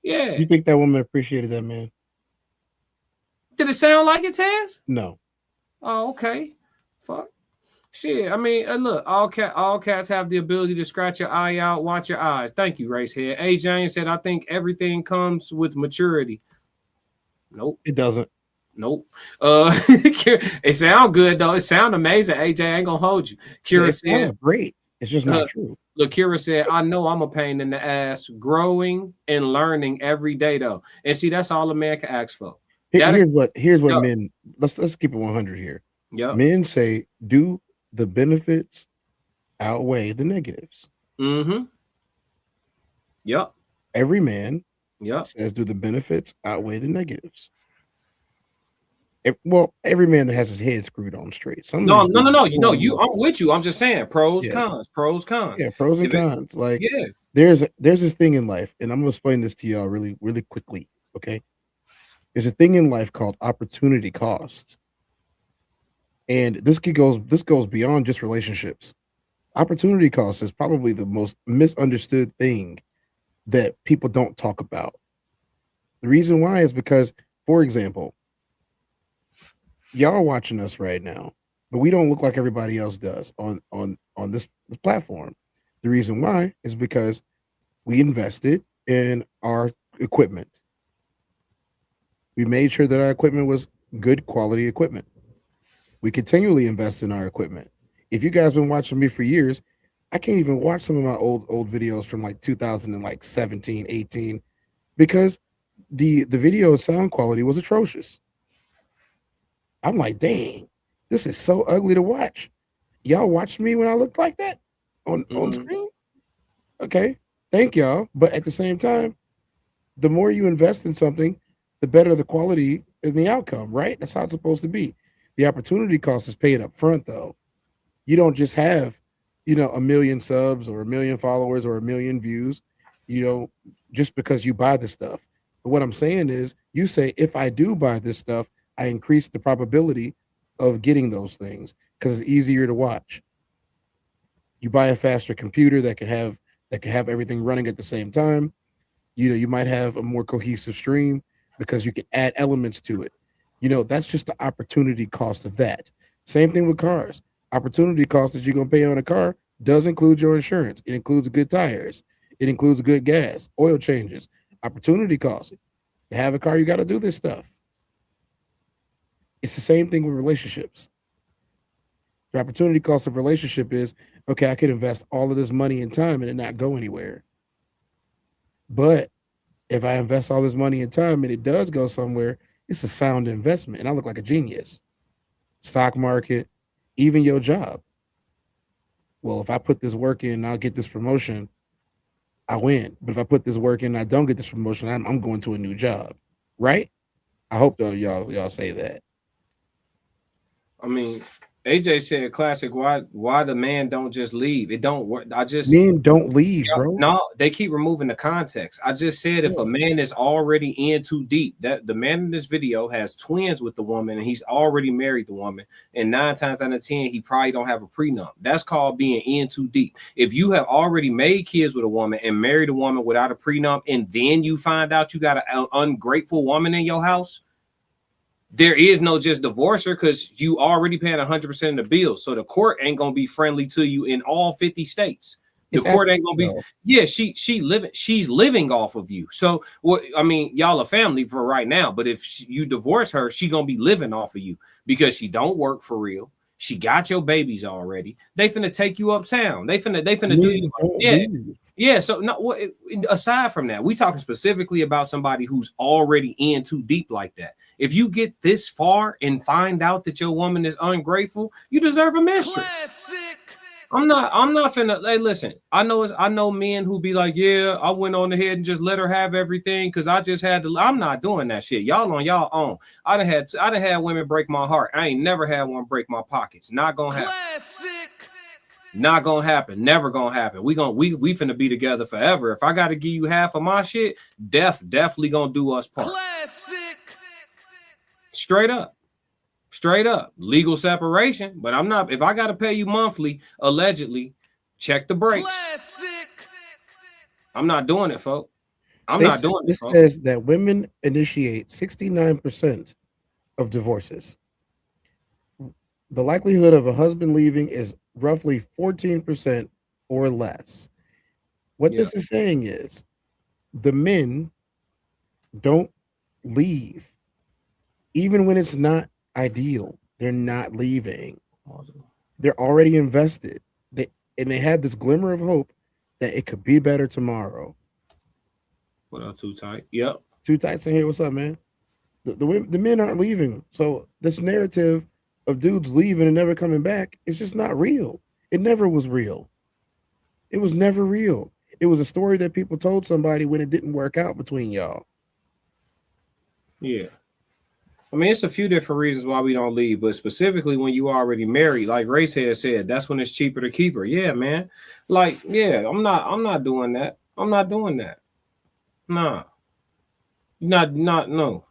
B: Yeah.
C: You think that woman appreciated that man?
B: Did it sound like it, Taz?
C: No.
B: Oh, okay. Fuck. Shit. I mean, look, all cats have the ability to scratch your eye out, watch your eyes. Thank you, Racehead. A. James said, I think everything comes with maturity. Nope.
C: It doesn't.
B: Nope. It sound good though. It sound amazing. AJ ain't gonna hold you. Kira
C: It sounds
B: said,
C: great. It's just not true.
B: Look, Kira said, I know I'm a pain in the ass, growing and learning every day though. And see, that's all a man can ask for.
C: Here's what men. Let's keep it 100 here.
B: Yeah.
C: Men say, do the benefits outweigh the negatives?
B: Mm-hmm. Yep.
C: Every man
B: says,
C: do the benefits outweigh the negatives? Every man that has his head screwed on straight.
B: No. I'm with you. I'm just saying pros, cons.
C: Yeah, pros and cons. Like,
B: yeah,
C: there's this thing in life, and I'm gonna explain this to y'all really, really quickly. Okay, there's a thing in life called opportunity cost, and this goes beyond just relationships. Opportunity cost is probably the most misunderstood thing that people don't talk about. The reason why is because, for example, y'all are watching us right now, but we don't look like everybody else does on this platform. The reason why is because we invested in our equipment. We made sure that our equipment was good quality equipment. We continually invest in our equipment. If you guys been watching me for years, I can't even watch some of my old videos from like 2017, 18, because the video sound quality was atrocious. I'm like, dang, this is so ugly to watch. Y'all watched me when I looked like that on screen? Okay, thank y'all. But at the same time, the more you invest in something, the better the quality and the outcome, right? That's how it's supposed to be. The opportunity cost is paid up front, though. You don't just have, 1 million subs or 1 million followers or 1 million views, just because you buy the stuff. But what I'm saying is, you say, if I do buy this stuff, I increase the probability of getting those things because it's easier to watch. You buy a faster computer that can have everything running at the same time. You might have a more cohesive stream because you can add elements to it. That's just the opportunity cost of that. Same thing with cars. Opportunity cost that you're going to pay on a car does include your insurance. It includes good tires. It includes good gas, oil changes. Opportunity cost. To have a car, you got to do this stuff. It's the same thing with relationships. The opportunity cost of relationship is, okay, I could invest all of this money and time and it not go anywhere. But if I invest all this money and time and it does go somewhere, it's a sound investment and I look like a genius. Stock market, even your job. Well, if I put this work in and I'll get this promotion, I win. But if I put this work in and I don't get this promotion, I'm going to a new job. Right? I hope though y'all say that.
B: I mean, AJ said, "Classic. Why the man don't just leave? It don't work.
C: Men don't leave, bro.
B: No, they keep removing the context. I just said if a man is already in too deep, that the man in this video has twins with the woman and he's already married the woman, and 9 times out of 10 he probably don't have a prenup. That's called being in too deep. If you have already made kids with a woman and married a woman without a prenup, and then you find out you got an ungrateful woman in your house." There is no just divorce her because you already paying 100% of the bills. So the court ain't gonna be friendly to you in all 50 states. The court ain't gonna be. Yeah, she's living off of you. So what? I mean, y'all are family for right now. But if you divorce her, she gonna be living off of you because she don't work for real. She got your babies already. They finna take you uptown. They finna do. Yeah. So no. Aside from that, we talking specifically about somebody who's already in too deep like that. If you get this far and find out that your woman is ungrateful, you deserve a mistress. Classic. I'm not finna. Hey, listen. I know men who be like, yeah, I went on ahead and just let her have everything because I just had to. I'm not doing that shit. Y'all on y'all own. I done had women break my heart. I ain't never had one break my pockets. Not gonna happen. Classic. Not gonna happen. Never gonna happen. We finna be together forever. If I gotta give you half of my shit, definitely gonna do us part. Classic. Straight up, legal separation. But I'm not. If I got to pay you monthly, allegedly, check the brakes. Classic. I'm not doing it, folks. not doing
C: this.
B: This
C: Says that women initiate 69% of divorces. The likelihood of a husband leaving is roughly 14% or less. What this is saying is the men don't leave. Even when it's not ideal, they're not leaving. They're already invested. They have this glimmer of hope that it could be better tomorrow.
B: What up, Too Tight? Yep.
C: Too Tight's in here. What's up, man? The men aren't leaving. So this narrative of dudes leaving and never coming back is just not real. It never was real. It was never real. It was a story that people told somebody when it didn't work out between y'all.
B: Yeah. I mean, it's a few different reasons why we don't leave, but specifically when you already married, like Race had said, that's when it's cheaper to keep her. Yeah, man. Like, yeah, I'm not doing that. I'm not doing that. Nah. No.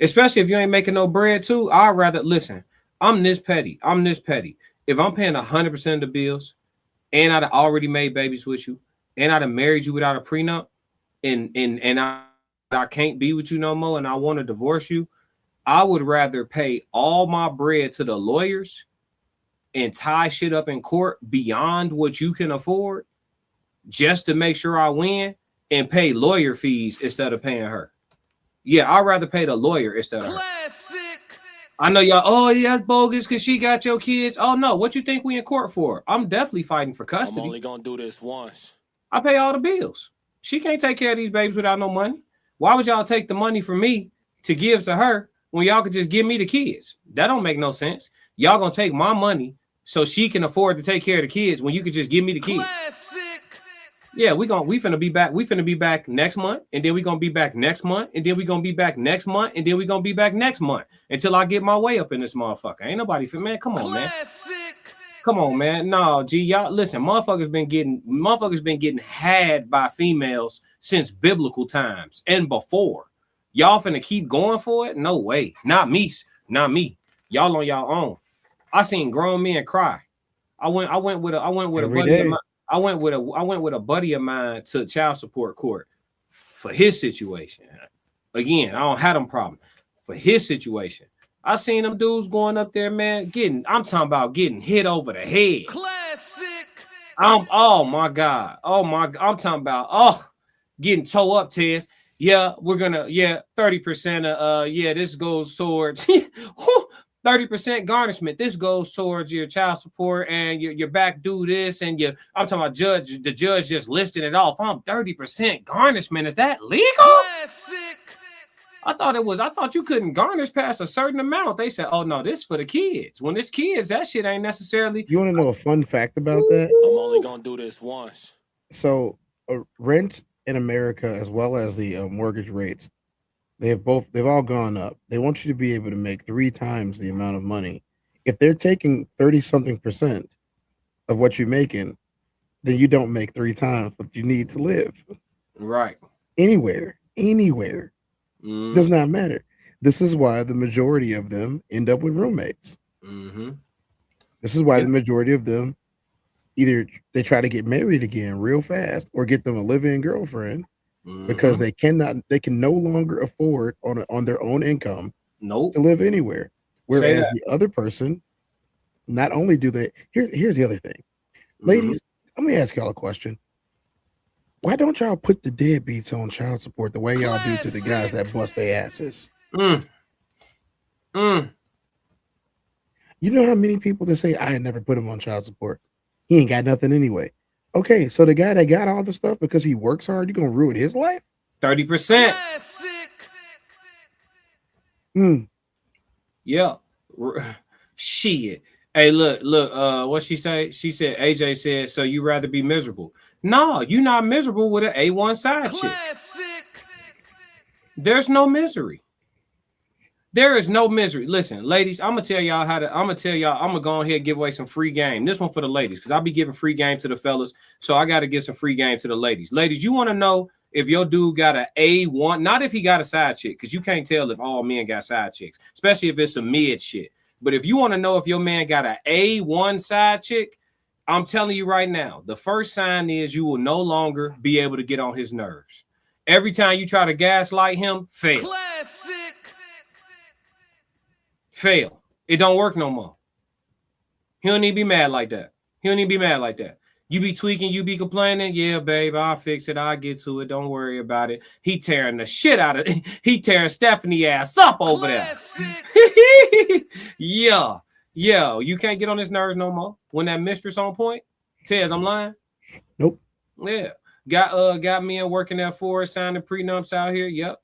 B: Especially if you ain't making no bread too. I'd rather listen. I'm this petty. If I'm paying 100% of the bills, and I'd already made babies with you, and I'd have married you without a prenup, and I can't be with you no more, and I want to divorce you, I would rather pay all my bread to the lawyers and tie shit up in court beyond what you can afford just to make sure I win and pay lawyer fees instead of paying her. Yeah, I'd rather pay the lawyer instead of her. I know y'all, oh, yeah, that's bogus because she got your kids. Oh, no, what you think we in court for? I'm definitely fighting for custody.
A: I'm only going to do this once.
B: I pay all the bills. She can't take care of these babies without no money. Why would y'all take the money from me to give to her when y'all could just give me the kids? That don't make no sense. Y'all gonna take my money so she can afford to take care of the kids when you could just give me the kids.
A: Classic.
B: Yeah, we finna be back. We finna be back next month, and then we gonna be back next month, and then we gonna be back next month, and then we gonna be back next month until I get my way up in this motherfucker. Ain't nobody for man. Come on,
A: Classic.
B: man. Come on, man. No, G, y'all listen. Motherfuckers been getting had by females since biblical times and before. Y'all finna keep going for it? No way. Not me. Y'all on y'all own. I seen grown men cry. I went with a buddy of mine. I went with a buddy of mine to child support court for his situation. Again, I don't have them problem. For his situation. I seen them dudes going up there, man, I'm talking about getting hit over the head.
A: Classic.
B: Oh my God. I'm talking about getting toe up, Tez. Yeah, we're gonna 30% of this goes towards 30% garnishment. This goes towards your child support and your back due this and I'm talking about the judge just listing it off. 30% garnishment. Is that legal?
A: Classic.
B: I thought you couldn't garnish past a certain amount. They said, oh no, this for the kids. When it's kids, that shit ain't necessarily.
C: You want to know a fun fact about that?
A: I'm only gonna do this once.
C: So rent in America, as well as the mortgage rates, they've all gone up. They want you to be able to make 3 times the amount of money. If they're taking 30-something% of what you're making, then you don't make 3 times what you need to live.
B: Right.
C: Anywhere. Does not matter. This is why the majority of them end up with roommates.
B: Mm-hmm.
C: This is why the majority of them either they try to get married again real fast or get them a live-in girlfriend because they can no longer afford on their own income to live anywhere. Whereas the other person, not only do they here's the other thing. Ladies, let me ask y'all a question. Why don't y'all put the deadbeats on child support the way y'all do to the guys that bust their asses? You know how many people that say, I never put him on child support. He ain't got nothing anyway. Okay, so the guy that got all the stuff because he works hard, you gonna ruin his life?
B: 30%. Yeah. Shit. Hey, look, what she say? She said, AJ said, so you rather be miserable. No, you're not miserable with an A1 side chick. There's no misery. There is no misery. Listen, ladies, I'm gonna go ahead and give away some free game. This one for the ladies, because I'll be giving free game to the fellas. So I gotta give some free game to the ladies. Ladies, you want to know if your dude got an A1, not if he got a side chick, because you can't tell if all men got side chicks, especially if it's some mid shit. But if you want to know if your man got an A1 side chick, I'm telling you right now, the first sign is you will no longer be able to get on his nerves. Every time you try to gaslight him, fail.
A: Classic.
B: Fail. It don't work no more. He don't need to be mad like that. He don't need to be mad like that. You be tweaking, you be complaining. Yeah, babe, I'll fix it. I'll get to it. Don't worry about it. He tearing the shit out of it. He tearing Stephanie ass up over there. Yeah. Yeah. You can't get on his nerves no more. When that mistress on point, Tez, I'm lying.
C: Nope.
B: Yeah. Got me and working at Forest, signing prenups out here. Yep.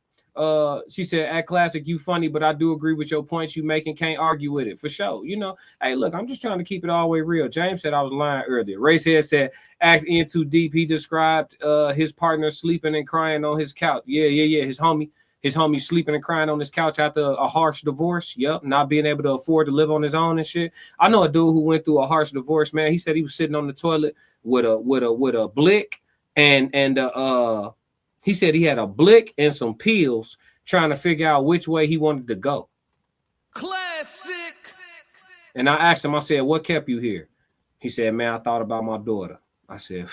B: She said, at Classic, you funny, but I do agree with your points you making. Can't argue with it for sure. You know, hey, look, I'm just trying to keep it all the way real. James said I was lying earlier. Racehead said, ask in too deep. He described his partner sleeping and crying on his couch. Yeah. His homie sleeping and crying on his couch after a harsh divorce. Yep, not being able to afford to live on his own and shit. I know a dude who went through a harsh divorce, man. He said he was sitting on the toilet with a blick and he said he had a blick and some pills trying to figure out which way he wanted to go.
A: Classic.
B: And I asked him, I said, what kept you here? He said, man, I thought about my daughter. I said,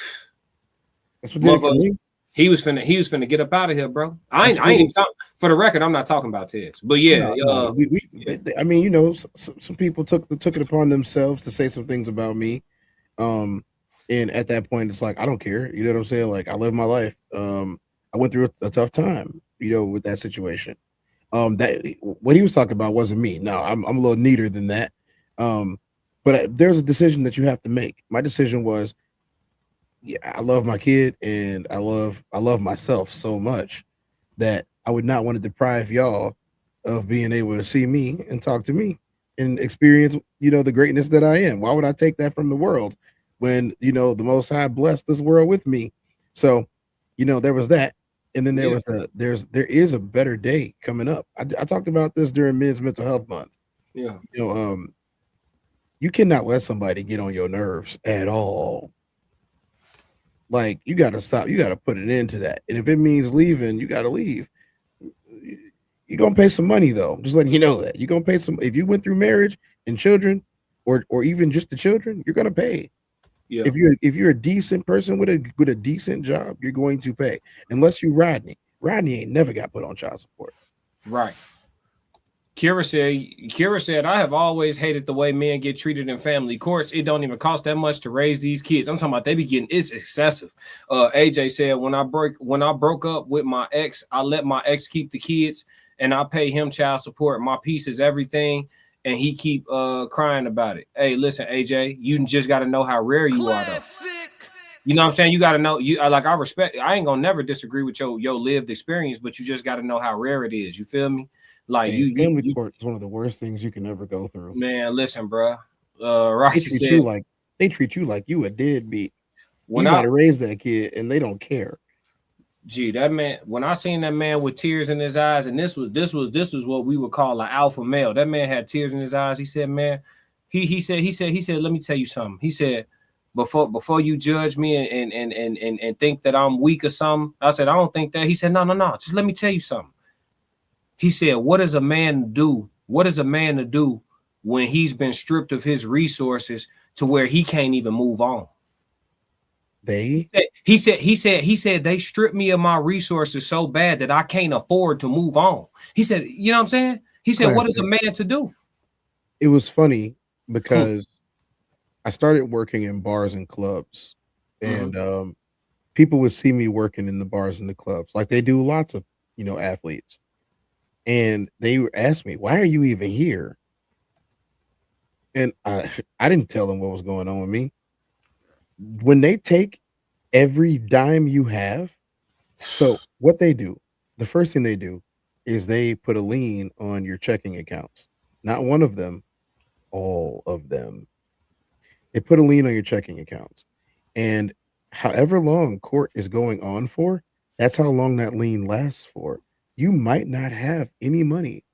C: that's what did it for me.
B: He was finna get up out of here, bro. I ain't even talking, for the record, I'm not talking about Tez. But yeah,
C: I mean, you know, some people took it upon themselves to say some things about me. And at that point, it's like, I don't care. You know what I'm saying? Like, I live my life. I went through a tough time, you know, with that situation. That what he was talking about wasn't me. No, I'm a little neater than that. But there's a decision that you have to make. My decision was, yeah, I love my kid and I love myself so much that I would not want to deprive y'all of being able to see me and talk to me and experience, you know, the greatness that I am. Why would I take that from the world when, you know, the Most High blessed this world with me? So, you know, there was that. And then there is a better day coming up. I talked about this during Men's Mental Health Month.
B: Yeah.
C: You know, you cannot let somebody get on your nerves at all. Like, you got to stop. You got to put an end to that. And if it means leaving, you got to leave. You're going to pay some money, though. I'm just letting you know that. You're going to pay some. If you went through marriage and children or even just the children, you're going to pay. Yeah. If you're a decent person with a decent job, you're going to pay. Unless you Rodney. Rodney ain't never got put on child support.
B: Right. Kira said, I have always hated the way men get treated in family courts. It don't even cost that much to raise these kids. I'm talking about they be getting, it's excessive. AJ said, when I broke up with my ex, I let my ex keep the kids and I pay him child support. My piece is everything. And he keep crying about it. Hey, listen, AJ, you just got to know how rare you are, though. You know what I'm saying? You got to know. I respect. I ain't gonna never disagree with your lived experience, but you just got to know how rare it is. You feel me? Like,
C: family court is one of the worst things you can ever go through.
B: Man, listen, bro. Roxy
C: they treat you like you a deadbeat.
B: When
C: you might have raised that kid, and they don't care.
B: Gee, that man, when I seen that man with tears in his eyes, and this was what we would call an alpha male. That man had tears in his eyes. He said, man, he said, let me tell you something. He said, before you judge me and think that I'm weak or something. I said, I don't think that. He said, no. Just let me tell you something. He said, what does a man do? What is a man to do when he's been stripped of his resources to where he can't even move on? He said they stripped me of my resources so bad that I can't afford to move on. He said, you know what I'm saying? He said, what is a man to do?
C: It was funny because I started working in bars and clubs, and people would see me working in the bars and the clubs, like they do lots of, you know, athletes. And they asked me, why are you even here? And I didn't tell them what was going on with me. When they take every dime you have, so what they do, the first thing they do is they put a lien on your checking accounts. Not one of them, all of them. They put a lien on your checking accounts. And however long court is going on for, that's how long that lien lasts for. You might not have any money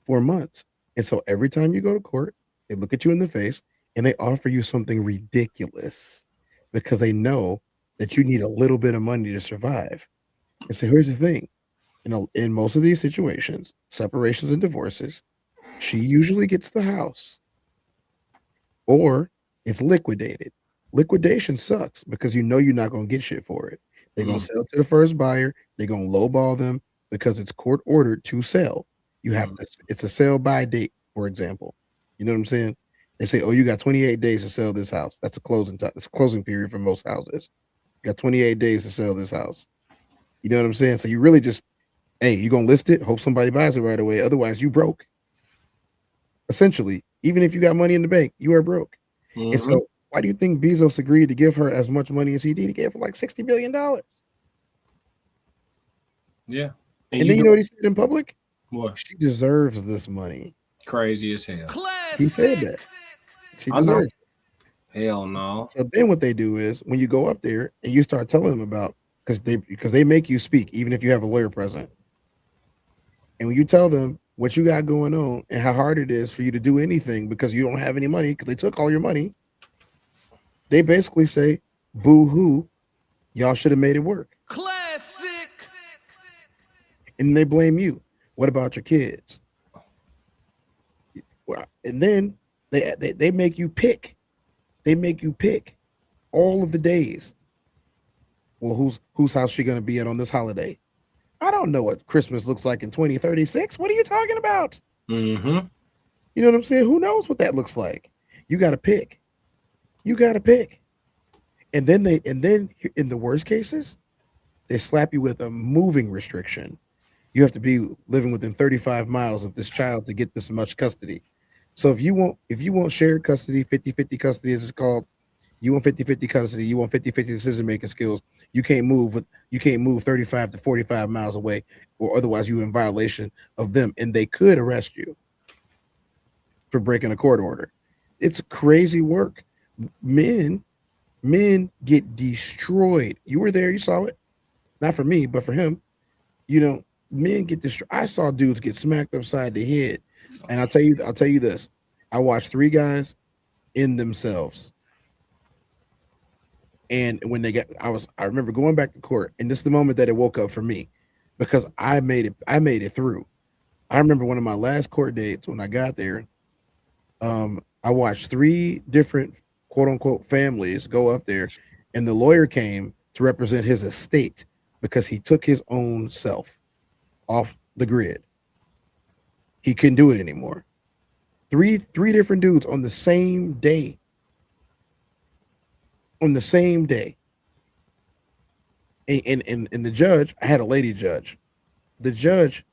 C: for months. And so every time you go to court, they look at you in the face and they offer you something ridiculous because they know that you need a little bit of money to survive. And so here's the thing. You know, in most of these situations, separations and divorces, she usually gets the house or it's liquidated. Liquidation sucks because you know you're not going to get shit for it. They're gonna sell to the first buyer. They're gonna lowball them because it's court ordered to sell. You have to. It's a sell by date, for example. You know what I'm saying? They say, "Oh, you got 28 days to sell this house." That's a closing time. That's a closing period for most houses. You got 28 days to sell this house. You know what I'm saying? So you really just, hey, you gonna list it? Hope somebody buys it right away. Otherwise, you broke. Essentially, even if you got money in the bank, you are broke. And so, why do you think Bezos agreed to give her as much money as he did? He gave her like $60 billion.
B: Yeah.
C: And then you know what he said in public?
B: What?
C: She deserves this money.
B: Crazy as hell.
C: He said that. She
B: I know.
C: deserves it.
B: Hell no.
C: So then what they do is when you go up there and you start telling them about because they make you speak, even if you have a lawyer present. And when you tell them what you got going on and how hard it is for you to do anything because you don't have any money because they took all your money, they basically say, boo-hoo, y'all should have made it work.
A: Classic.
C: And they blame you. What about your kids? Well, and then they make you pick. They make you pick all of the days. Well, whose house she gonna be at on this holiday? I don't know what Christmas looks like in 2036. What are you talking about?
B: Mm-hmm.
C: You know what I'm saying? Who knows what that looks like? You got to pick. You got to pick. And then in the worst cases, they slap you with a moving restriction. You have to be living within 35 miles of this child to get this much custody. So if you want shared custody, 50-50 custody as it's called, you want 50-50 custody, you want 50-50 decision-making skills, you can't move 35 to 45 miles away, or otherwise you're in violation of them, and they could arrest you for breaking a court order. It's crazy work. Men get destroyed. You were there, you saw it. Not for me, but for him. You know, men get destroyed. I saw dudes get smacked upside the head. And I'll tell you this. I watched 3 guys end themselves. And when I remember going back to court, and this is the moment that it woke up for me because I made it through. I remember one of my last court dates when I got there. I watched 3 different quote unquote families go up there, and the lawyer came to represent his estate because he took his own self off the grid. He couldn't do it anymore. Three different dudes on the same day. On the same day. And the judge, I had a lady judge. The judge,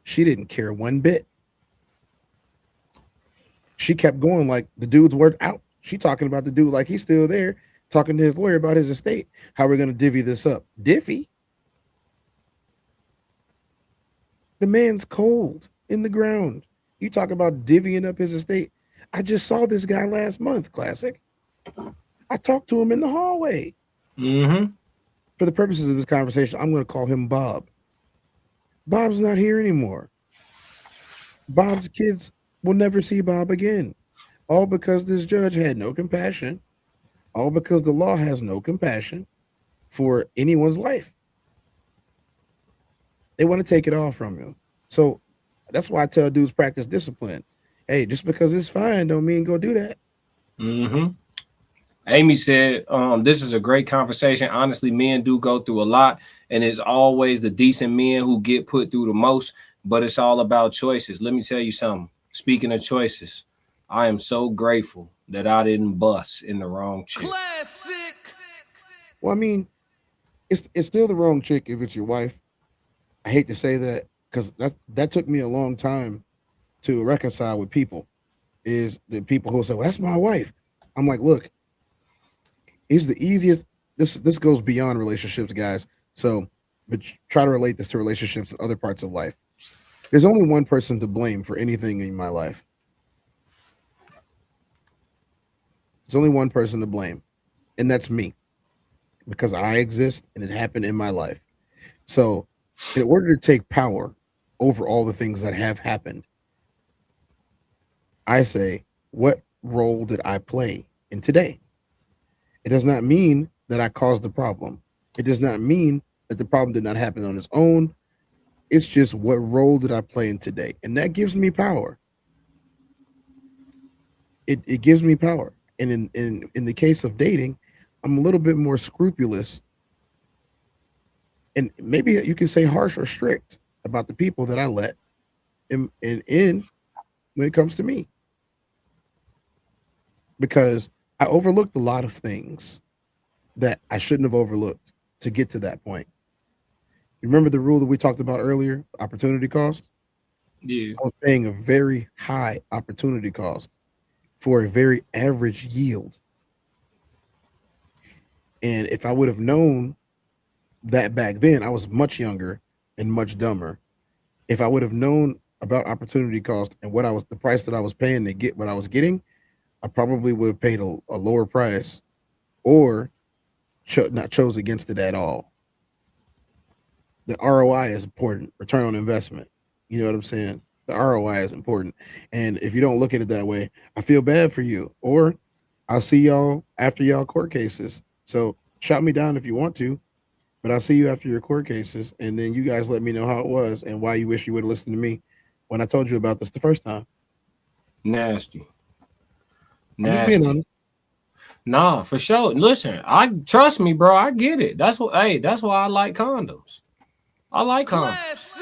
C: she didn't care one bit. She kept going like the dude's word out. She talking about the dude like he's still there, talking to his lawyer about his estate. How we're going to divvy this up. Diffie? The man's cold in the ground. You talk about divvying up his estate. I just saw this guy last month, Classic. I talked to him in the hallway.
B: Mm-hmm.
C: For the purposes of this conversation, I'm going to call him Bob. Bob's not here anymore. Bob's kids will never see Bob again. All because this judge had no compassion. All because the law has no compassion for anyone's life. They want to take it all from you. So that's why I tell dudes practice discipline. Hey, just because it's fine don't mean go do that.
B: Mm-hmm. Amy said, this is a great conversation. Honestly, men do go through a lot, and it's always the decent men who get put through the most, but it's all about choices. Let me tell you something. Speaking of choices, I am so grateful that I didn't bust in the wrong chick.
A: Classic.
C: Well, I mean, it's still the wrong chick if it's your wife. I hate to say that because that took me a long time to reconcile with people. Is the people who say, "Well, that's my wife." I'm like, look, it's the easiest. This goes beyond relationships, guys. So, but try to relate this to relationships and other parts of life. There's only one person to blame for anything in my life. There's only one person to blame, and that's me, because I exist and it happened in my life. So, in order to take power over all the things that have happened, I say, what role did I play in today? It does not mean that I caused the problem. It does not mean that the problem did not happen on its own. It's just what role did I play in today? And that gives me power. It gives me power. And in the case of dating, I'm a little bit more scrupulous And maybe you can say harsh or strict about the people that I let in when it comes to me, because I overlooked a lot of things that I shouldn't have overlooked to get to that point. You remember the rule that we talked about earlier, opportunity cost?
B: Yeah.
C: I was paying a very high opportunity cost for a very average yield. And if I would have known that back then, I was much younger and much dumber. If I would have known about opportunity cost and what I was the price that I was paying to get what I was getting, I probably would have paid a lower price or not chose against it at all. The ROI is important, return on investment. You know what I'm saying? The ROI is important. And if you don't look at it that way, I feel bad for you. Or I'll see y'all after y'all court cases. So shut me down if you want to, but I'll see you after your court cases. And then you guys let me know how it was and why you wish you would have listened to me when I told you about this the first time.
B: Nasty.
C: I'm just being honest.
B: Nah, for sure. Listen, I trust me, bro. I get it. That's why I like condoms. I like condoms.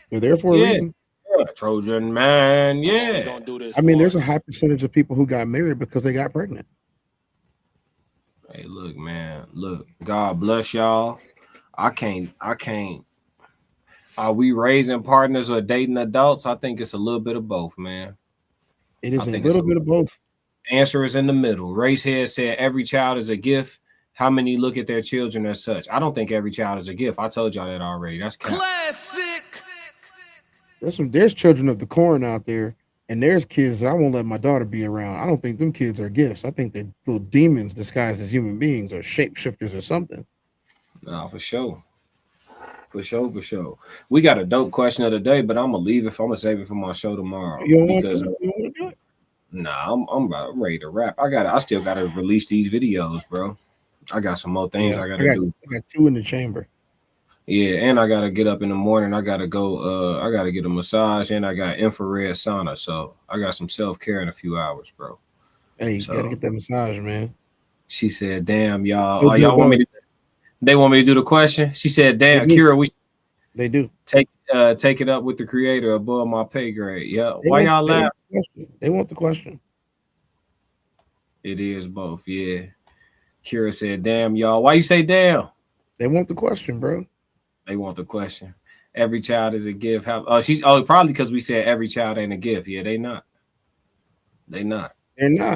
C: They're there for a reason.
B: Yeah, Trojan man. Yeah.
C: I mean, there's a high percentage of people who got married because they got pregnant.
B: Hey, look, man. Look, God bless y'all. I can't. Are we raising partners or dating adults? I think it's a little bit of both, man.
C: It is a little bit of both.
B: Answer is in the middle. Racehead said every child is a gift. How many look at their children as such? I don't think every child is a gift. I told y'all that already. That's
G: classic.
C: There's children of the corn out there, and there's kids that I won't let my daughter be around. I don't think them kids are gifts. I think they're little demons disguised as human beings or shapeshifters or something.
B: No, for sure. For sure. We got a dope question of the day, but I'm gonna save it for my show tomorrow.
C: You don't want to do it?
B: Nah, I'm ready to rap. I still gotta release these videos, bro. I got some more things I gotta do.
C: I got 2 in the chamber.
B: Yeah, and I gotta get up in the morning. I gotta go. I gotta get a massage, and I got infrared sauna. So I got some self-care in a few hours, bro.
C: Hey, you gotta get that massage, man.
B: She said, "Damn, y'all. Y'all want me to?" They want me to do the question. She said, "Damn, Kira,
C: they do
B: take it up with the creator above my pay grade." Yeah, why y'all laugh?
C: They want the question.
B: It is both. Yeah. Kira said, "Damn, y'all. Why you say damn?"
C: They want the question, bro.
B: They want the question. Every child is a gift. Probably because we said every child ain't a gift. Yeah, they not. They're not.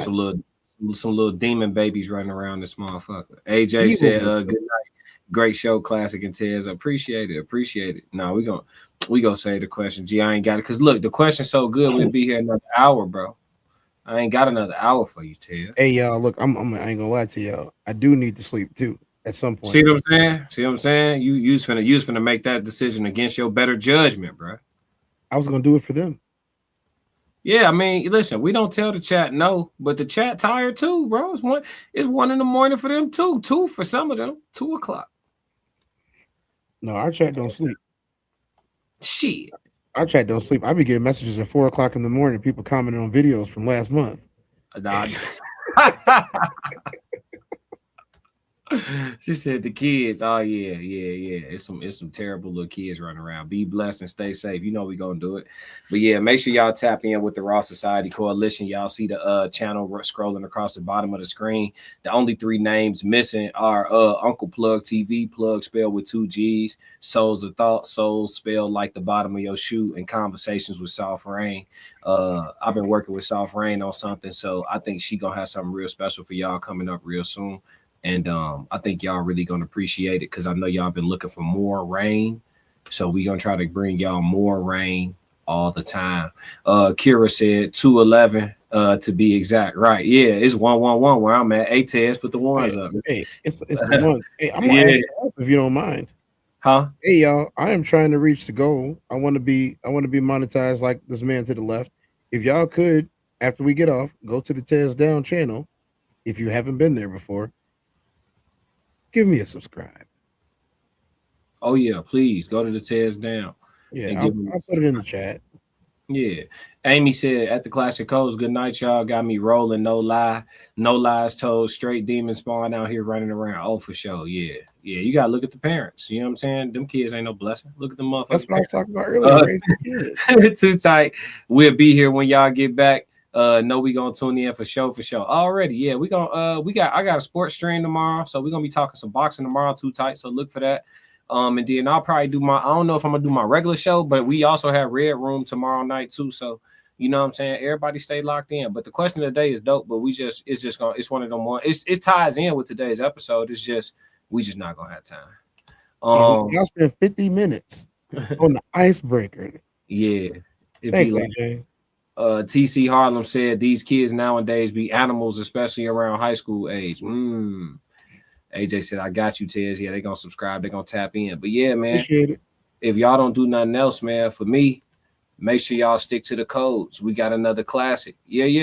B: Some little demon babies running around this motherfucker. AJ said, "Good night, great show, Classic and Tez. Appreciate it. No, we gonna say the question. G, I ain't got it because look, the question's so good. We'll be here another hour, bro. I ain't got another hour for you, Tez.
C: Hey, y'all, look, I ain't gonna lie to y'all. I do need to sleep too at some point.
B: See what I'm saying? You was finna make that decision against your better judgment, bro.
C: I was gonna do it for them.
B: Yeah, I mean, listen, we don't tell the chat no, but the chat tired too, bro. It's 1 in the morning for them too. 2 for some of them. 2 o'clock.
C: No, our chat don't sleep.
B: Shit.
C: Our chat don't sleep. I be getting messages at 4 o'clock in the morning. People commenting on videos from last month.
B: She said the kids. Oh yeah. It's some terrible little kids running around. Be blessed and stay safe. You know we gonna do it. But yeah, make sure y'all tap in with the Raw Society Coalition. Y'all see the channel scrolling across the bottom of the screen. The only 3 names missing are Uncle Plug TV, Plug spelled with 2 G's, Souls of Thought, Souls spelled like the bottom of your shoe, and Conversations with Soft Rain. I've been working with Soft Rain on something, so I think she gonna have something real special for y'all coming up real soon. And I think y'all really gonna appreciate it because I know y'all been looking for more rain. So we gonna try to bring y'all more rain all the time. Kira said 211 to be exact. Right. Yeah, it's 111 where I'm at. Tez, put the ones up.
C: Hey, it's the one. Hey, I'm gonna ask you help if you don't mind.
B: Huh?
C: Hey y'all, I am trying to reach the goal. I want to be monetized like this man to the left. If y'all could, after we get off, go to the Tez Down channel. If you haven't been there before, give me a subscribe.
B: Oh yeah, please go to the Tez Down.
C: Yeah, I'll put it in the chat.
B: Yeah. Amy said at the Classic Codes, good night, y'all. Got me rolling, no lie. No lies told. Straight demon spawn out here running around. Oh, for sure. Yeah. Yeah. You gotta look at the parents. You know what I'm saying? Them kids ain't no blessing. Look at the motherfuckers.
C: That's what I was talking about earlier.
B: Too tight. We'll be here when y'all get back. No, we gonna tune in for sure. Already. Yeah, I got a sports stream tomorrow. So we're gonna be talking some boxing tomorrow, Too Tight. So look for that. And then I'll probably I don't know if I'm gonna do my regular show, but we also have Red Room tomorrow night too. So you know what I'm saying? Everybody stay locked in. But the question of the day is dope, but it's one of them one. It ties in with today's episode. We just not gonna have time.
C: Y'all spent 50 minutes on the icebreaker.
B: Yeah.
C: Thanks, AJ.
B: TC Harlem said these kids nowadays be animals, especially around high school age. AJ said, I got you, Tez. Yeah, they gonna subscribe, they gonna tap in. But yeah, man,
C: Appreciate it.
B: If y'all don't do nothing else, man, for me, make sure y'all stick to the codes. We got another classic. Yeah.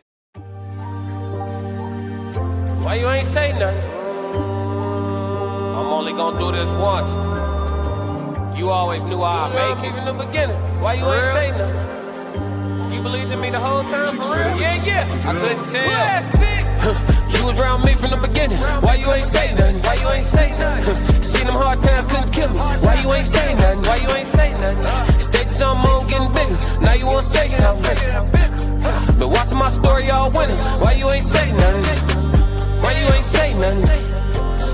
A: Why you ain't say nothing? I'm only gonna do this once. You always knew I'd make it in the beginning. Why you ain't say nothing? You believed in me the whole time, for real? Yeah. I couldn't tell. You was around me from the beginning. Why you ain't say nothing? Why you ain't say nothing? Seen them hard times couldn't kill me. Why you ain't say nothing? Why you ain't say nothing? Stages I'm on getting bigger. Now you wanna say something. Been watching my story all winter. Why you ain't say nothing? Why you ain't say nothing?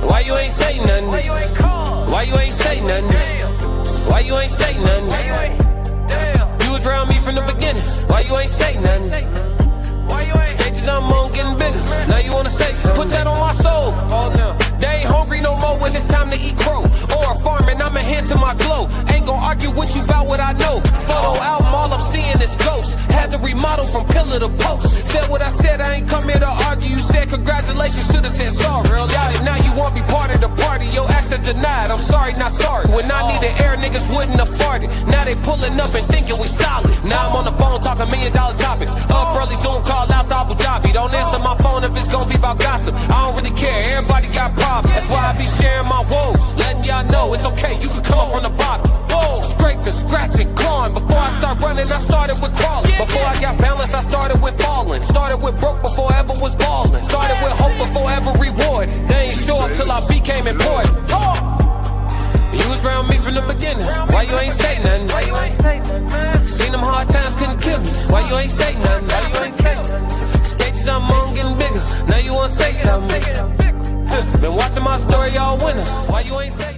A: Why you ain't say nothing? Why you ain't call? Why you ain't say nothing? Why you ain't say nothing? You was around me from the beginning. Why you ain't say nothing? Stages I'm on getting bigger. Now you wanna say something? Put that on my soul. Oh no. They ain't hungry no more when it's time to eat crow. Or farming, I'm enhancing my glow. Ain't gon' argue with you about what I know. Photo album, all I'm seeing is ghosts. Had to remodel from pillar to post. Said what I said, I ain't come here to argue. You said congratulations, should've said sorry. Got it, now you won't be part of the party. Your access denied, I'm sorry, not sorry. When I needed air, niggas wouldn't have farted. Now they pulling up and thinking we solid. Now I'm on the phone talking $1 million topics. Up early, Zoom call out to Abu Dhabi. Don't answer my phone if it's gonna be about gossip. I don't really care, everybody got problems. That's why I be sharing my woes, letting y'all know it's okay, you can come up from the bottom. Whoa, scraping, scratching, clawing. Before I start running, I started with crawling. Before I got balance, I started with falling. Started with broke before I ever was balling. Started with hope before ever reward. They ain't show up till I became important. You was around me from the beginning. Why you ain't say nothing? Why you ain't say nothing? Seen them hard times couldn't kill me. Why you ain't say nothing? Why you ain't say nothing? Stages I'm on getting bigger. Now you wanna say something? Been watching my story all winter. Why you ain't say